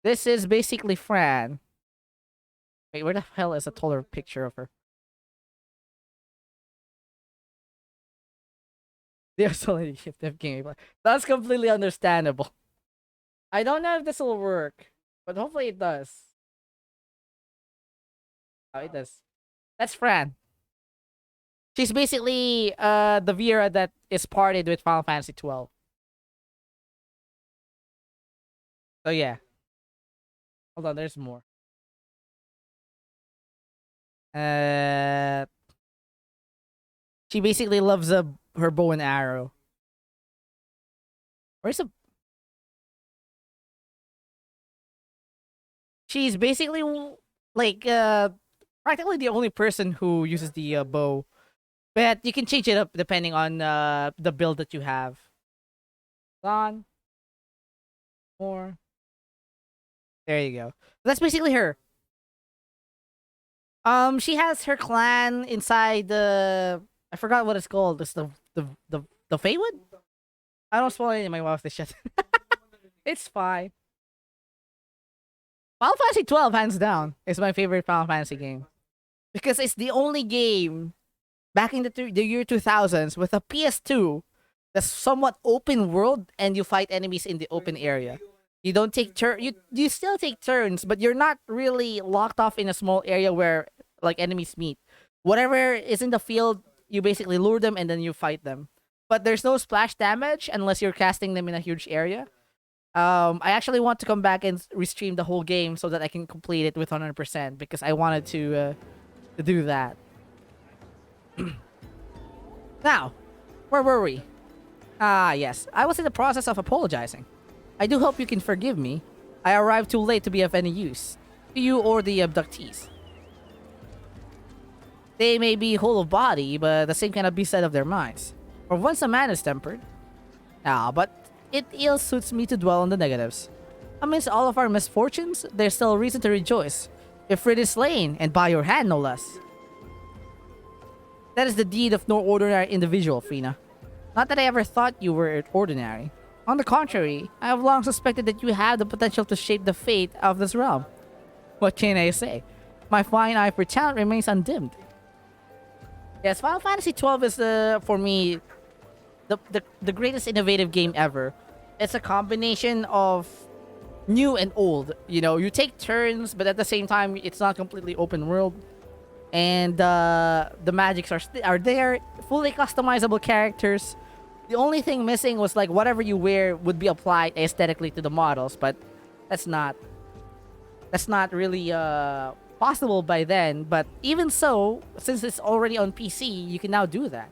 [SPEAKER 1] This is basically Fran. Wait, where the hell is a taller picture of her? There's only shift gameplay. That's completely understandable. I don't know if this will work, but hopefully it does. Oh, it does. That's Fran. She's basically the Vera that is partied with Final Fantasy 12. So yeah. Hold on, there's more. Uh she basically loves her bow and arrow. Where's the She's basically like practically the only person who uses the bow. But you can change it up depending on the build that you have. On more. There you go. That's basically her. She has her clan inside the. I forgot what it's called. It's the Feywood. I don't spoil any of my mouth. This shit. It's fine. Final Fantasy 12, hands down, is my favorite Final Fantasy game because it's the only game back in the year 2000s with a PS2 that's somewhat open world and you fight enemies in the open area. You don't take you still take turns, but you're not really locked off in a small area where like enemies meet. Whatever is in the field, you basically lure them and then you fight them. But there's no splash damage unless you're casting them in a huge area. I actually want to come back and restream the whole game so that I can complete it with 100% because I wanted to do that. Now, where were we? Ah, yes. I was in the process of apologizing. I do hope you can forgive me. I arrived too late to be of any use to you or the abductees. They may be whole of body, but the same cannot be said of their minds. For once a man is tempered. But it ill suits me to dwell on the negatives. Amidst all of our misfortunes, there's still a reason to rejoice. Ifrit is slain, and by your hand no less. That is the deed of no ordinary individual, Frina. Not that I ever thought you were ordinary. On the contrary, I have long suspected that you have the potential to shape the fate of this realm. What can I say? My fine eye for talent remains undimmed. Yes, Final Fantasy 12 is for me the greatest innovative game ever. It's a combination of new and old. You know, you take turns, but at the same time, it's not completely open world. And the magics are there, fully customizable characters. The only thing missing was like whatever you wear would be applied aesthetically to the models, but that's not really possible by then. But even so, since it's already on PC, you can now do that.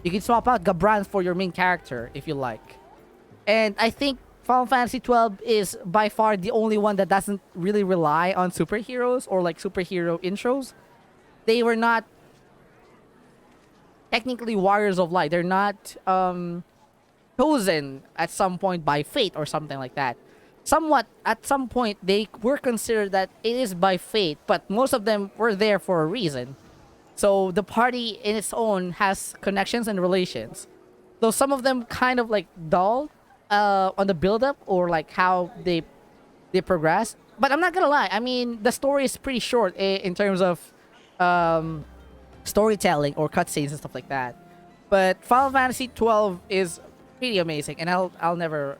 [SPEAKER 1] You can swap out Gabran for your main character if you like. And I think Final Fantasy 12 is by far the only one that doesn't really rely on superheroes or like superhero intros. They were not technically warriors of light. They're not chosen at some point by fate or something like that. Somewhat at some point they were considered that it is by fate, but most of them were there for a reason. So the party in its own has connections and relations. Though some of them kind of like dull on the build up or like how they progress. But I'm not gonna lie, I mean the story is pretty short in terms of storytelling or cutscenes and stuff like that. But Final Fantasy 12 is pretty amazing, and I'll never,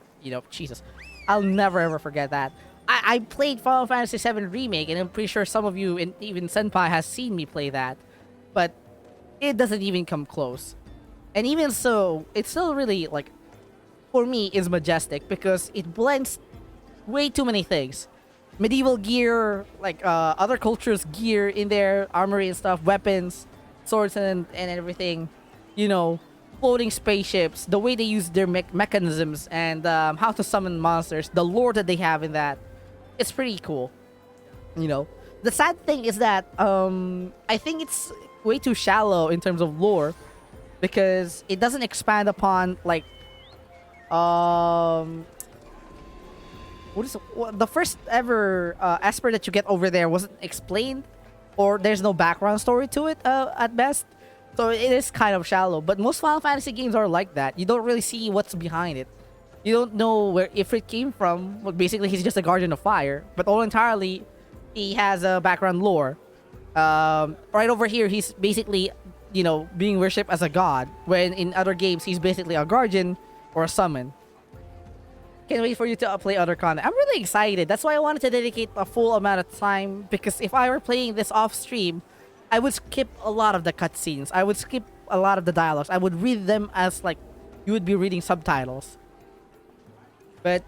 [SPEAKER 1] Jesus, I'll never ever forget that. I played Final Fantasy 7 Remake, and I'm pretty sure some of you, and even Senpai, has seen me play that, but it doesn't even come close. And even so, it's still really, like, for me, is majestic because it blends way too many things. Medieval gear, like other cultures' gear in their armory and stuff, weapons, swords and everything, floating spaceships, the way they use their mechanisms, and how to summon monsters, the lore that they have in that, it's pretty cool. The sad thing is that I think it's way too shallow in terms of lore because it doesn't expand upon like the first ever Esper that you get over there wasn't explained, or there's no background story to it at best. So it is kind of shallow. But most Final Fantasy games are like that. You don't really see what's behind it. You don't know where Ifrit came from. Well, basically, he's just a guardian of fire. But all entirely, he has a background lore. Right over here, he's basically being worshipped as a god, when in other games he's basically a guardian or a summon. Can't wait for you to play other content. I'm really excited. That's why I wanted to dedicate a full amount of time, because if I were playing this off stream, I would skip a lot of the cutscenes. I would skip a lot of the dialogues. I would read them as like you would be reading subtitles. But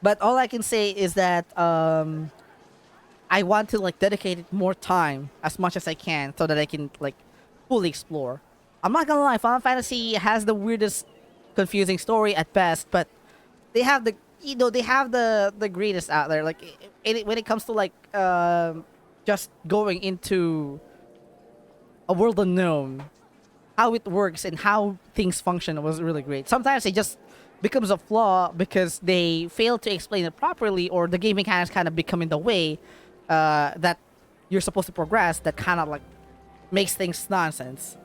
[SPEAKER 1] but all I can say is that I want to like dedicate it more time as much as I can so that I can like fully explore. I'm not gonna lie, Final Fantasy has the weirdest, confusing story at best, but they have the greatest out there. Like when it comes to like just going into a world unknown, how it works and how things function was really great. Sometimes it just becomes a flaw because they fail to explain it properly, or the game mechanics kind of become in the way that you're supposed to progress. That kind of like makes things nonsense.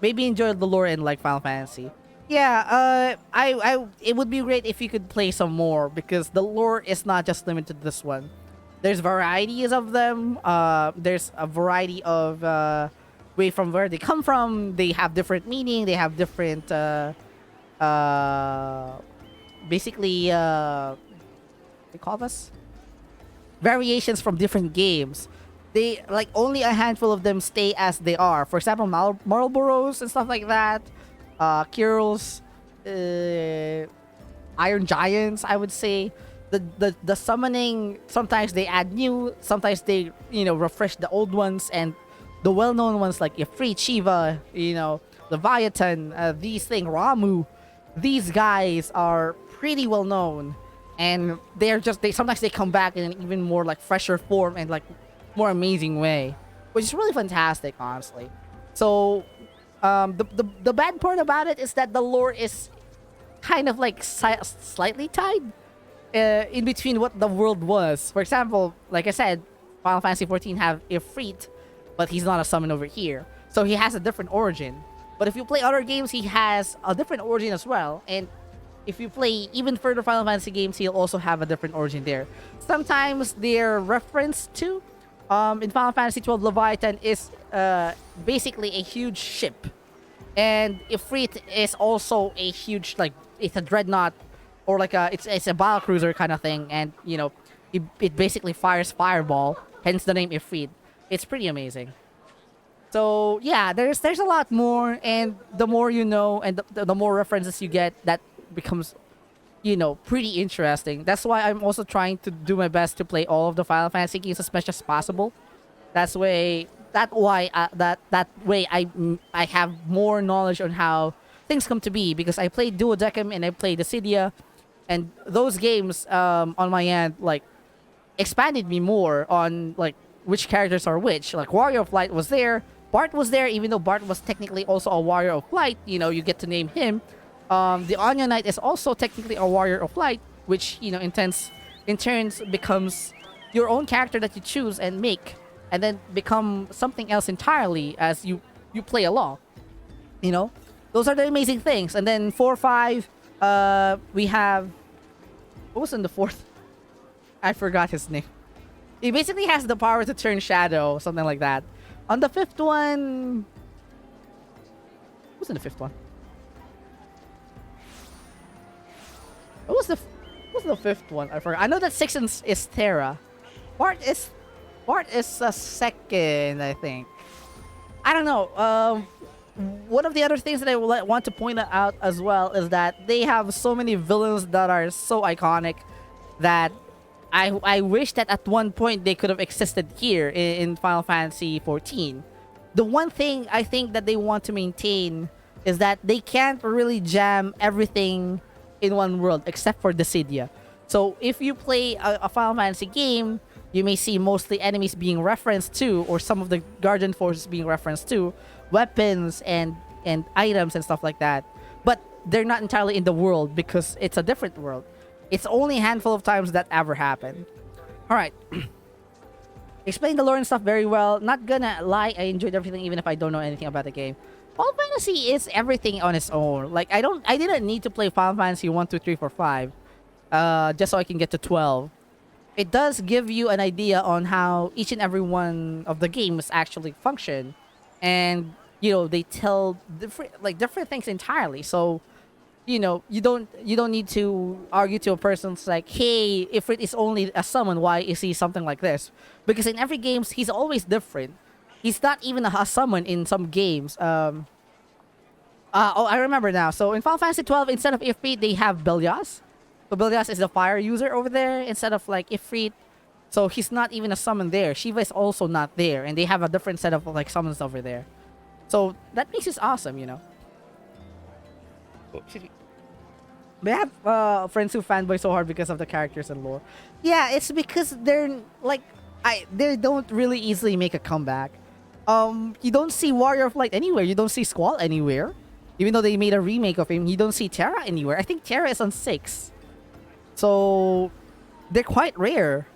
[SPEAKER 1] Maybe enjoy the lore in like Final Fantasy. Yeah, it would be great if you could play some more, because the lore is not just limited to this one. There's varieties of them. There's a variety of way from where they come from. They have different meaning. They have different basically they call this variations from different games. They like only a handful of them stay as they are. For example, Marlboros and stuff like that. Kyril's, Iron Giants, I would say. The summoning, sometimes they add new, sometimes they refresh the old ones, and the well-known ones like Ifrit, Shiva, Leviathan, these things, Ramuh, these guys are pretty well known, and sometimes they come back in an even more like fresher form and like more amazing way, which is really fantastic, honestly. So the bad part about it is that the lore is kind of like slightly tied in between what the world was. For example, like I said, Final Fantasy 14 have Ifrit, but he's not a summon over here, so he has a different origin. But if you play other games, he has a different origin as well. And if you play even further Final Fantasy games, he'll also have a different origin there. Sometimes they're referenced to. In Final Fantasy 12, Leviathan is basically a huge ship. And Ifrit is also a huge, like, it's a dreadnought, or like it's a battle cruiser kind of thing. And, it basically fires fireball, hence the name Ifrit. It's pretty amazing. So yeah, there's a lot more, and the more you know, and the more references you get, that becomes, pretty interesting. That's why I'm also trying to do my best to play all of the Final Fantasy games as much as possible. That way I have more knowledge on how things come to be, because I played Duodecim and I played Dissidia, and those games on my end like expanded me more on like which characters are which. Like Warrior of Light was there. Bart was there, even though Bart was technically also a Warrior of Light. You get to name him. The Onion Knight is also technically a Warrior of Light, which, in turns becomes your own character that you choose and make, and then become something else entirely as you play along. Those are the amazing things. And then 4, 5, we have... What was in the 4th? I forgot his name. He basically has the power to turn shadow, something like that. On the 5th one... Who's in the 5th one? What was the 5th one? I forgot. I know that 6 is Terra. Bart is a second, I think. I don't know. One of the other things that I want to point out as well is that they have so many villains that are so iconic that I wish that at one point they could have existed here in Final Fantasy 14. The one thing I think that they want to maintain is that they can't really jam everything in one world except for Dissidia. So if you play a Final Fantasy game, you may see mostly enemies being referenced to, or some of the Guardian forces being referenced to, weapons and items and stuff like that. But they're not entirely in the world because it's a different world. It's only a handful of times that ever happened. Alright. Explain the lore and stuff very well. Not gonna lie, I enjoyed everything even if I don't know anything about the game. Final Fantasy is everything on its own. Like, I didn't need to play Final Fantasy 1, 2, 3, 4, 5 just so I can get to 12. it does give you an idea on how each and every one of the games actually function, and they tell different things entirely. So you don't need to argue to a person. It's like, hey, if it is only a summon, why is he something like this? Because in every games he's always different. He's not even a summon in some games. Oh, I remember now. So in Final Fantasy 12, instead of Ifrit, they have Belias. So Belias is the fire user over there instead of like Ifrit. So he's not even a summon there. Shiva is also not there, and they have a different set of like summons over there. So that makes it awesome. Oh, excuse me. They have friends who fanboy so hard because of the characters and lore. Yeah, it's because they're like they don't really easily make a comeback. You don't see Warrior of Light anywhere. You don't see Squall anywhere. Even though they made a remake of him, you don't see Terra anywhere. I think Terra is on 6. So they're quite rare.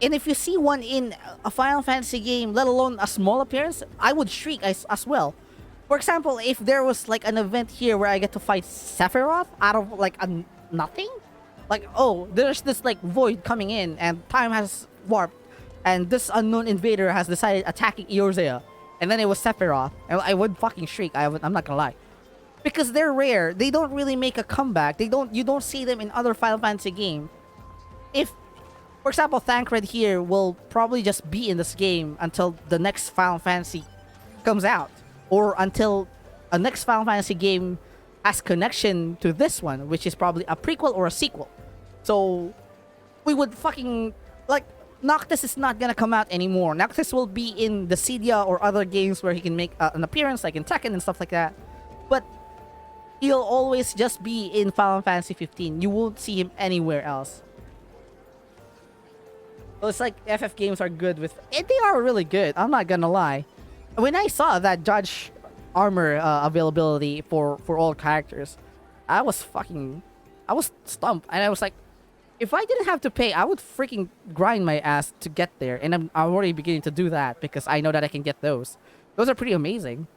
[SPEAKER 1] And if you see one in a Final Fantasy game, let alone a small appearance, I would shriek as well. For example, if there was like an event here where I get to fight Sephiroth out of like a nothing, like, oh, there's this like void coming in and time has warped, and this unknown invader has decided attacking Eorzea, and then it was Sephiroth, and I would fucking shriek. I'm not gonna lie, because they're rare. They don't really make a comeback. You don't see them in other Final Fantasy game. If, for example, Thancred here will probably just be in this game until the next Final Fantasy comes out, or until a next Final Fantasy game has connection to this one, which is probably a prequel or a sequel. So we would fucking like, Noctis is not gonna come out anymore. Noctis will be in the Cydia or other games where he can make an appearance, like in Tekken and stuff like that. But he'll always just be in Final Fantasy 15. You won't see him anywhere else. So it's like FF games are good with... They are really good, I'm not gonna lie. When I saw that Judge Armor availability for all characters, I was stumped. And I was like, if I didn't have to pay, I would freaking grind my ass to get there. And I'm already beginning to do that because I know that I can get those. Those are pretty amazing.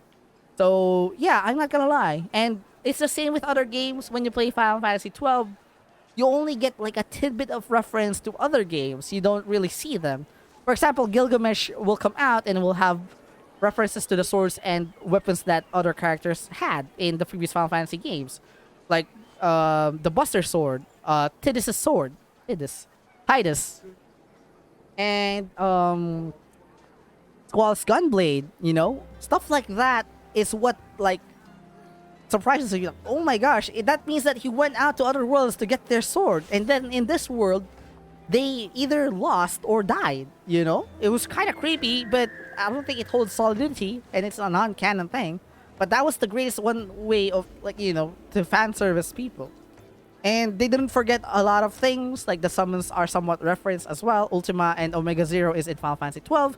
[SPEAKER 1] So yeah, I'm not gonna lie. And it's the same with other games. When you play Final Fantasy 12, you only get like a tidbit of reference to other games. You don't really see them. For example, Gilgamesh will come out and will have references to the swords and weapons that other characters had in the previous Final Fantasy games. Like the Buster Sword, Tidus' sword, Tidus, and Squall's Gunblade, stuff like that is what like surprises you. Like, oh my gosh, that means that he went out to other worlds to get their sword, and then in this world, they either lost or died. It was kind of creepy, but I don't think it holds solidity, and it's a non-canon thing. But that was the greatest one way of to fan service people. And they didn't forget a lot of things, like the summons are somewhat referenced as well. Ultima and Omega Zero is in Final Fantasy 12.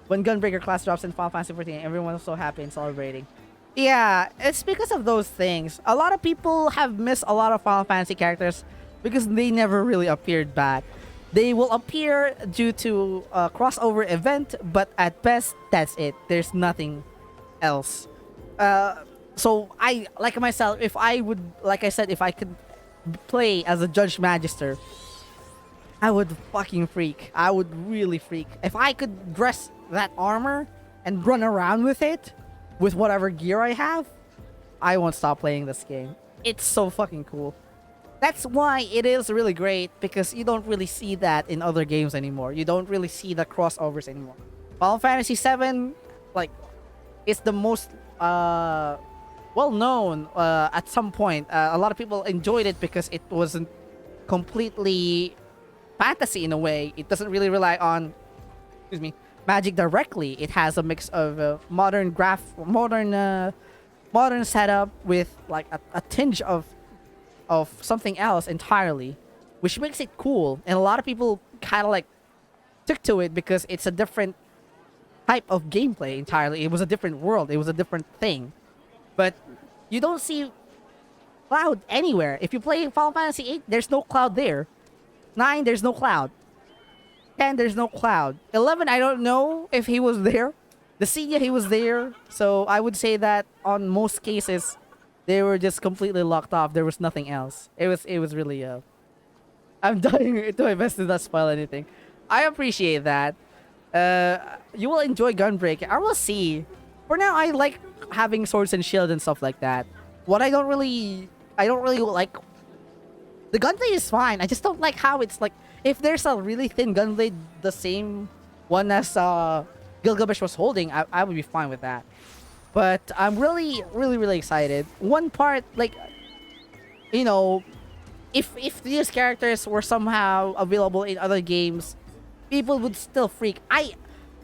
[SPEAKER 1] When Gunbreaker class drops in Final Fantasy 14, everyone's so happy and celebrating. Yeah, it's because of those things. A lot of people have missed a lot of Final Fantasy characters because they never really appeared back. They will appear due to a crossover event, but at best, that's it. There's nothing else. So I, like myself, if I could play as a Judge Magister, I would fucking freak. I would really freak. If I could dress that armor and run around with it, with whatever gear I have, I won't stop playing this game. It's so fucking cool. That's why it is really great, because you don't really see that in other games anymore. You don't really see the crossovers anymore. Final Fantasy 7, like, is the most well known at some point. A lot of people enjoyed it because it wasn't completely fantasy in a way. It doesn't really rely on, magic directly. It has a mix of modern setup with like a tinge of something else entirely, which makes it cool. And a lot of people kind of like took to it because it's a different type of gameplay entirely. It was a different world. It was a different thing. But you don't see Cloud anywhere. If you play Final Fantasy 8, there's no Cloud there. 9, there's no Cloud. 10, there's no Cloud. 11, I don't know if he was there. The Cydia, he was there. So I would say that on most cases, they were just completely locked off. There was nothing else. It was really I'm doing my best to not spoil anything. I appreciate that. You will enjoy Gunbreak. I will see. For now, I like having swords and shield and stuff like that. What I don't really like. The gunblade is fine. I just don't like how it's like. If there's a really thin gunblade, the same one as Gilgamesh was holding, I would be fine with that. But I'm really excited. One part, like, you know, if these characters were somehow available in other games, people would still freak. I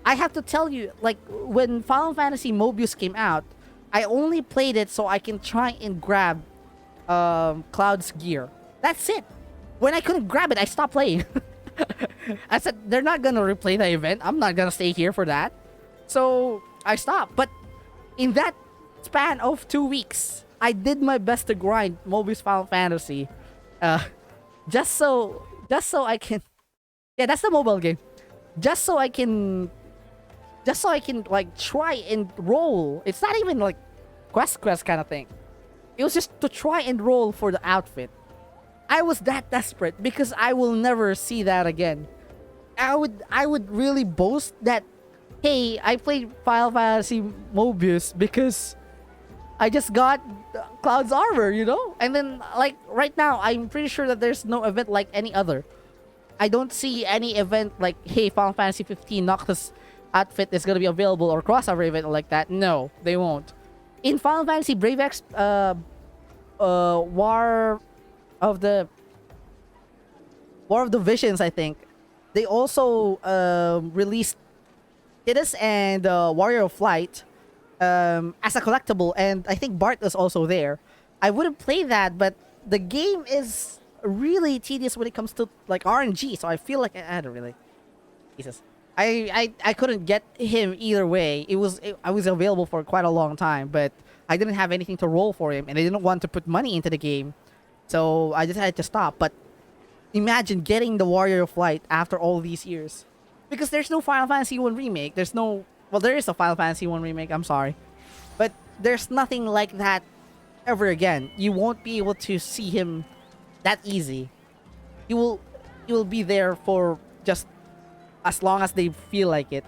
[SPEAKER 1] have to tell you, like, when Final Fantasy Mobius came out, I only played it so I can try and grab Cloud's gear. That's it. When I couldn't grab it, I stopped playing. I said, they're not gonna replay the event. I'm not gonna stay here for that. So I stopped. But in that span of 2 weeks, I did my best to grind Mobius Final Fantasy. Uh, just so I can, yeah, that's the mobile game. Just so I can, like try and roll. It's not even like quest kind of thing. It was just to try and roll for the outfit. I was that desperate because I will never see that again. I would really boast that, hey, I played Final Fantasy Mobius because I just got Cloud's armor, you know? And then, like, right now, I'm pretty sure that there's no event like any other. I don't see any event like, hey, Final Fantasy 15 Noctis outfit is gonna be available, or crossover event like that. No, they won't. In Final Fantasy Brave X, War of the Visions, I think, they also released Tidus and Warrior of Light as a collectible, and I think Bart is also there. I wouldn't play that, but the game is really tedious when it comes to like RNG, so I feel like I don't really. Jesus. I couldn't get him either way. I was available for quite a long time, but I didn't have anything to roll for him, and I didn't want to put money into the game, so I decided to stop. But imagine getting the Warrior of Light after all these years, because there's no Final Fantasy 1 remake. There's no, well, there is a Final Fantasy 1 remake. I'm sorry, but there's nothing like that ever again. You won't be able to see him that easy. He will be there for just as long as they feel like it.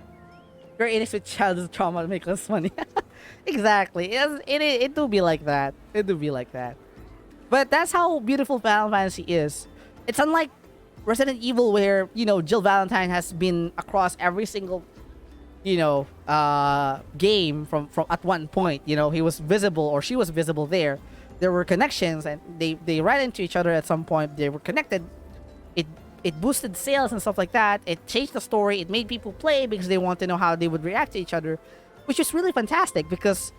[SPEAKER 1] You're in it with childhood trauma to make less money. Exactly. It do be like that. It do be like that. But that's how beautiful Final Fantasy is. It's unlike Resident Evil, where, you know, Jill Valentine has been across every single, you know, game from at one point. You know, he was visible, or she was visible there. There were connections, and they ran into each other at some point. They were connected. It boosted sales and stuff like that. It changed the story. It made people play because they want to know how they would react to each other, which is really fantastic because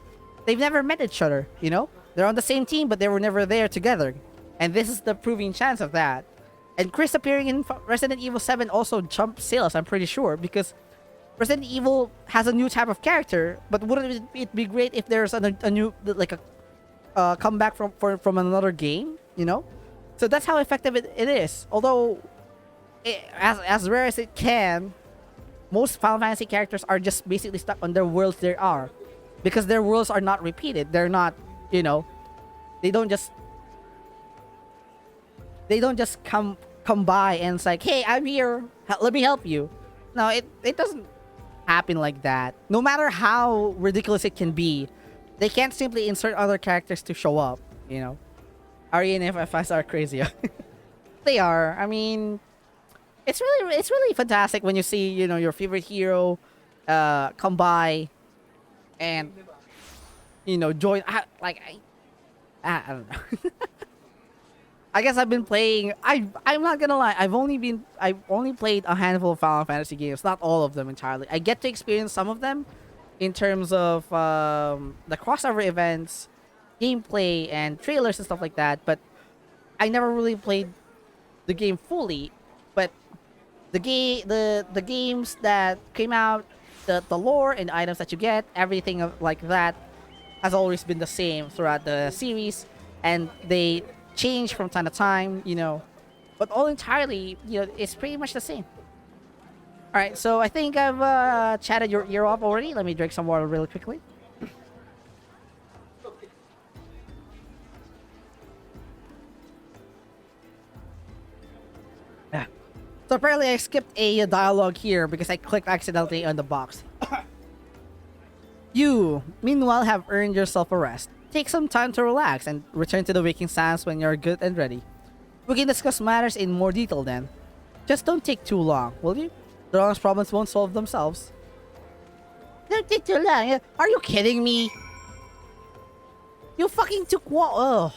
[SPEAKER 1] they've never met each other, you know? They're on the same team, but they were never there together. And this is the proving chance of that. And Chris appearing in Resident Evil 7 also jumped sales, I'm pretty sure, because Resident Evil has a new type of character, but wouldn't it be great if there's a new, like a comeback from another game, you know? So that's how effective it is. Although, as rare as it can, most Final Fantasy characters are just basically stuck on their worlds they are, because their worlds are not repeated. They're not, you know, they don't just come by and it's like, hey, I'm here, let me help you. No, it doesn't happen like that. No matter how ridiculous it can be, they can't simply insert other characters to show up, you know. RE and FFS are crazy. They are. I mean, it's really fantastic when you see, you know, your favorite hero come by and, you know, join. I don't know. I guess I've been playing. I'm not gonna lie. I've only played a handful of Final Fantasy games, not all of them entirely. I get to experience some of them in terms of the crossover events, gameplay, and trailers and stuff like that. But I never really played the game fully. But the games that came out, the lore and items that you get, everything like that has always been the same throughout the series, and they change from time to time, you know, but all entirely, you know, it's pretty much the same. All right, so I think I've chatted your ear off already. Let me drink some water really quickly. So apparently I skipped a dialogue here because I clicked accidentally on the box. You, meanwhile, have earned yourself a rest. Take some time to relax and return to the waking sands when you're good and ready. We can discuss matters in more detail then. Just don't take too long, will you? The wrong's problems won't solve themselves. Don't take too long. Are you kidding me? You fucking took oh.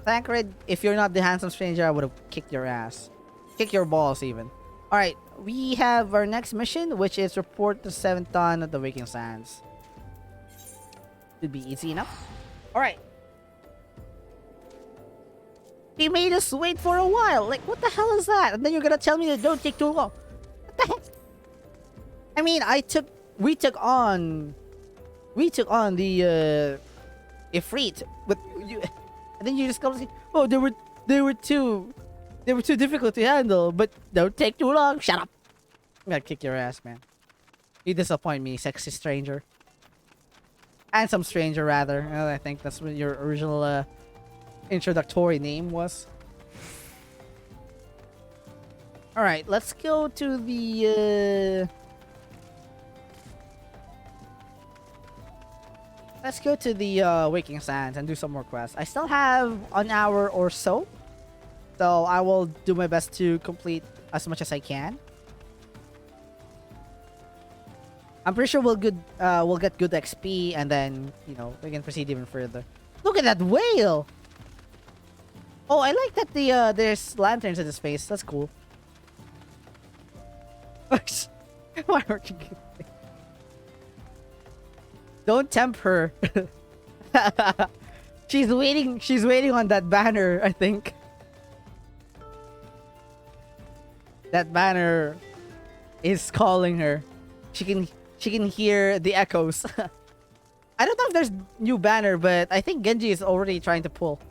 [SPEAKER 1] Thancred, if you're not the handsome stranger, I would have kicked your ass. Kick your balls even. Alright, we have our next mission, which is report the 7th dawn of the Waking Sands. Should be easy enough. Alright. He made us wait for a while. Like, what the hell is that? And then you're gonna tell me that don't take too long. What the heck? I mean, we took on the Ifrit, but you, and then you just come and say, oh, they were too difficult to handle, but don't take too long. Shut up. I'm gonna kick your ass, man. You disappoint me, sexy stranger. Handsome stranger, rather. I think that's what your original introductory name was. Alright, let's go to the Waking Sands and do some more quests. I still have an hour or so, so I will do my best to complete as much as I can. I'm pretty sure we'll get good XP, and then, you know, we can proceed even further. Look at that whale! Oh, I like that there's lanterns in the space. That's cool. Why aren't you? Don't tempt her. She's waiting on that banner, I think. That banner is calling her. She can hear the echoes. I don't know if there's new banner, but I think Genji is already trying to pull.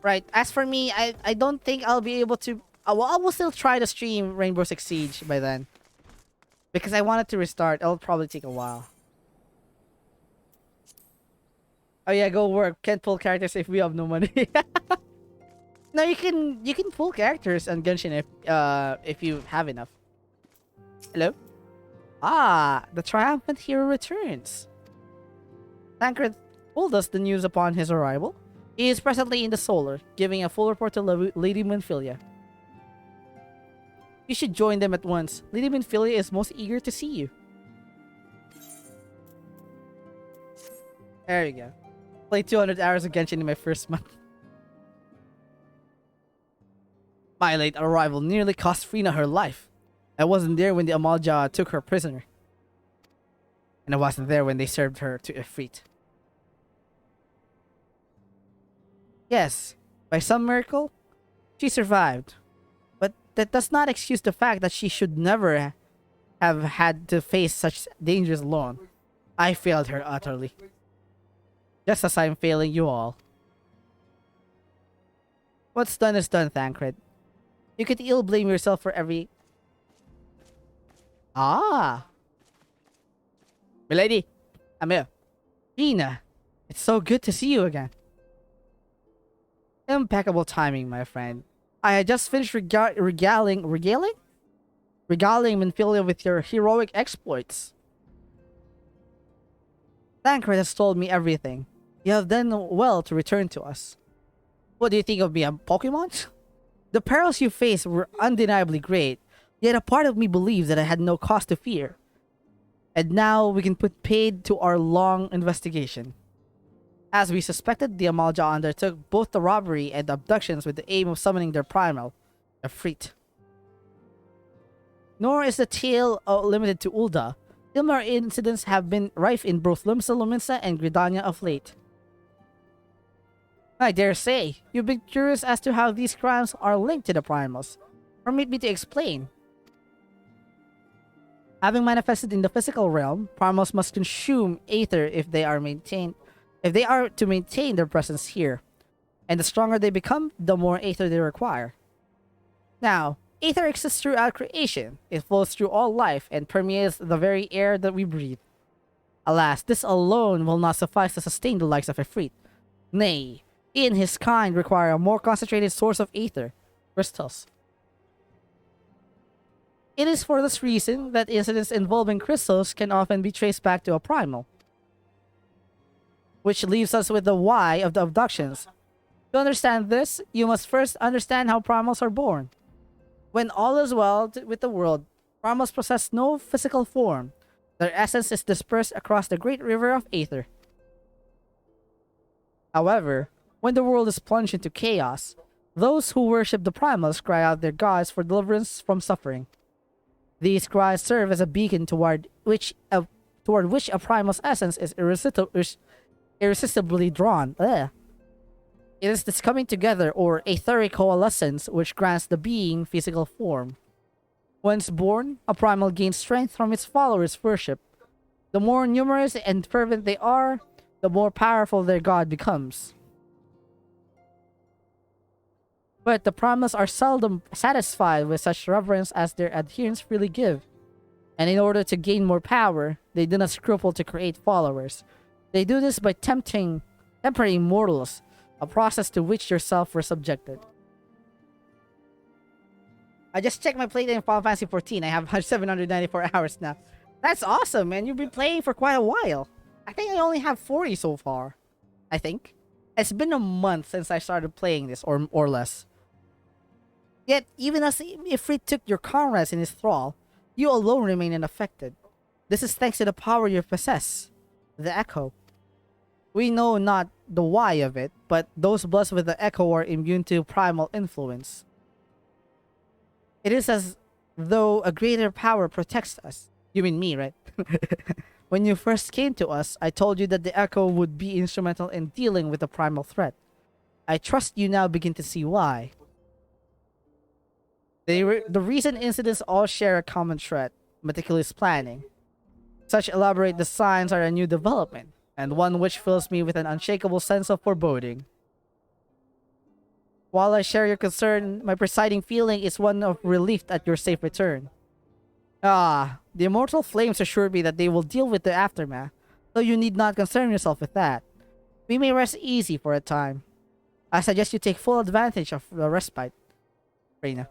[SPEAKER 1] Right, as for me, I don't think I'll be able to... well, I will still try to stream Rainbow Six Siege by then. Because I want it to restart. It'll probably take a while. Oh yeah, go work. Can't pull characters if we have no money. No, you can pull characters on Genshin if you have enough. Hello? Ah, the triumphant hero returns. Thancred told us the news upon his arrival. He is presently in the Solar, giving a full report to Lady Minfilia. You should join them at once. Lady Minfilia is most eager to see you. There you go. Played 200 hours of Genshin in my first month. My late arrival nearly cost Frina her life. I wasn't there when the Amalja took her prisoner. And I wasn't there when they served her to Ifrit. Yes, by some miracle, she survived. But that does not excuse the fact that she should never have had to face such dangers alone. I failed her utterly. Just as I'm failing you all. What's done is done, Thancred. You could ill blame yourself for every... Ah! Milady, I'm here. Gina, it's so good to see you again. Impeccable timing, my friend. I had just finished regaling Minfilia with your heroic exploits. Thancred has told me everything. You have done well to return to us. What do you think of me, a Pokemon? The perils you faced were undeniably great, yet a part of me believes that I had no cause to fear. And now we can put paid to our long investigation. As we suspected, the Amalja undertook both the robbery and the abductions with the aim of summoning their primal, Ifrit. Nor is the tale limited to Ul'dah. Similar incidents have been rife in both Lumsa and Gridania of late. I dare say, you've been curious as to how these crimes are linked to the primals. Permit me to explain. Having manifested in the physical realm, primals must consume aether if they are to maintain their presence here. And the stronger they become, the more aether they require. Now, aether exists throughout creation. It flows through all life and permeates the very air that we breathe. Alas, this alone will not suffice to sustain the likes of Ifrit. Nay, He and his kind require a more concentrated source of aether, crystals. It is for this reason that incidents involving crystals can often be traced back to a primal. Which leaves us with the why of the abductions. To understand this, you must first understand how primals are born. When all is well with the world, primals possess no physical form. Their essence is dispersed across the great river of aether. However, when the world is plunged into chaos, those who worship the primals cry out their gods for deliverance from suffering. These cries serve as a beacon toward which a primal's essence is irresistibly drawn. Ugh. It is this coming together or etheric coalescence which grants the being physical form. Once born, a primal gains strength from its followers' worship. The more numerous and fervent they are, the more powerful their god becomes. But the primals are seldom satisfied with such reverence as their adherents freely give. And in order to gain more power, they do not scruple to create followers. They do this by tempering mortals, a process to which yourself were subjected. I just checked my playtime in Final Fantasy 14. I have 794 hours now. That's awesome, man. You've been playing for quite a while. I think I only have 40 so far. I think. It's been a month since I started playing this, or less. Yet, even as Ifrit took your comrades in his thrall, you alone remain unaffected. This is thanks to the power you possess, the Echo. We know not the why of it, but those blessed with the Echo are immune to primal influence. It is as though a greater power protects us. You mean me, right? When you first came to us, I told you that the Echo would be instrumental in dealing with the primal threat. I trust you now begin to see why. The recent incidents all share a common thread, meticulous planning. Such elaborate designs are a new development, and one which fills me with an unshakable sense of foreboding. While I share your concern, my presiding feeling is one of relief at your safe return. The immortal flames assure me that they will deal with the aftermath, so you need not concern yourself with that. We may rest easy for a time. I suggest you take full advantage of the respite, Reina.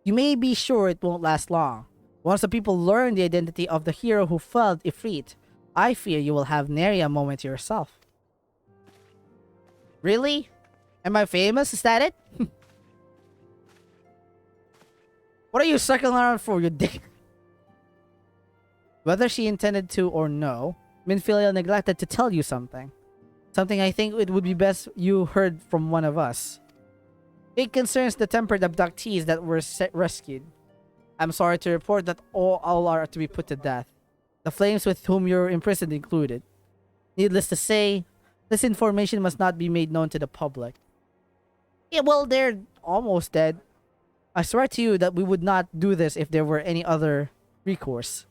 [SPEAKER 1] You may be sure it won't last long. Once the people learn the identity of the hero who felled Ifrit, I fear you will have nary a moment to yourself. Really? Am I famous? Is that it? What are you circling around for, you dick? Whether she intended to or no, Minfilia neglected to tell you something. Something I think it would be best you heard from one of us. It concerns the tempered abductees that were rescued. I'm sorry to report that all are to be put to death. The flames with whom you're imprisoned included. Needless to say, this information must not be made known to the public. Yeah, well, they're almost dead. I swear to you that we would not do this if there were any other recourse.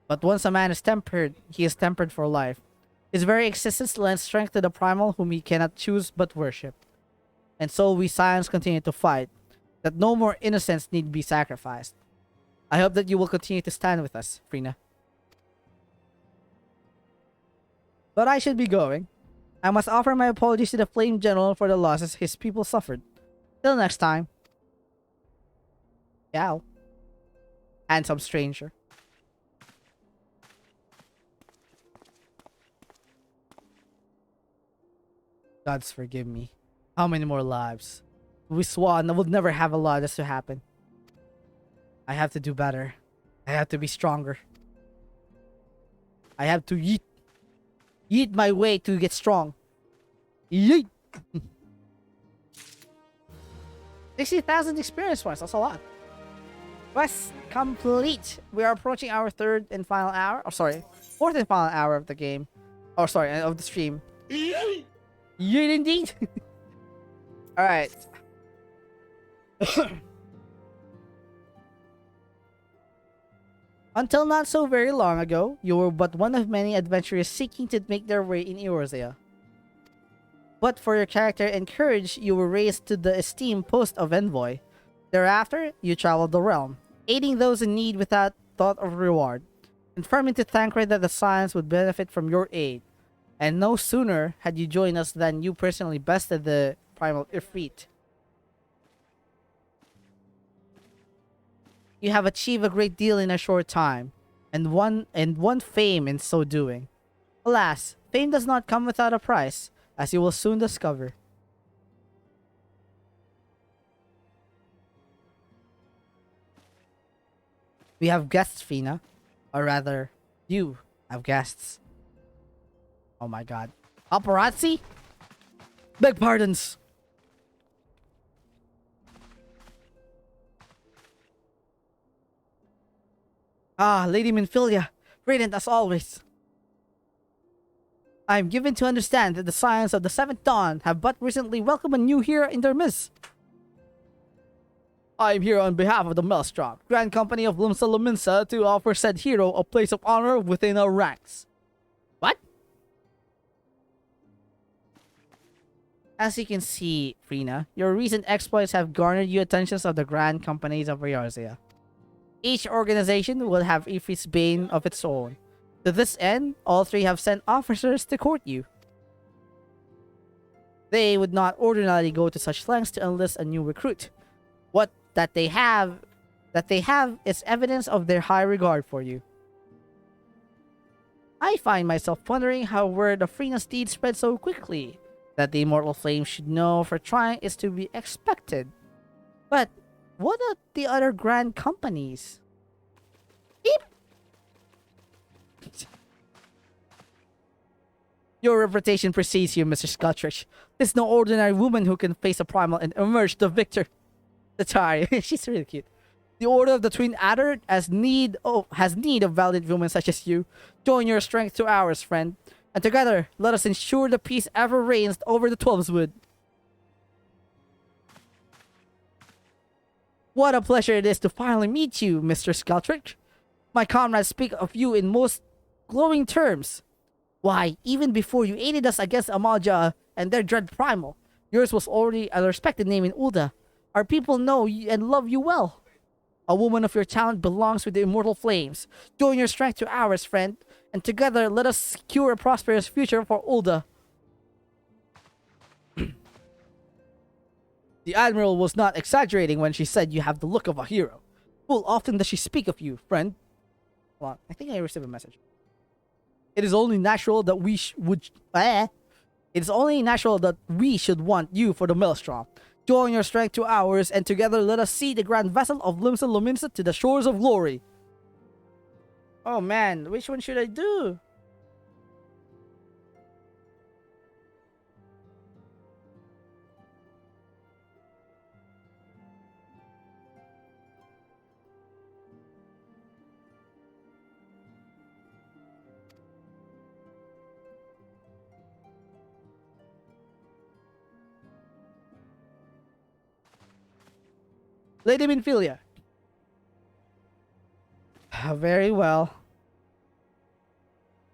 [SPEAKER 1] But once a man is tempered, he is tempered for life. His very existence lends strength to the primal whom he cannot choose but worship. And so we Scions continue to fight, that no more innocents need be sacrificed. I hope that you will continue to stand with us, Frina. But I should be going. I must offer my apologies to the Flame General for the losses his people suffered. Till next time. Ciao. Handsome stranger. Gods forgive me. How many more lives? We swan would never have allowed this to happen. I have to do better. I have to be stronger. I have to yeet my way to get strong. Yeet! 60,000 experience points. That's a lot. Quest complete. We are approaching our third and final hour. Oh, sorry. Fourth and final hour of the game. Oh, sorry. Of the stream. Yeet indeed. Alright. Until not so very long ago, you were but one of many adventurers seeking to make their way in Eorzea. But for your character and courage, you were raised to the esteemed post of envoy. Thereafter, you traveled the realm, aiding those in need without thought of reward, confirming to Thancred that the Scions would benefit from your aid. And no sooner had you joined us than you personally bested the Primal Ifrit. You have achieved a great deal in a short time, and won fame in so doing. Alas, fame does not come without a price, as you will soon discover. We have guests, Fina. Or rather, you have guests. Oh my god. Paparazzi? Beg pardons. Ah, Lady Minfilia, radiant as always. I am given to understand that the Scions of the Seventh Dawn have but recently welcomed you here in their midst. I am here on behalf of the Maelstrom, Grand Company of Lumsa Luminsa, to offer said hero a place of honor within our ranks. What? As you can see, Frina, your recent exploits have garnered you attentions of the Grand Companies of Eorzea. Each organization will have Ifrit's bane of its own. To this end, all three have sent officers to court you. They would not ordinarily go to such lengths to enlist a new recruit. What that they have is evidence of their high regard for you. I find myself wondering how word of Frina's deed spread so quickly. That the immortal flame should know for trying is to be expected. But what are the other grand companies? Beep. Your reputation precedes you, Mr. Scottrich. There's no ordinary woman who can face a primal and emerge the victor. Atari, she's really cute. The Order of the Twin Adder has need of valiant women such as you. Join your strength to ours, friend. And together, let us ensure the peace ever reigns over the Twelveswood. What a pleasure it is to finally meet you, Mr. Scaltrick. My comrades speak of you in most glowing terms. Why, even before you aided us against Amalja and their dread primal, yours was already a respected name in Ulda. Our people know and love you well. A woman of your talent belongs with the immortal flames. Join your strength to ours, friend, and together let us secure a prosperous future for Ulda. The Admiral was not exaggerating when she said you have the look of a hero. Full often does she speak of you, friend. Hold on, I think I received a message. It is only natural that we It is only natural that we should want you for the Maelstrom. Join your strength to ours, and together let us see the grand vessel of Lumsa Luminsa to the shores of glory. Oh man, which one should I do? Lady Minfilia. Very well.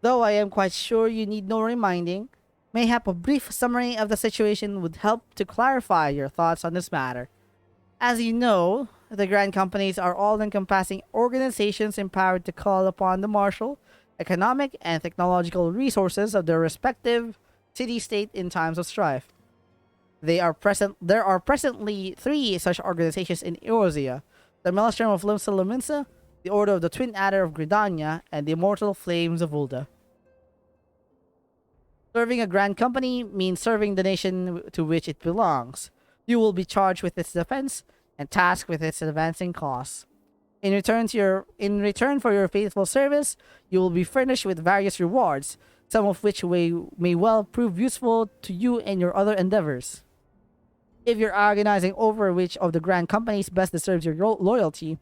[SPEAKER 1] Though I am quite sure you need no reminding, mayhap a brief summary of the situation would help to clarify your thoughts on this matter. As you know, the Grand Companies are all-encompassing organizations empowered to call upon the martial, economic, and technological resources of their respective city-state in times of strife. There are presently three such organizations in Eorzea: the Maelstrom of Lumsa Luminsa, the Order of the Twin Adder of Gridania, and the Immortal Flames of Ulda. Serving a Grand Company means serving the nation to which it belongs. You will be charged with its defense and tasked with its advancing cause. In return for your faithful service, you will be furnished with various rewards, some of which may well prove useful to you in your other endeavors. If you're agonizing over which of the Grand Companies best deserves your loyalty,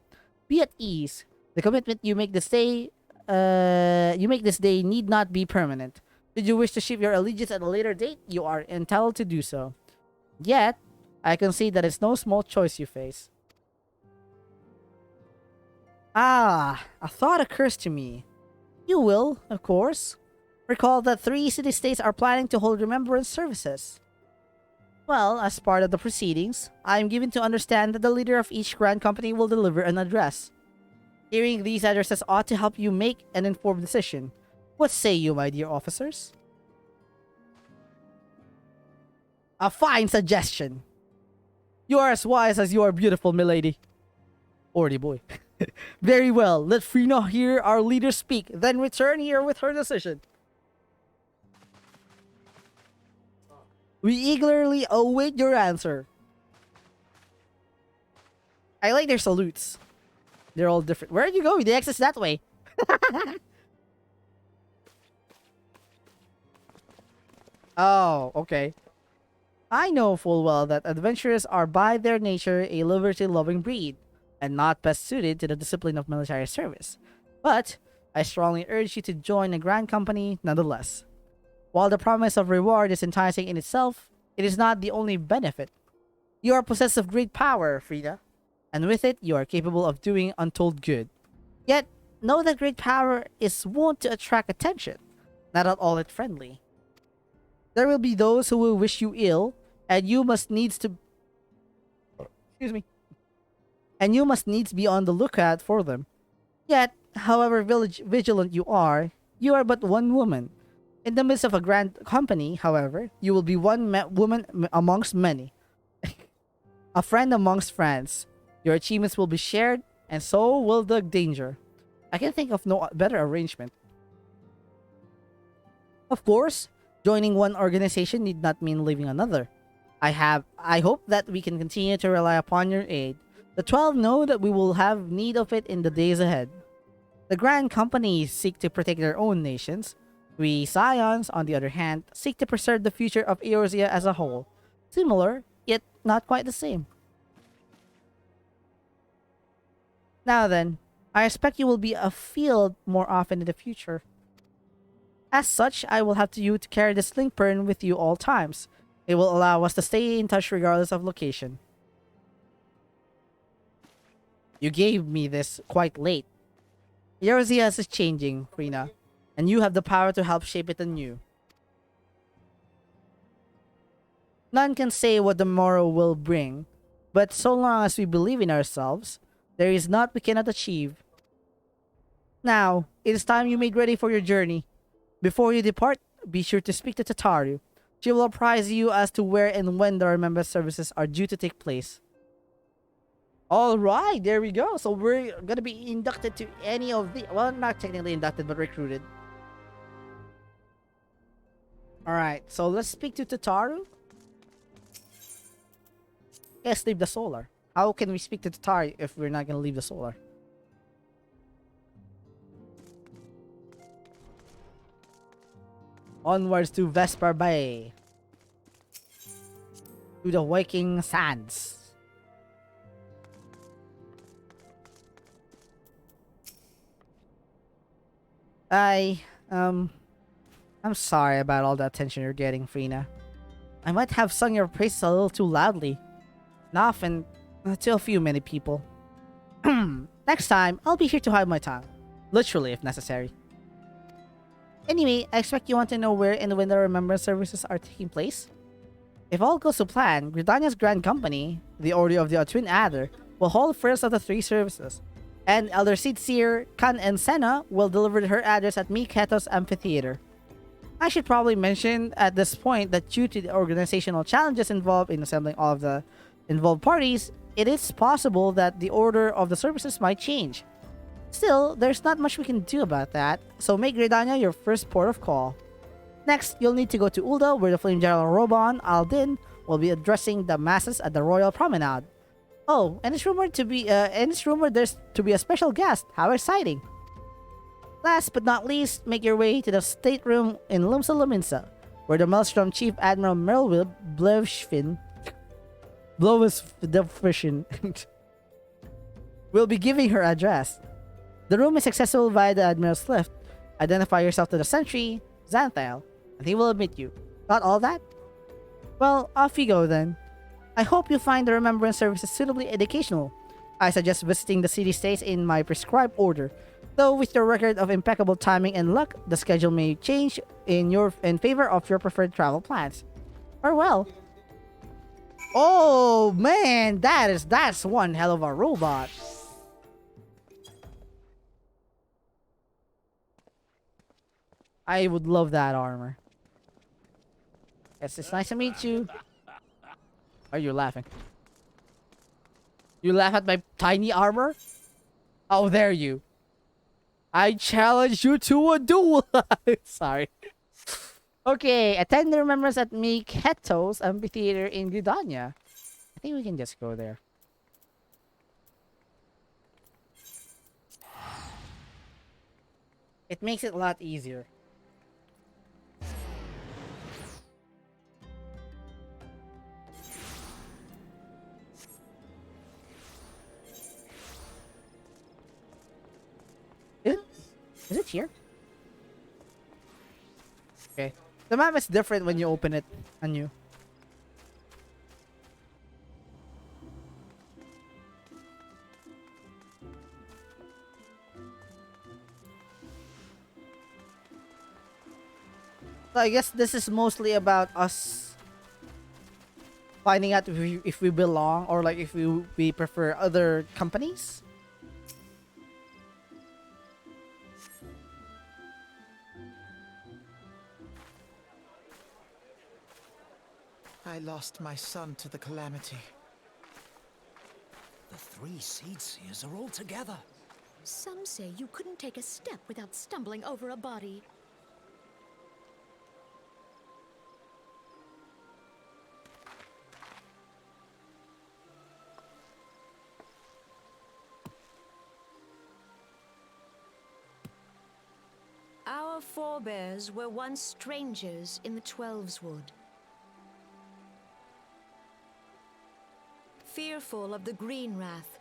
[SPEAKER 1] be at ease. The commitment you make this day need not be permanent. Should you wish to shift your allegiance at a later date, you are entitled to do so. Yet, I can see that it's no small choice you face. Ah, a thought occurs to me. You will, of course, recall that 3 city-states are planning to hold remembrance services. Well, as part of the proceedings, I am given to understand that the leader of each Grand Company will deliver an address. Hearing these addresses ought to help you make an informed decision. What say you, my dear officers? A fine suggestion. You are as wise as you are beautiful, milady. Or the boy. Very well. Let Frina hear our leader speak, then return here with her decision. We eagerly await your answer. I like their salutes. They're all different. Where are you going? The exit's that way. Oh, okay. I know full well that adventurers are by their nature a liberty-loving breed, and not best suited to the discipline of military service. But I strongly urge you to join a grand company nonetheless. While the promise of reward is enticing in itself, it is not the only benefit. You are possessed of great power, Frida, and with it you are capable of doing untold good. Yet, know that great power is wont to attract attention, not at all it friendly. There will be those who will wish you ill, and you must needs to... Excuse me. And you must needs be on the lookout for them. Yet, however vigilant you are but one woman. In the midst of a grand company, however, you will be one woman amongst many. A friend amongst friends. Your achievements will be shared, and so will the danger. I can think of no better arrangement. Of course, joining one organization need not mean leaving another. I hope that we can continue to rely upon your aid. The 12 know that we will have need of it in the days ahead. The grand companies seek to protect their own nations. We Scions, on the other hand, seek to preserve the future of Eorzea as a whole. Similar, yet not quite the same. Now then, I expect you will be afield more often in the future. As such, I will have you to carry the sling pern with you all times. It will allow us to stay in touch regardless of location. You gave me this quite late. Eorzea is changing, Frina, and you have the power to help shape it anew. None can say what the morrow will bring, but so long as we believe in ourselves, there is naught we cannot achieve. Now, it is time you made ready for your journey. Before you depart, be sure to speak to Tataru. She will apprise you as to where and when the remembrance services are due to take place. Alright, there we go. So we're gonna be inducted to any of the... Well, not technically inducted, but recruited. Alright, so let's speak to Tataru. Let's leave the solar. How can we speak to Tataru if we're not gonna leave the solar? Onwards to Vesper Bay. To the waking sands. I'm sorry about all the attention you're getting, Frina. I might have sung your praises a little too loudly. Not often, to a few many people. Next time, I'll be here to hide my tongue. Literally, if necessary. Anyway, I expect you want to know where and when the remembrance services are taking place? If all goes to plan, Gridania's Grand Company, the Order of the Twin Adder, will hold first of the 3 services. And Elder Seer, Khan, and Senna will deliver her address at Miketo's Amphitheater. I should probably mention at this point that due to the organizational challenges involved in assembling all of the involved parties, it is possible that the order of the services might change. Still, there's not much we can do about that, so make Gridania your first port of call. Next, you'll need to go to Ulda, where the Flame General Robon Al-Din will be addressing the masses at the Royal Promenade. Oh, and it's rumored there's to be a special guest. How exciting! Last but not least, make your way to the stateroom in Lumsa Luminsa, where the Maelstrom Chief Admiral Merlwil Blevsfin will be giving her address. The room is accessible via the Admiral's lift. Identify yourself to the sentry, Xanthael, and he will admit you. Not all that? Well, off you go then. I hope you find the remembrance services suitably educational. I suggest visiting the city-states in my prescribed order. Though with your record of impeccable timing and luck, the schedule may change in favor of your preferred travel plans. Farewell. Oh man, that's one hell of a robot. I would love that armor. Yes, it's nice to meet you. Are you laughing? You laugh at my tiny armor? How dare you? I challenge you to a duel! Sorry. Okay, attend the remembrance at Miketo's amphitheater in Gridania. I think we can just go there. It makes it a lot easier. Is it here? Okay. The map is different when you open it anew. So I guess this is mostly about us finding out if we belong or like if we prefer other companies.
[SPEAKER 2] I lost my son to the calamity.
[SPEAKER 3] The 3 Seedseers are all together.
[SPEAKER 4] Some say you couldn't take a step without stumbling over a body. Our forebears were once strangers in the Twelveswood. Fearful of the Green Wrath,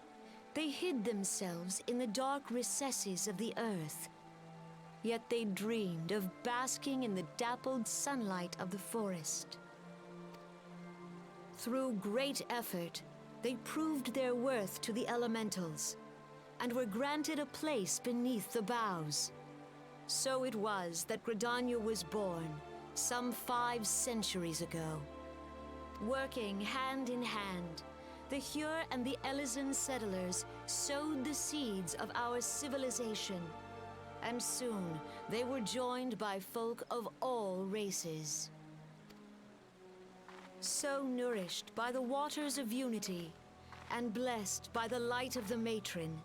[SPEAKER 4] they hid themselves in the dark recesses of the earth. Yet they dreamed of basking in the dappled sunlight of the forest. Through great effort, they proved their worth to the elementals, and were granted a place beneath the boughs. So it was that Gridania was born, some 5 centuries ago. Working hand in hand, the Hyur and the Elysian settlers sowed the seeds of our civilization, and soon they were joined by folk of all races. So nourished by the waters of unity, and blessed by the light of the matron,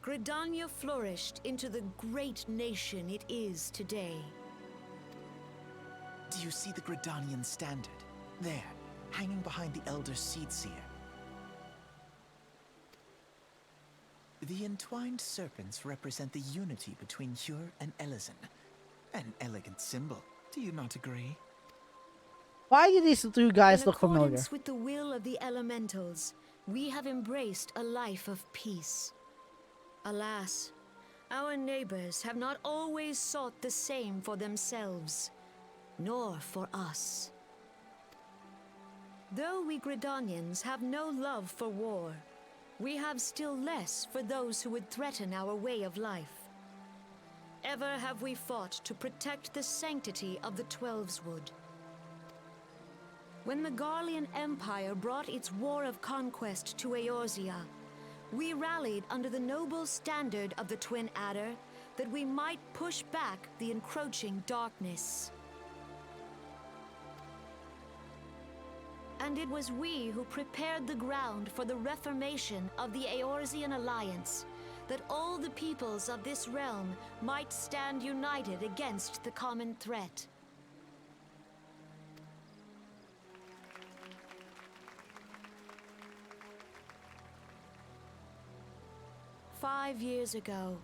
[SPEAKER 4] Gridania flourished into the great nation it is today.
[SPEAKER 2] Do you see the Gridanian standard? There, hanging behind the Elder Seedseer. The entwined serpents represent the unity between Hyur and Elysian. An elegant symbol, do you not agree?
[SPEAKER 1] Why do these 2 guys look familiar?
[SPEAKER 4] In accordance with the will of the elementals, we have embraced a life of peace. Alas, our neighbors have not always sought the same for themselves, nor for us. Though we Gridanians have no love for war, we have still less for those who would threaten our way of life. Ever have we fought to protect the sanctity of the Twelveswood. When the Garlean Empire brought its war of conquest to Eorzea, we rallied under the noble standard of the Twin Adder that we might push back the encroaching darkness. And it was we who prepared the ground for the reformation of the Eorzean Alliance, that all the peoples of this realm might stand united against the common threat. "5 years ago,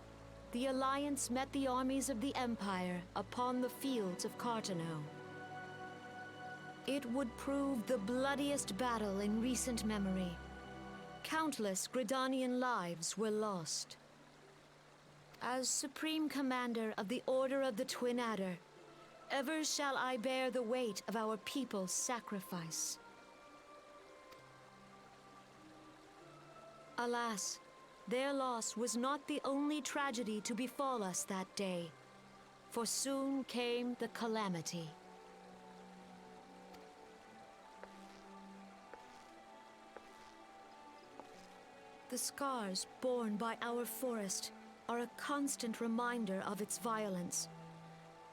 [SPEAKER 4] the Alliance met the armies of the Empire upon the fields of Cartano. It would prove the bloodiest battle in recent memory. Countless Gridanian lives were lost. As Supreme Commander of the Order of the Twin Adder, ever shall I bear the weight of our people's sacrifice. Alas, their loss was not the only tragedy to befall us that day, for soon came the calamity. The scars borne by our forest are a constant reminder of its violence.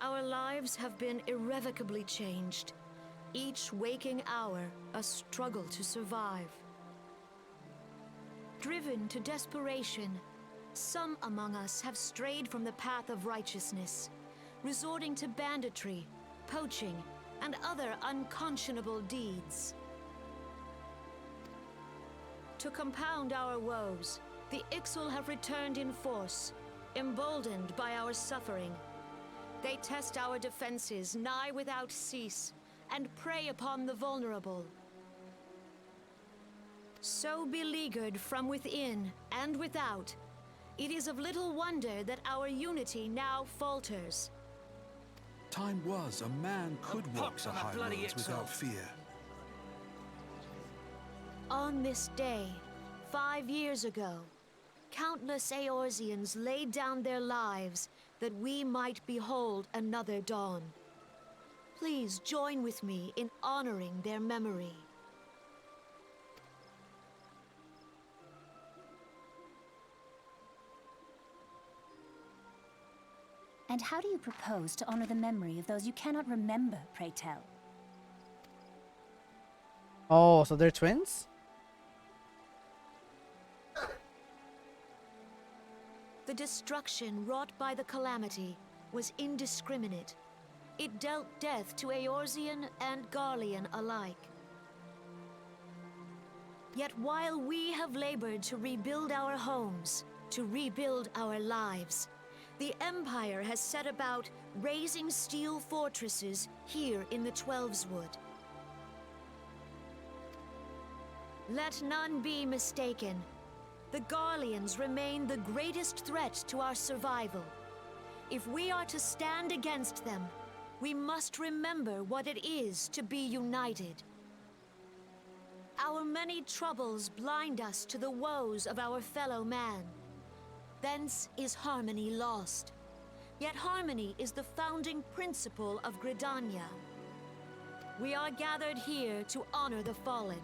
[SPEAKER 4] Our lives have been irrevocably changed, each waking hour a struggle to survive. Driven to desperation, some among us have strayed from the path of righteousness, resorting to banditry, poaching, and other unconscionable deeds. To compound our woes, the Ixal have returned in force, emboldened by our suffering. They test our defenses nigh without cease, and prey upon the vulnerable. So beleaguered from within and without, it is of little wonder that our unity now falters.
[SPEAKER 5] Time was a man could walk the high roads without fear.
[SPEAKER 4] On this day, 5 years ago, countless Eorzeans laid down their lives that we might behold another dawn. Please join with me in honoring their memory.
[SPEAKER 6] And how do you propose to honor the memory of those you cannot remember, pray tell?
[SPEAKER 1] Oh, so they're twins?
[SPEAKER 4] The destruction wrought by the calamity was indiscriminate. It dealt death to Eorzean and Garlean alike. Yet while we have labored to rebuild our homes, to rebuild our lives, the Empire has set about raising steel fortresses here in the Twelveswood. Let none be mistaken. The Garleans remain the greatest threat to our survival. If we are to stand against them, we must remember what it is to be united. Our many troubles blind us to the woes of our fellow man. Thence is harmony lost. Yet harmony is the founding principle of Gridania. We are gathered here to honor the fallen.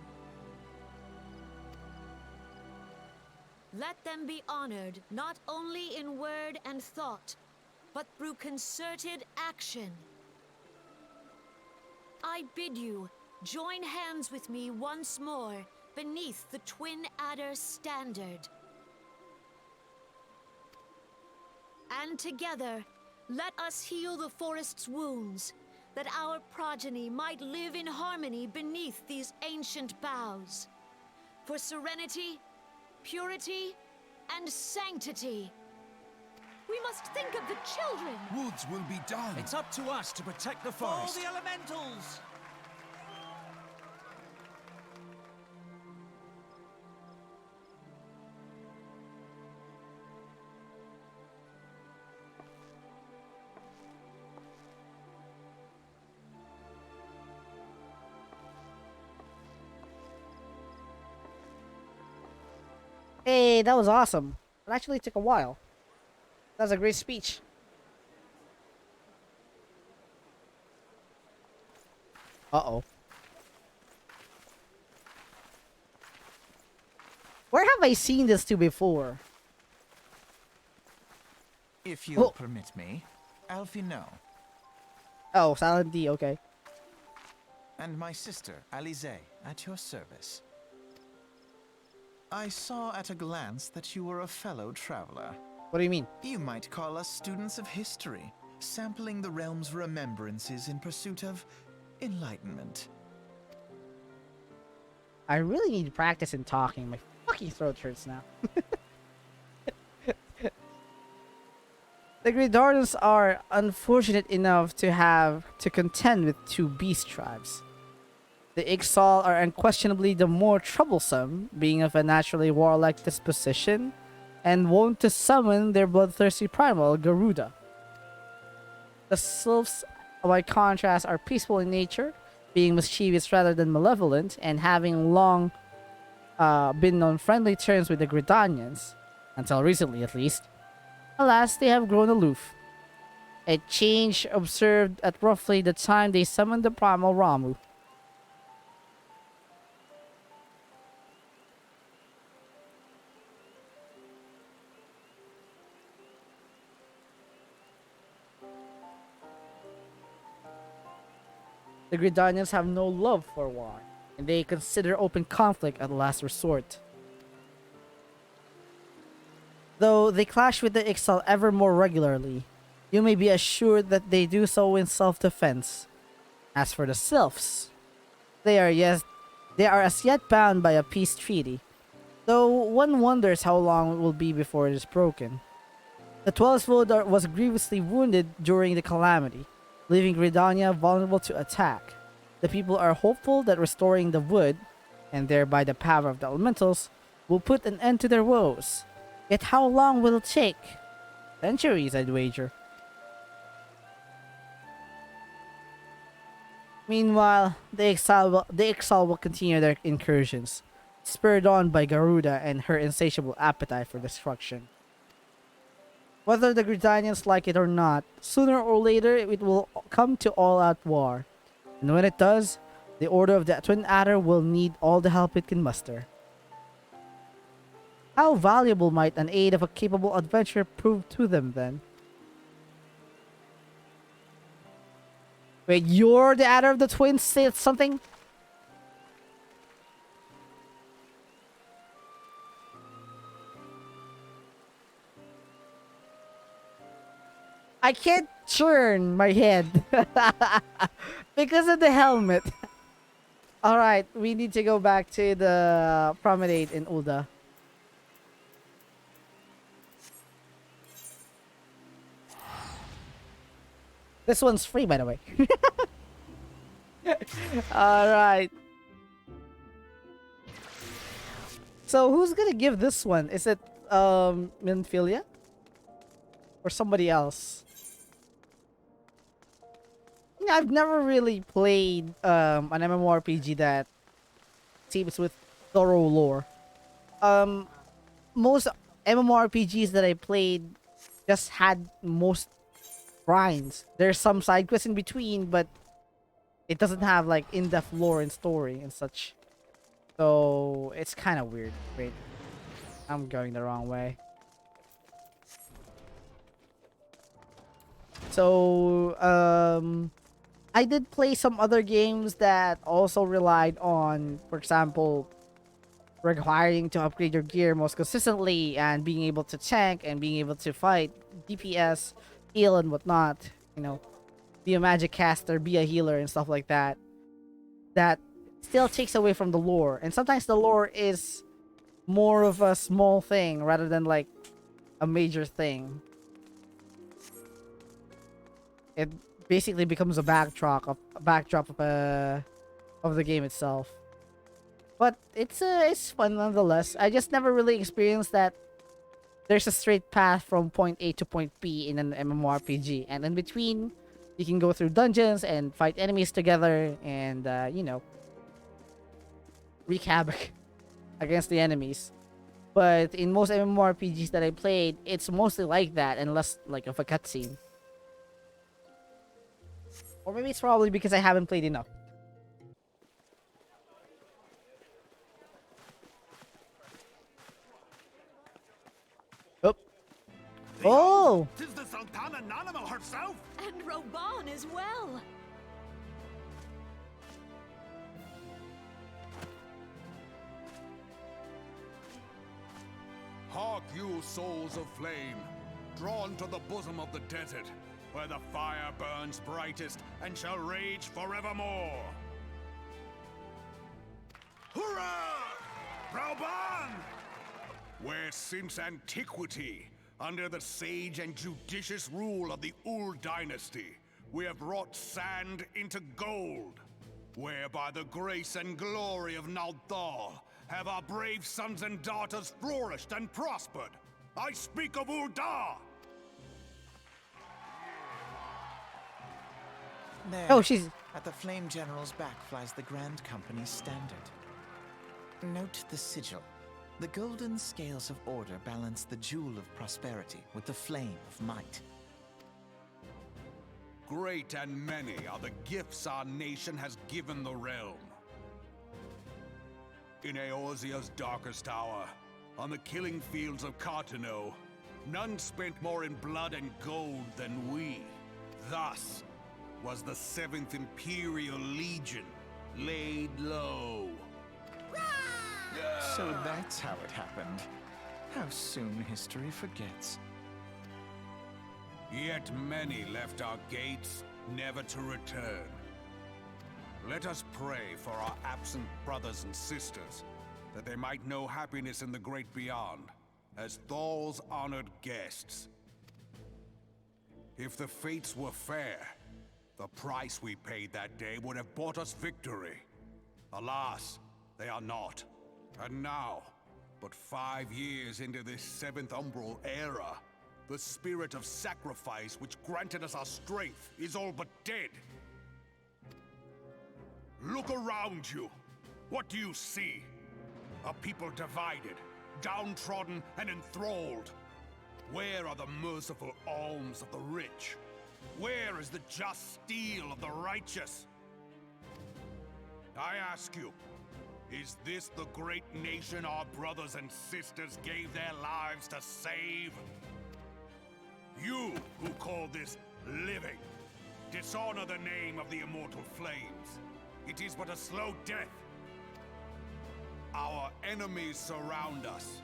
[SPEAKER 4] Let them be honored not only in word and thought, but through concerted action. I bid you join hands with me once more beneath the Twin Adder standard. And together, let us heal the forest's wounds, that our progeny might live in harmony beneath these ancient boughs. For serenity, purity, and sanctity. We must think of the children!
[SPEAKER 5] Woods will be done.
[SPEAKER 3] It's up to us to protect the
[SPEAKER 2] All
[SPEAKER 3] forest.
[SPEAKER 2] the elementals!
[SPEAKER 1] Hey, that was awesome. It actually took a while. That was a great speech. Uh-oh. Where have I seen this to before?
[SPEAKER 2] If you'll
[SPEAKER 1] Oh.
[SPEAKER 2] permit me, Alfino,
[SPEAKER 1] Oh, Silent D, okay.
[SPEAKER 2] and my sister, Alize, at your service. I saw at a glance that you were a fellow traveler.
[SPEAKER 1] What do you mean?
[SPEAKER 2] You might call us students of history, sampling the realm's remembrances in pursuit of enlightenment.
[SPEAKER 1] I really need to practice in talking. My fucking throat hurts now. The Gridanians are unfortunate enough to have to contend with two beast tribes. The Ixal are unquestionably the more troublesome, being of a naturally warlike disposition, and wont to summon their bloodthirsty primal, Garuda. The Sylphs, by contrast, are peaceful in nature, being mischievous rather than malevolent, and having long been on friendly terms with the Gridanians, until recently at least. Alas, they have grown aloof. A change observed at roughly the time they summoned the primal Ramuh. the Gridanians have no love for war, and they consider open conflict a last resort. Though they clash with the Ixal ever more regularly, you may be assured that they do so in self-defense. As for the Sylphs, they are as yet bound by a peace treaty, though one wonders how long it will be before it is broken. The 12th Vodar was grievously wounded during the calamity, leaving Gridania vulnerable to attack. The people are hopeful that restoring the wood, and thereby the power of the elementals, will put an end to their woes. Yet how long will it take? Centuries, I'd wager. Meanwhile, the Exile will continue their incursions, spurred on by Garuda and her insatiable appetite for destruction. Whether the Gridanians like it or not, sooner or later it will come to all-out war. And when it does, the Order of the Twin Adder will need all the help it can muster. How valuable might an aid of a capable adventurer prove to them then? Wait, you're the Adder of the Twins? Say something? I can't turn my head because of the helmet. Alright, we need to go back to the promenade in Ulda. This one's free, by the way. Alright. So who's gonna give this one? Is it Minfilia? Or somebody else? I've never really played an MMORPG that seems with thorough lore. Most MMORPGs that I played just had most grinds. There's some side quests in between, but it doesn't have like in-depth lore and story and such. So it's kind of weird. Wait, I'm going the wrong way. So I did play some other games that also relied on, for example, requiring to upgrade your gear most consistently and being able to tank and being able to fight, DPS, heal and whatnot. You know, be a magic caster, be a healer and stuff like that. That still takes away from the lore. And sometimes the lore is more of a small thing rather than like a major thing. It basically becomes a backdrop of the game itself. But it's fun nonetheless. I just never really experienced that there's a straight path from point A to point B in an MMORPG, and in between you can go through dungeons and fight enemies together and you know, wreak havoc against the enemies. But in most MMORPGs that I played, it's mostly like that and less like of a cutscene. Or maybe it's probably because I haven't played enough. Oh! Oh!
[SPEAKER 3] Tis the Sultana Nanima herself!
[SPEAKER 4] And Roban as well.
[SPEAKER 5] Hark you, souls of flame, drawn to the bosom of the desert, where the fire burns brightest and shall rage forevermore. Hurrah! Rauban! Where since antiquity, under the sage and judicious rule of the Ul dynasty, we have wrought sand into gold. Where by the grace and glory of Nalthal have our brave sons and daughters flourished and prospered. I speak of Ul'dah!
[SPEAKER 2] There,
[SPEAKER 1] Oh, she's...
[SPEAKER 2] at the Flame General's back flies the Grand Company's standard. Note the sigil. The golden scales of order balance the jewel of prosperity with the flame of might.
[SPEAKER 5] Great and many are the gifts our nation has given the realm. In Eorzea's darkest hour, on the killing fields of Cartano, none spent more in blood and gold than we. Thus, was the 7th Imperial Legion, laid low.
[SPEAKER 2] So that's how it happened. How soon history forgets.
[SPEAKER 5] Yet many left our gates, never to return. Let us pray for our absent brothers and sisters, that they might know happiness in the great beyond, as Thal's honored guests. If the fates were fair, the price we paid that day would have bought us victory. Alas, they are not. And now, but 5 years into this 7th Umbral era, the spirit of sacrifice which granted us our strength is all but dead. Look around you. What do you see? A people divided, downtrodden, and enthralled. Where are the merciful alms of the rich? Where is the just steel of the righteous? I ask you, is this the great nation our brothers and sisters gave their lives to save? You who call this living, dishonor the name of the immortal flames. It is but a slow death. Our enemies surround us.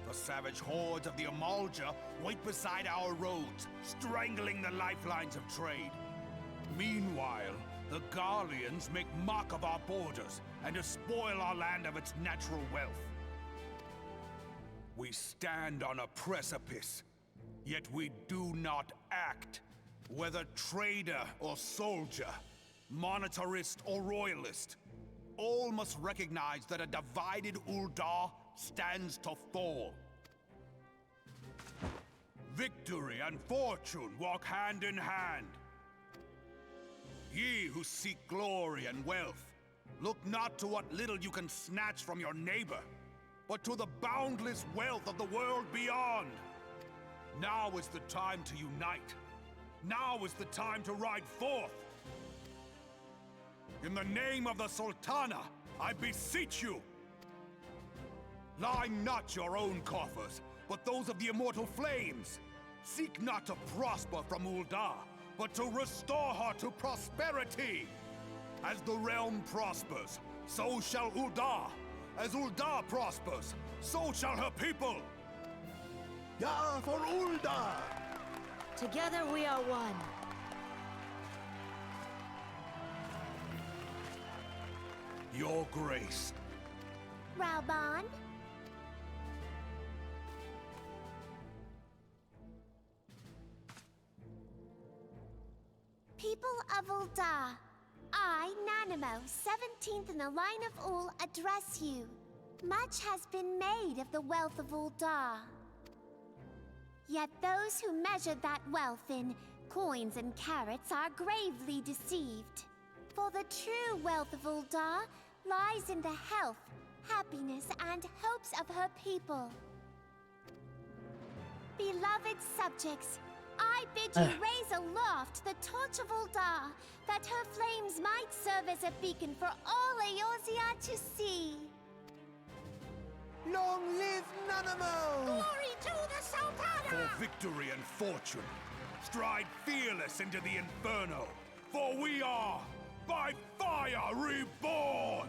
[SPEAKER 5] The savage hordes of the Amalja wait beside our roads, strangling the lifelines of trade. Meanwhile, the Garleans make mock of our borders and despoil our land of its natural wealth. We stand on a precipice, yet we do not act. Whether trader or soldier, monetarist or royalist, all must recognize that a divided Ul'dah stands to fall. Victory and fortune walk hand in hand. Ye who seek glory and wealth, look not to what little you can snatch from your neighbor, but to the boundless wealth of the world beyond. Now is the time to unite. Now is the time to ride forth. In the name of the Sultana, I beseech you, line not your own coffers, but those of the immortal flames. Seek not to prosper from Ul'dah, but to restore her to prosperity. As the realm prospers, so shall Ul'dah. As Ul'dah prospers, so shall her people.
[SPEAKER 3] Ja for Ul'dah!
[SPEAKER 4] Together we are one.
[SPEAKER 5] Your Grace.
[SPEAKER 6] Raubon? People of Ul'dah, I, Nanamo, 17th in the line of Ul, address you. Much has been made of the wealth of Ul'dah. Yet those who measure that wealth in coins and carats are gravely deceived. For the true wealth of Ul'dah lies in the health, happiness, and hopes of her people. Beloved subjects, I bid you raise aloft the torch of Ul'dah, that her flames might serve as a beacon for all Eorzea to see.
[SPEAKER 3] Long live Nanamo!
[SPEAKER 6] Glory to the Sultana!
[SPEAKER 5] For victory and fortune, stride fearless into the Inferno, for we are, by fire, reborn!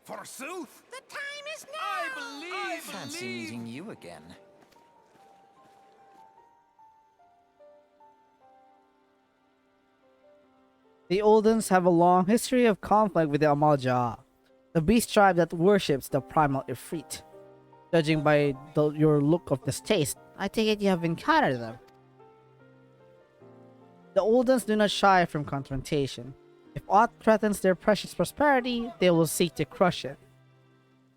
[SPEAKER 5] Forsooth?
[SPEAKER 6] The time is now!
[SPEAKER 2] I fancy meeting you again.
[SPEAKER 1] The Oldens have a long history of conflict with the Amalja, the beast tribe that worships the primal Ifrit. Judging by your look of distaste, I take it you have encountered them. The Oldens do not shy from confrontation. If aught threatens their precious prosperity, they will seek to crush it.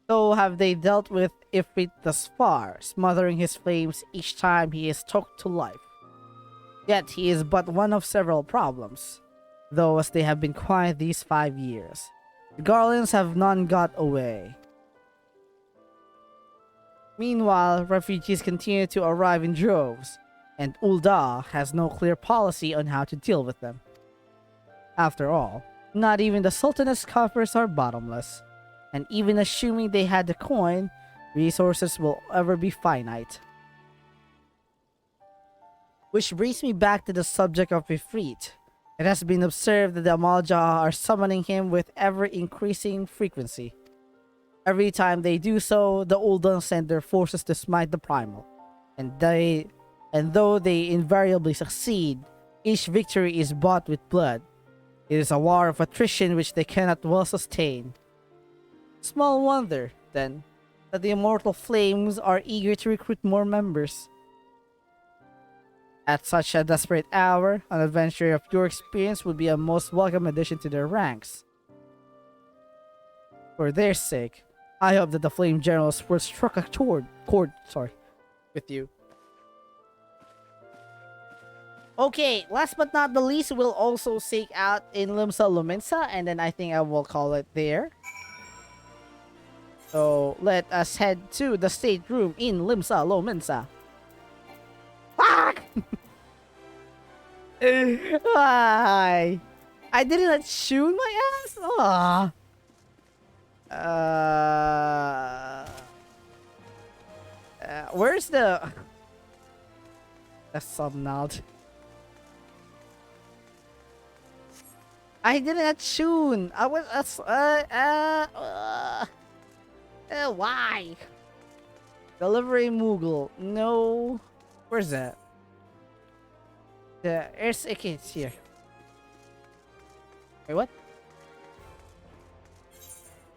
[SPEAKER 1] So have they dealt with Ifrit thus far, smothering his flames each time he is choked to life. Yet he is but one of several problems, though as they have been quiet these 5 years. The Garlands have none got away. Meanwhile, refugees continue to arrive in droves, and Ul'dah has no clear policy on how to deal with them. After all, not even the Sultaness coffers are bottomless. And even assuming they had the coin, resources will ever be finite. Which brings me back to the subject of Ifrit. It has been observed that the Amalja are summoning him with ever-increasing frequency. Every time they do so, the Uldan send their forces to smite the Primal. And though they invariably succeed, each victory is bought with blood. It is a war of attrition which they cannot well sustain. Small wonder, then, that the Immortal Flames are eager to recruit more members. At such a desperate hour, an adventurer of your experience would be a most welcome addition to their ranks. For their sake, I hope that the Flame Generals will struck a chord with you. Okay, last but not the least, we'll also seek out in Limsa Lumensa, and then I think I will call it there. So let us head to the stateroom in Limsa Lumensa. Fuck! Why? I didn't shoot my ass? Aww. Where's the subnod? I didn't tune. I was why? Delivery Moogle. No. Where's that? Okay, it's here. Wait, what?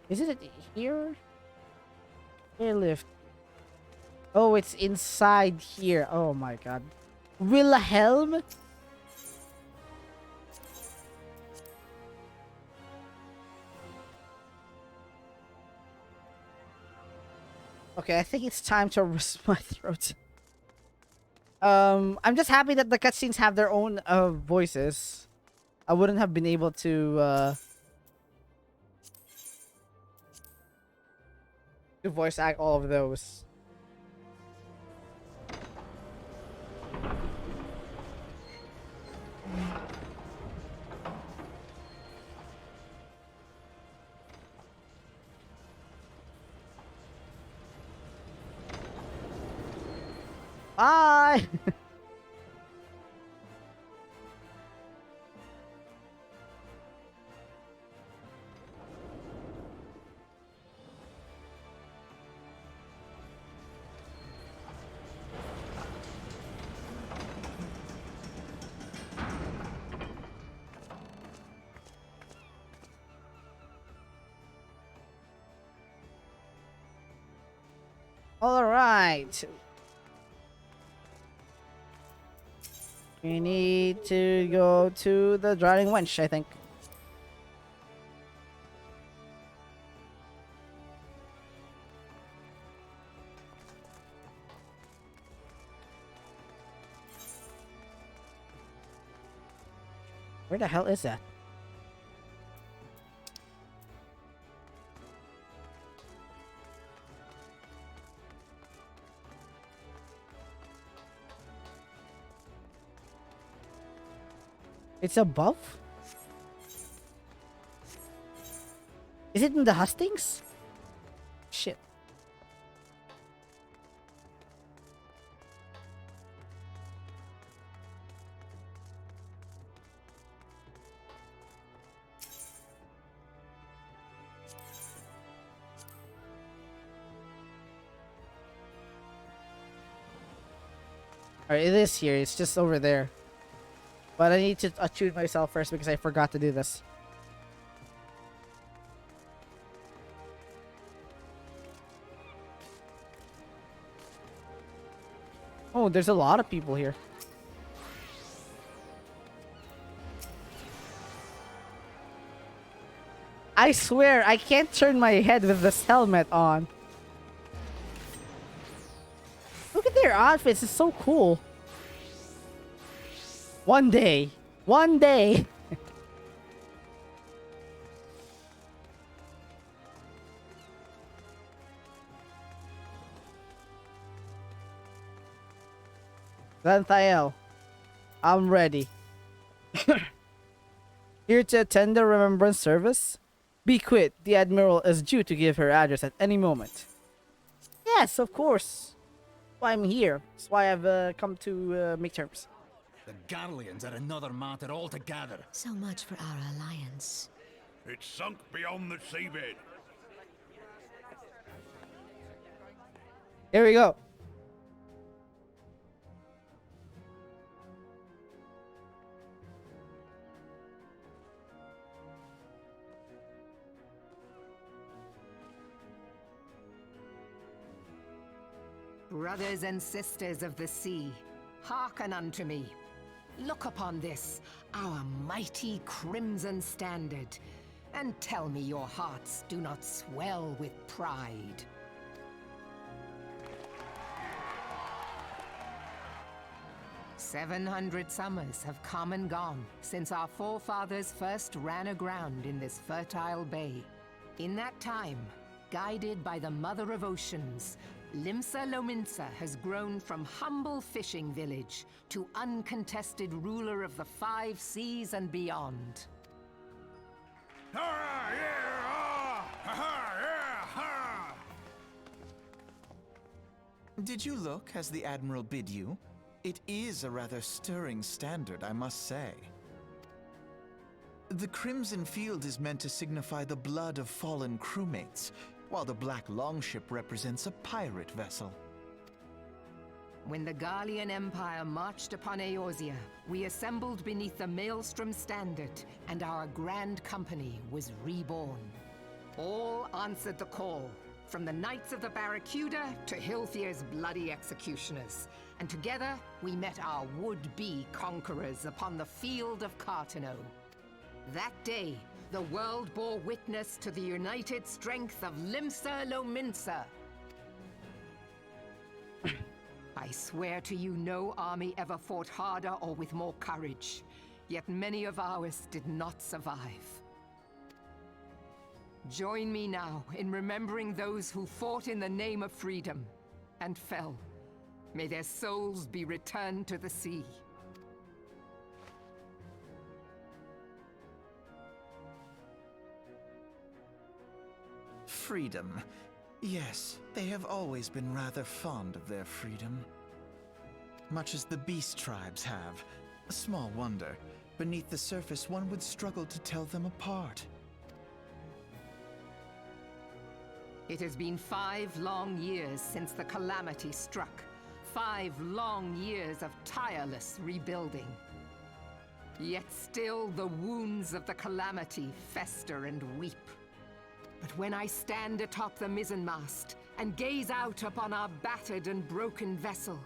[SPEAKER 1] Is it here? Airlift. Oh, it's inside here. Oh my god. Wilhelm? Okay, I think it's time to rest my throat. I'm just happy that the cutscenes have their own voices. I wouldn't have been able to voice act all of those. Bye! All right. We need to go to the Drowning Wench, I think. Where the hell is that? It's above? Is it in the hustings? Shit. Alright, it is here. It's just over there. But I need to attune myself first because I forgot to do this. Oh, there's a lot of people here. I swear, I can't turn my head with this helmet on. Look at their outfits, it's so cool. One day. One day. Lanthael, I'm ready. Here to attend the remembrance service. Be quick, the Admiral is due to give her address at any moment. Yes, of course. Why I'm here. That's why I've come to make terms.
[SPEAKER 7] The Garleans are another matter altogether.
[SPEAKER 4] So much for our alliance.
[SPEAKER 5] It's sunk beyond the seabed.
[SPEAKER 1] Here we go.
[SPEAKER 8] Brothers and sisters of the sea, hearken unto me. Look upon this, our mighty crimson standard, and tell me your hearts do not swell with pride. "700 summers have come and gone since our forefathers first ran aground in this fertile bay. In that time, guided by the Mother of Oceans, Limsa Lominsa has grown from humble fishing village to uncontested ruler of the 5 seas and beyond.
[SPEAKER 5] Hurrah! Yeah! Ah! Ha-ha! Yeah! Ha!
[SPEAKER 2] Did you look as the Admiral bid you? It is a rather stirring standard, I must say. The crimson field is meant to signify the blood of fallen crewmates, while the black longship represents a pirate vessel.
[SPEAKER 8] When the Garlean Empire marched upon Eorzea, we assembled beneath the Maelstrom Standard, and our grand company was reborn. All answered the call, from the Knights of the Barracuda to Hilthier's bloody executioners, and together we met our would-be conquerors upon the field of Cartano. That day, the world bore witness to the united strength of Limsa Lominsa. I swear to you, no army ever fought harder or with more courage, yet many of ours did not survive. Join me now in remembering those who fought in the name of freedom and fell. May their souls be returned to the sea.
[SPEAKER 2] Freedom. Yes, they have always been rather fond of their freedom. Much as the beast tribes have. Small wonder. Beneath the surface, one would struggle to tell them apart.
[SPEAKER 8] It has been 5 long years since the calamity struck. 5 long years of tireless rebuilding. Yet still the wounds of the calamity fester and weep. But when I stand atop the mizzenmast and gaze out upon our battered and broken vessel,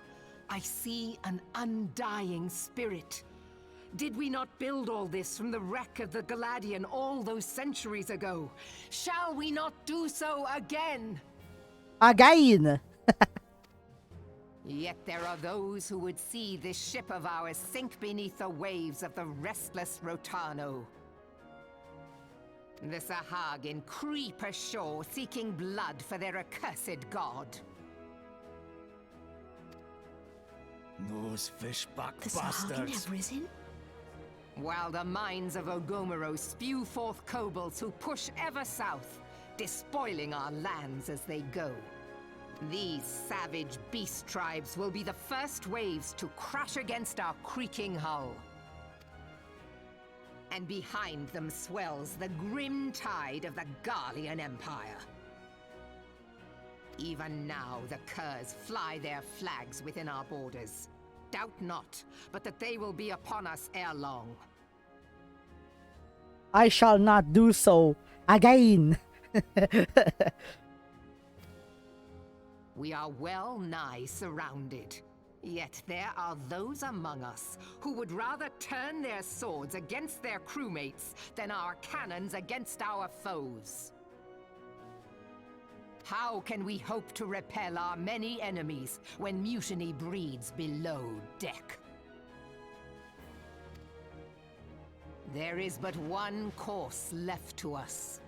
[SPEAKER 8] I see an undying spirit. Did we not build all this from the wreck of the Galadian all those centuries ago? Shall we not do so again?
[SPEAKER 1] Again!
[SPEAKER 8] Yet there are those who would see this ship of ours sink beneath the waves of the restless Rotano. The Sahagin creep ashore seeking blood for their accursed god.
[SPEAKER 7] Those fishback
[SPEAKER 4] The Sahagin
[SPEAKER 7] bastards.
[SPEAKER 4] have risen?
[SPEAKER 8] While the mines of Ogomoro spew forth kobolds who push ever south, despoiling our lands as they go. These savage beast tribes will be the first waves to crash against our creaking hull. And behind them swells the grim tide of the Garlean Empire. Even now the Curs fly their flags within our borders. Doubt not, but that they will be upon us ere long.
[SPEAKER 1] I shall not do so again.
[SPEAKER 8] We are well nigh surrounded. Yet there are those among us who would rather turn their swords against their crewmates than our cannons against our foes. How can we hope to repel our many enemies when mutiny breeds below deck? There is but one course left to us.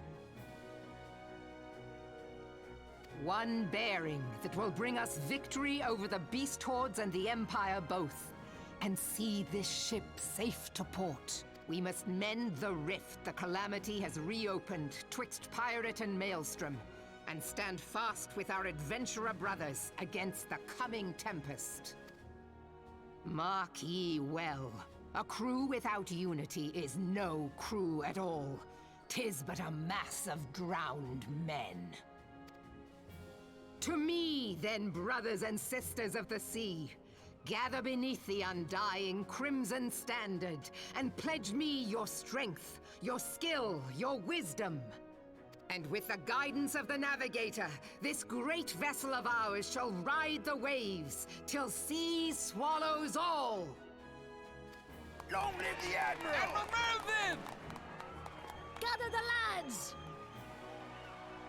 [SPEAKER 8] One bearing that will bring us victory over the beast hordes and the Empire both, and see this ship safe to port. We must mend the rift the calamity has reopened twixt pirate and maelstrom, and stand fast with our adventurer brothers against the coming tempest. Mark ye well, a crew without unity is no crew at all. 'Tis but a mass of drowned men. To me, then, brothers and sisters of the sea, gather beneath the undying crimson standard, and pledge me your strength, your skill, your wisdom. And with the guidance of the navigator, this great vessel of ours shall ride the waves, till sea swallows all.
[SPEAKER 3] Long live the Admiral! Admiral Melvin!
[SPEAKER 4] Gather the lads!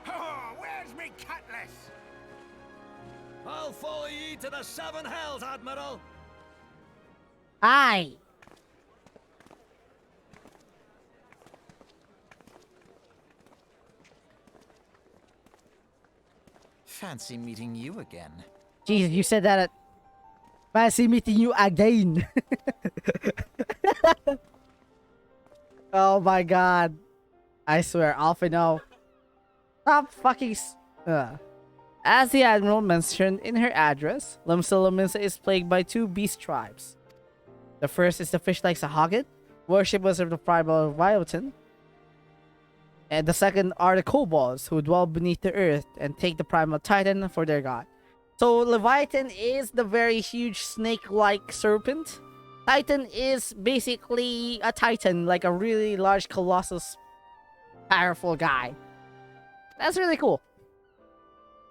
[SPEAKER 5] Oh, where's me cutlass?
[SPEAKER 7] I'll follow ye to the seven hells, Admiral!
[SPEAKER 1] Aye.
[SPEAKER 2] Fancy meeting you again.
[SPEAKER 1] Jesus, you said that at... Fancy meeting you again. Oh my god. I swear, Alphino. Stop fucking... As the Admiral mentioned in her address, Lumsa is plagued by two beast tribes. The first is the fish-like Sahagin, worshippers of the primal Leviathan. And the second are the kobolds, who dwell beneath the earth and take the primal titan for their god. So Leviathan is the very huge snake-like serpent. Titan is basically a titan, like a really large colossus, powerful guy. That's really cool.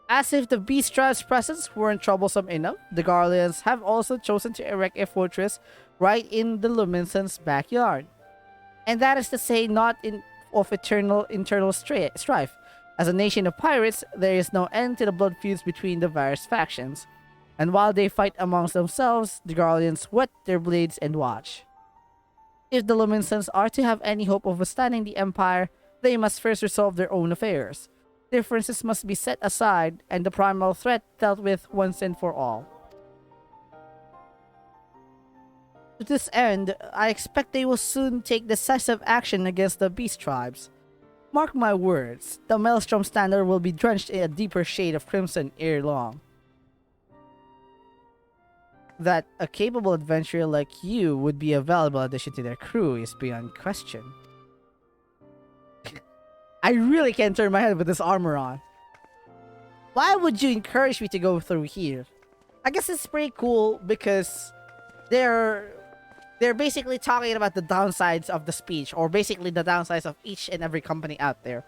[SPEAKER 1] As if the beast tribe's presence weren't troublesome enough, the Guardians have also chosen to erect a fortress right in the Luminescence backyard. And that is to say, not of eternal internal strife. As a nation of pirates, there is no end to the blood feuds between the various factions. And while they fight amongst themselves, the Guardians whet their blades and watch. If the Luminescence are to have any hope of withstanding the Empire, they must first resolve their own affairs. Differences must be set aside, and the primal threat dealt with once and for all. To this end, I expect they will soon take decisive action against the beast tribes. Mark my words, the Maelstrom Standard will be drenched in a deeper shade of crimson ere long. That a capable adventurer like you would be a valuable addition to their crew is beyond question. I really can't turn my head with this armor on. Why would you encourage me to go through here? I guess it's pretty cool because they're basically talking about the downsides of the speech, or basically the downsides of each and every company out there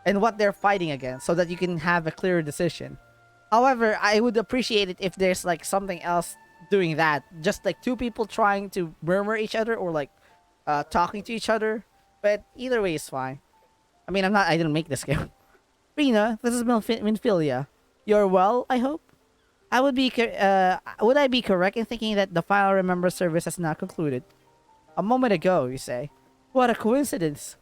[SPEAKER 1] and what they're fighting against, so that you can have a clearer decision. However, I would appreciate it if there's like something else doing that, just like two people trying to murmur each other or like talking to each other. But either way is fine. I mean, I didn't make this game. Rena, this is Minfilia. You're well, I hope? Would I be correct in thinking that the final Remember service has now concluded? A moment ago, you say. What a coincidence.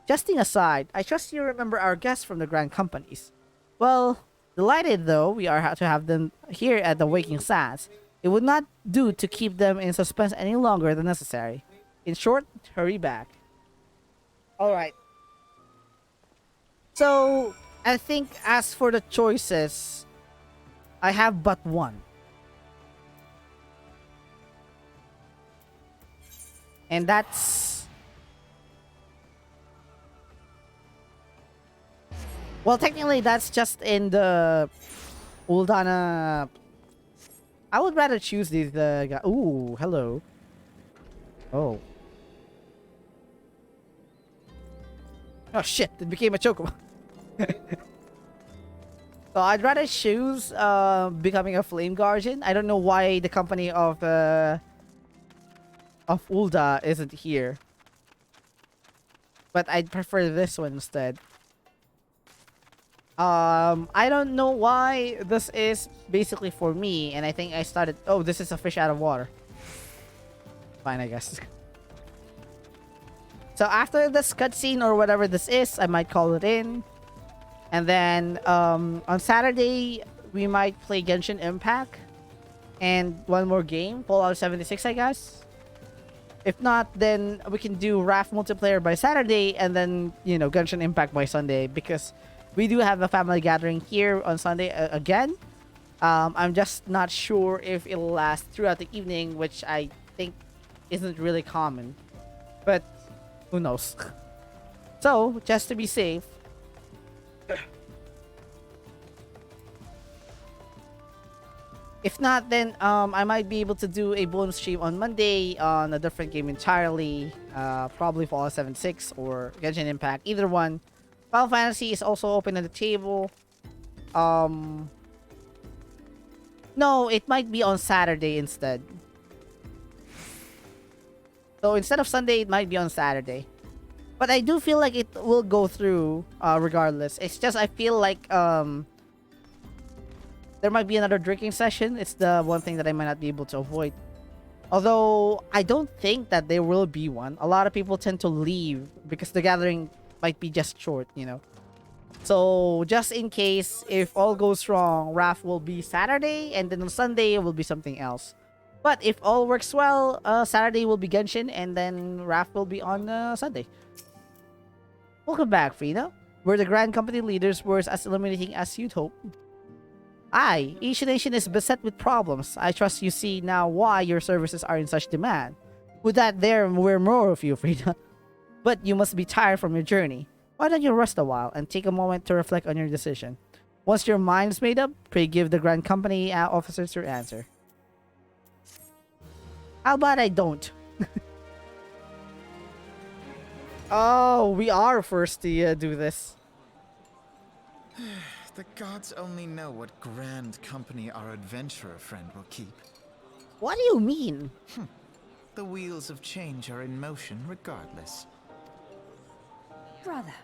[SPEAKER 1] Jesting aside, I trust you remember our guests from the Grand Companies. Well, delighted though we are to have them here at the Waking Sands, it would not do to keep them in suspense any longer than necessary. In short, hurry back. Alright. So, I think as for the choices, I have but one. And that's... Well, technically that's just in the Uldana... I would rather choose these guy. Ooh, hello. Oh. Oh shit, it became a chocobo. So I'd rather choose becoming a Flame Guardian. I don't know why the company of Ulda isn't here. But I'd prefer this one instead. I don't know why this is basically for me, and I think I started... Oh, this is a fish out of water. Fine, I guess. So after this cutscene or whatever this is, I might call it in. And then on Saturday, we might play Genshin Impact. And one more game, Fallout 76, I guess. If not, then we can do Raft multiplayer by Saturday and then, Genshin Impact by Sunday, because we do have a family gathering here on Sunday again. I'm just not sure if it'll last throughout the evening, which I think isn't really common. But who knows? So, just to be safe, if not, then I might be able to do a bonus stream on Monday on a different game entirely. Probably Fallout 76 or Genshin Impact, either one. Final Fantasy is also open on the table. No, it might be on Saturday instead. So instead of Sunday, it might be on Saturday. But I do feel like it will go through regardless. It's just I feel like there might be another drinking session. It's the one thing that I might not be able to avoid. Although, I don't think that there will be one. A lot of people tend to leave because the gathering might be just short, So, just in case, if all goes wrong, RAF will be Saturday, and then on Sunday, it will be something else. But if all works well, Saturday will be Genshin, and then RAF will be on Sunday. Welcome back, Frida. Were the Grand Company leaders were as illuminating as you'd hope? Aye, each nation is beset with problems. I trust you see now why your services are in such demand. With that there were more of you, Frida. But you must be tired from your journey. Why don't you rest a while and take a moment to reflect on your decision? Once your mind is made up, pray give the Grand Company officers your answer. How about I don't? Oh, we are first to do this.
[SPEAKER 2] The gods only know what grand company our adventurer friend will keep.
[SPEAKER 1] What do you mean?
[SPEAKER 2] The wheels of change are in motion regardless.
[SPEAKER 9] Brother,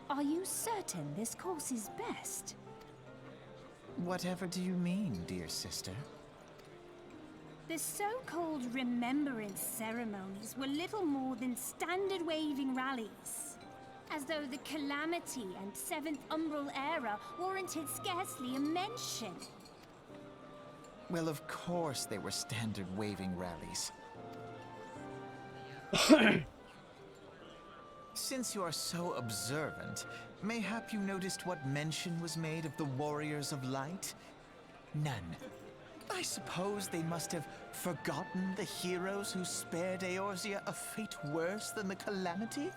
[SPEAKER 9] are you certain this course is best?
[SPEAKER 2] Whatever do you mean, dear sister?
[SPEAKER 9] The so-called remembrance ceremonies were little more than standard waving rallies. As though the Calamity and Seventh Umbral Era warranted scarcely a mention.
[SPEAKER 2] Well, of course they were standard waving rallies. Since you are so observant, mayhap you noticed what mention was made of the Warriors of Light? None. I suppose they must have forgotten the heroes who spared Eorzea a fate worse than the Calamity?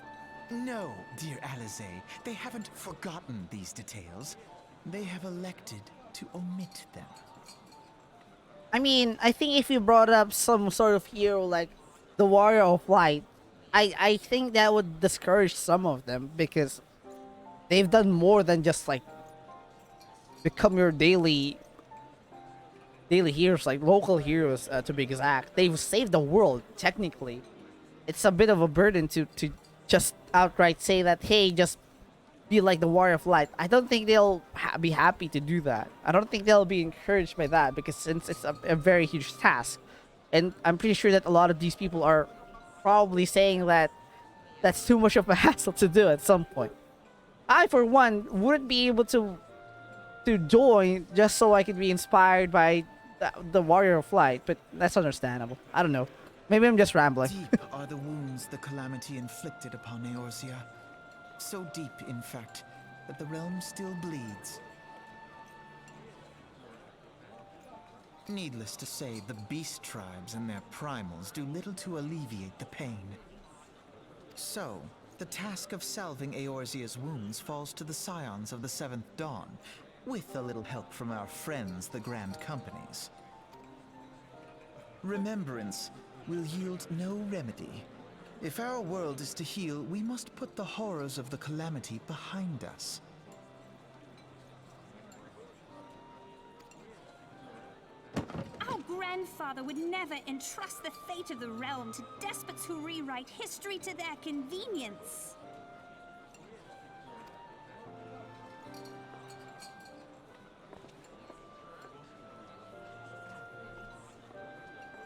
[SPEAKER 2] No, dear Alize, they haven't forgotten these details. They have elected to omit them.
[SPEAKER 1] I mean, I think if you brought up some sort of hero like the Warrior of Light, I think that would discourage some of them because they've done more than just like become your daily heroes, like local heroes to be exact. They've saved the world, technically. It's a bit of a burden to just outright say that, hey, just be like the Warrior of Light. I don't think they'll be happy to do that. I don't think they'll be encouraged by that because since it's a very huge task. And I'm pretty sure that a lot of these people are probably saying that that's too much of a hassle to do at some point. I, for one, wouldn't be able to join just so I could be inspired by the Warrior of Light, but that's understandable. I don't know. Maybe I'm just rambling.
[SPEAKER 2] Deep are the wounds the Calamity inflicted upon Eorzea. So deep, in fact, that the realm still bleeds. Needless to say, the beast tribes and their primals do little to alleviate the pain. So, the task of salving Eorzea's wounds falls to the scions of the Seventh Dawn, with a little help from our friends, the Grand Companies. Remembrance will yield no remedy. If our world is to heal, we must put the horrors of the Calamity behind us.
[SPEAKER 9] Our grandfather would never entrust the fate of the realm to despots who rewrite history to their convenience.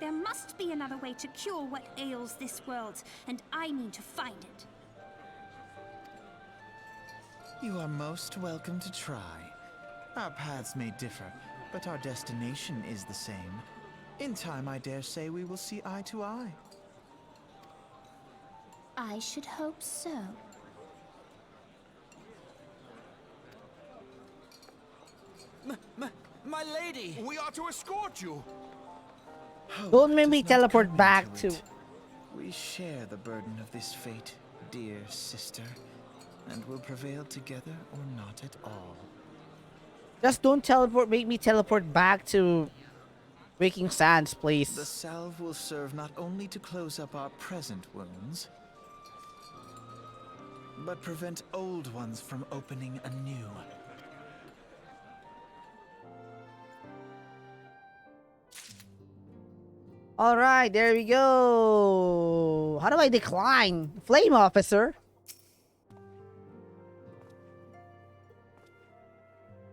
[SPEAKER 9] There must be another way to cure what ails this world, and I mean to find it.
[SPEAKER 2] You are most welcome to try. Our paths may differ, but our destination is the same. In time, I dare say we will see eye to eye.
[SPEAKER 9] I should hope so.
[SPEAKER 7] My lady!
[SPEAKER 3] We are to escort you.
[SPEAKER 2] Hope
[SPEAKER 1] Don't make
[SPEAKER 2] does
[SPEAKER 1] me
[SPEAKER 2] not
[SPEAKER 1] teleport
[SPEAKER 2] come
[SPEAKER 1] back
[SPEAKER 2] into
[SPEAKER 1] to...
[SPEAKER 2] it. We share the burden of this fate, dear sister, and will prevail together or not at all.
[SPEAKER 1] Just don't make me teleport back to Waking Sands,
[SPEAKER 2] The
[SPEAKER 1] please.
[SPEAKER 2] salve will serve not only to close up our present wounds, but prevent old ones from opening anew.
[SPEAKER 1] Alright, there we go. How do I decline? Flame officer?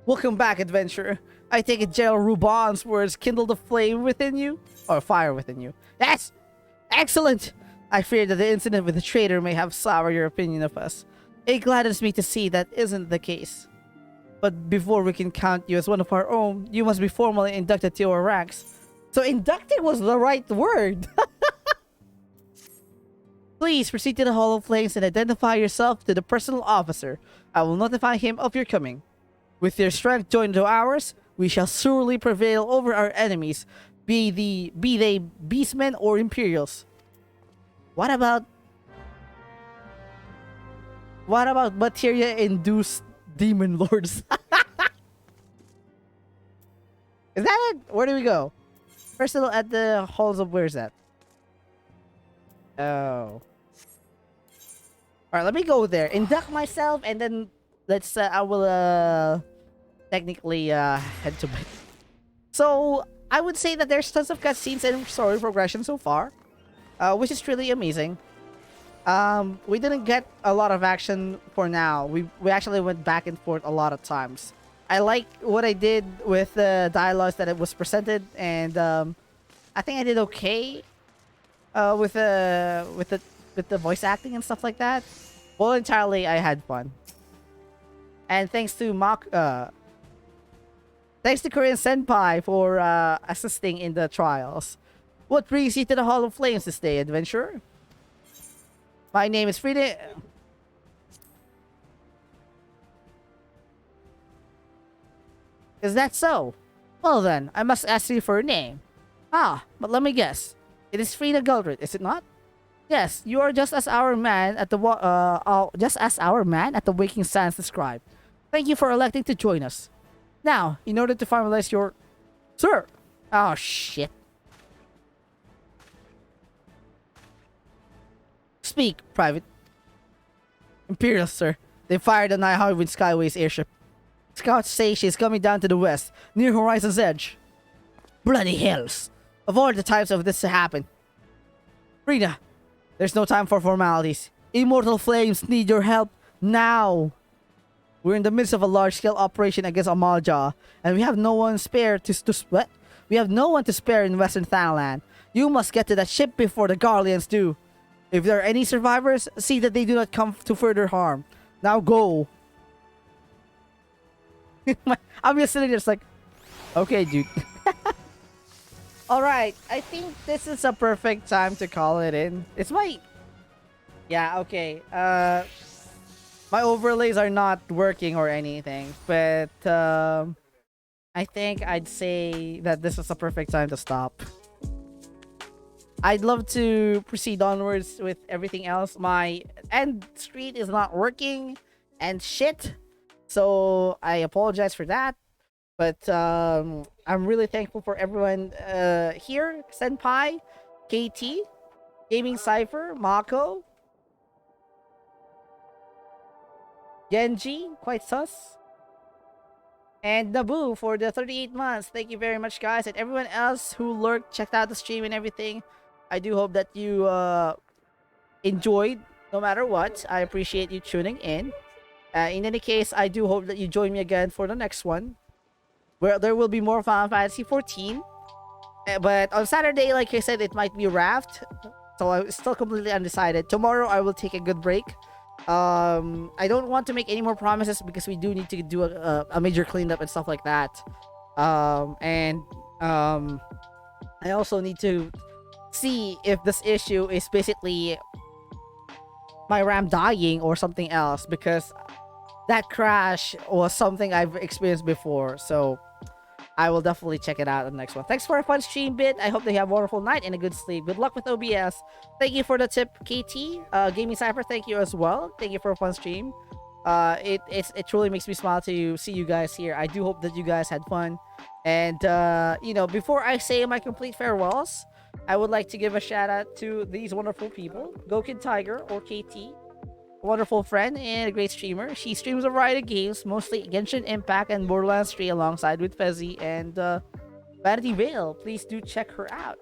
[SPEAKER 1] Welcome back, adventurer. I take it General Ruban's words kindled a flame within you? Or fire within you. Yes! Excellent! I fear that the incident with the traitor may have soured your opinion of us. It gladdens me to see that isn't the case. But before we can count you as one of our own, you must be formally inducted to our ranks. So inducted was the right word. Please proceed to the Hall of Flames and identify yourself to the personal officer. I will notify him of your coming. With your strength joined to ours, we shall surely prevail over our enemies, be they beastmen or Imperials. What about materia-induced demon lords? Is that it? Where do we go? Personal at the halls of... Where's that? Oh. Alright, let me go there. Induct myself and then let's... I will technically head to bed. So, I would say that there's tons of cutscenes and story progression so far. Which is really amazing. We didn't get a lot of action for now. We actually went back and forth a lot of times. I like what I did with the dialogues that it was presented, and I think I did okay with the voice acting and stuff like that. Well, entirely, I had fun. And thanks to Korean Senpai for assisting in the trials. What brings you to the Hall of Flames this day, adventurer? My name is Frida. Is that so? Well then, I must ask you for a name. Ah, but let me guess. It is Frida Guldred, is it not? Yes, you are just as our man at the Waking Sands described. Thank you for electing to join us. Now, in order to finalize your... Sir! Oh, shit. Speak, Private. Imperial, sir. They fired on Highwind Skyways airship. Scouts say she's coming down to the west, near Horizon's edge. Bloody hells. Of all the times of this to happen. Rita, there's no time for formalities. Immortal Flames need your help now. We're in the midst of a large-scale operation against Amalja, and we have no one spare We have no one to spare in Western Thanalan. You must get to that ship before the Garleans do. If there are any survivors, see that they do not come to further harm. Now go. I'm just sitting there just like, okay, dude. Alright, I think this is a perfect time to call it in. It's my... Yeah, okay. My overlays are not working or anything, but I think I'd say that this is a perfect time to stop. I'd love to proceed onwards with everything else. My end screen is not working and shit, so I apologize for that. But I'm really thankful for everyone here. Senpai, KT, Gaming Cypher, Mako, Genji, quite sus, and Naboo for the 38 months. Thank you very much, guys. And everyone else who lurked, checked out the stream and everything. I do hope that you enjoyed no matter what. I appreciate you tuning in. In any case, I do hope that you join me again for the next one, where there will be more Final Fantasy 14. But on Saturday, like I said, it might be Raft. So I'm still completely undecided. Tomorrow, I will take a good break. I don't want to make any more promises because we do need to do a major cleanup and stuff like that. I also need to see if this issue is basically my RAM dying or something else, because that crash was something I've experienced before. So I will definitely check it out in the next one. Thanks for a fun stream bit. I hope that you have a wonderful night and a good sleep. Good luck with OBS. Thank you for the tip, KT. Gaming Cypher, thank you as well. Thank you for a fun stream. It truly makes me smile to see you guys here. I do hope that you guys had fun. And you know, before I say my complete farewells, I would like to give a shout out to these wonderful people. Gokid Tiger, or KT, a wonderful friend and a great streamer. She streams a variety of games, mostly Genshin Impact and Borderlands 3, alongside with Fezzi and Vanity Vale. Please do check her out.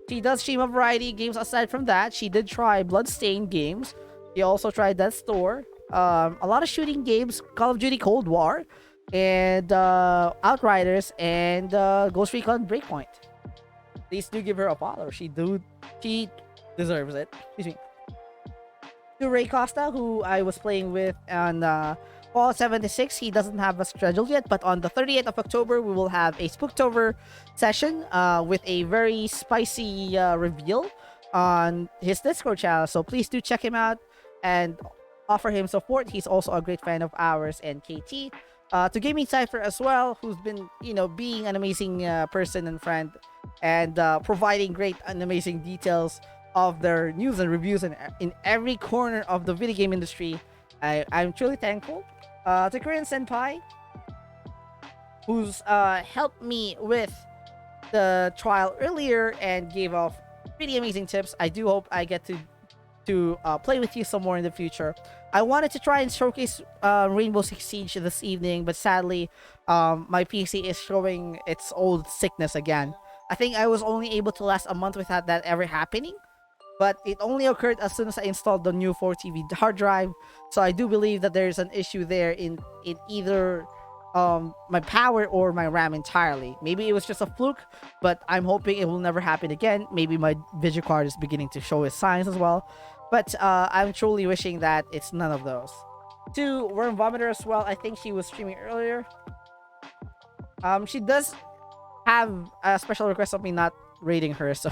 [SPEAKER 1] She does stream a variety of games. Aside from that, she did try Bloodstained games. She also tried Death's Door. A lot of shooting games, Call of Duty Cold War, and Outriders, and Ghost Recon Breakpoint. Please do give her a follow. She deserves it. Excuse me. To Ray Costa, who I was playing with on Fall 76. He doesn't have a schedule yet, but on the 30th of October, we will have a Spooktober session with a very spicy reveal on his Discord channel. So please do check him out and offer him support. He's also a great fan of ours and KT. To Gaming Cypher as well, who's been, you know, being an amazing person and friend, and providing great and amazing details of their news and reviews in every corner of the video game industry. I'm truly thankful. To Korean Senpai, who's helped me with the trial earlier and gave off pretty amazing tips. I do hope I get to play with you some more in the future. I wanted to try and showcase Rainbow Six Siege this evening, but sadly, my PC is showing its old sickness again. I think I was only able to last a month without that ever happening, but it only occurred as soon as I installed the new 4TB hard drive. So I do believe that there's an issue there in either my power or my RAM entirely. Maybe it was just a fluke, but I'm hoping it will never happen again. Maybe my video card is beginning to show its signs as well. But I'm truly wishing that it's none of those. To Worm Vomiter as well, I think she was streaming earlier. She does have a special request of me not rating her, so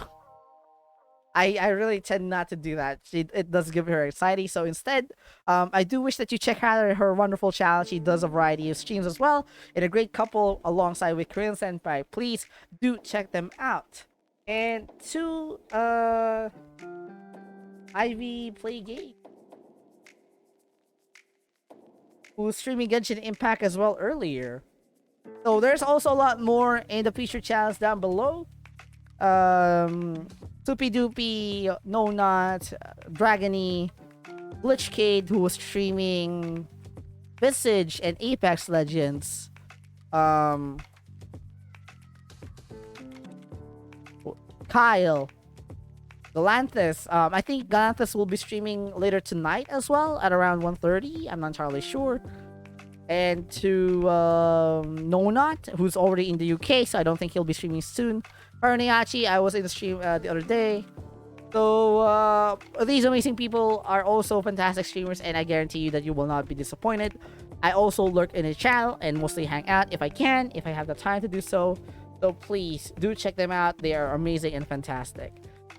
[SPEAKER 1] I really tend not to do that. It does give her anxiety, so instead, I do wish that you check out her wonderful channel. She does a variety of streams as well, and a great couple alongside with Korean Senpai. Please do check them out. And to Ivy Play Game, who's streaming Genshin Impact as well earlier. So there's also a lot more in the featured channels down below. Soupy Doopy, No Not, Dragony, Glitchcade, who was streaming Visage and Apex Legends. Kyle, Galanthus. I think Galanthus will be streaming later tonight as well at around 1:30. I'm not entirely sure. And to No Not, who's already in the UK, so I don't think he'll be streaming soon. Paraniachi, I was in the stream the other day. So these amazing people are also fantastic streamers, and I guarantee you that you will not be disappointed. I also lurk in his channel and mostly hang out if I can, if I have the time to do so. So please do check them out. They are amazing and fantastic.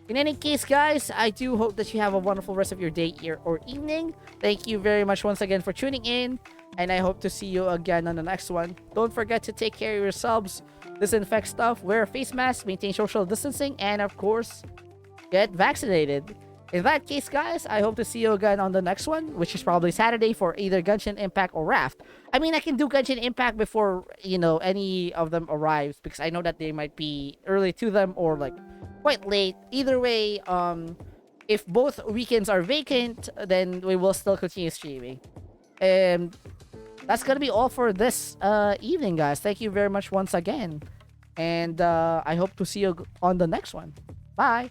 [SPEAKER 1] In any case, guys, I do hope that you have a wonderful rest of your day or evening. Thank you very much once again for tuning in, and I hope to see you again on the next one. Don't forget to take care of yourselves, disinfect stuff, wear a face mask, maintain social distancing, and of course, get vaccinated. In that case, guys, I hope to see you again on the next one, which is probably Saturday for either Genshin Impact or Raft. I mean, I can do Genshin Impact before, you know, any of them arrives, because I know that they might be early to them or like quite late. Either way, if both weekends are vacant, then we will still continue streaming. And that's gonna be all for this evening, guys. Thank you very much once again, and I hope to see you on the next one. Bye.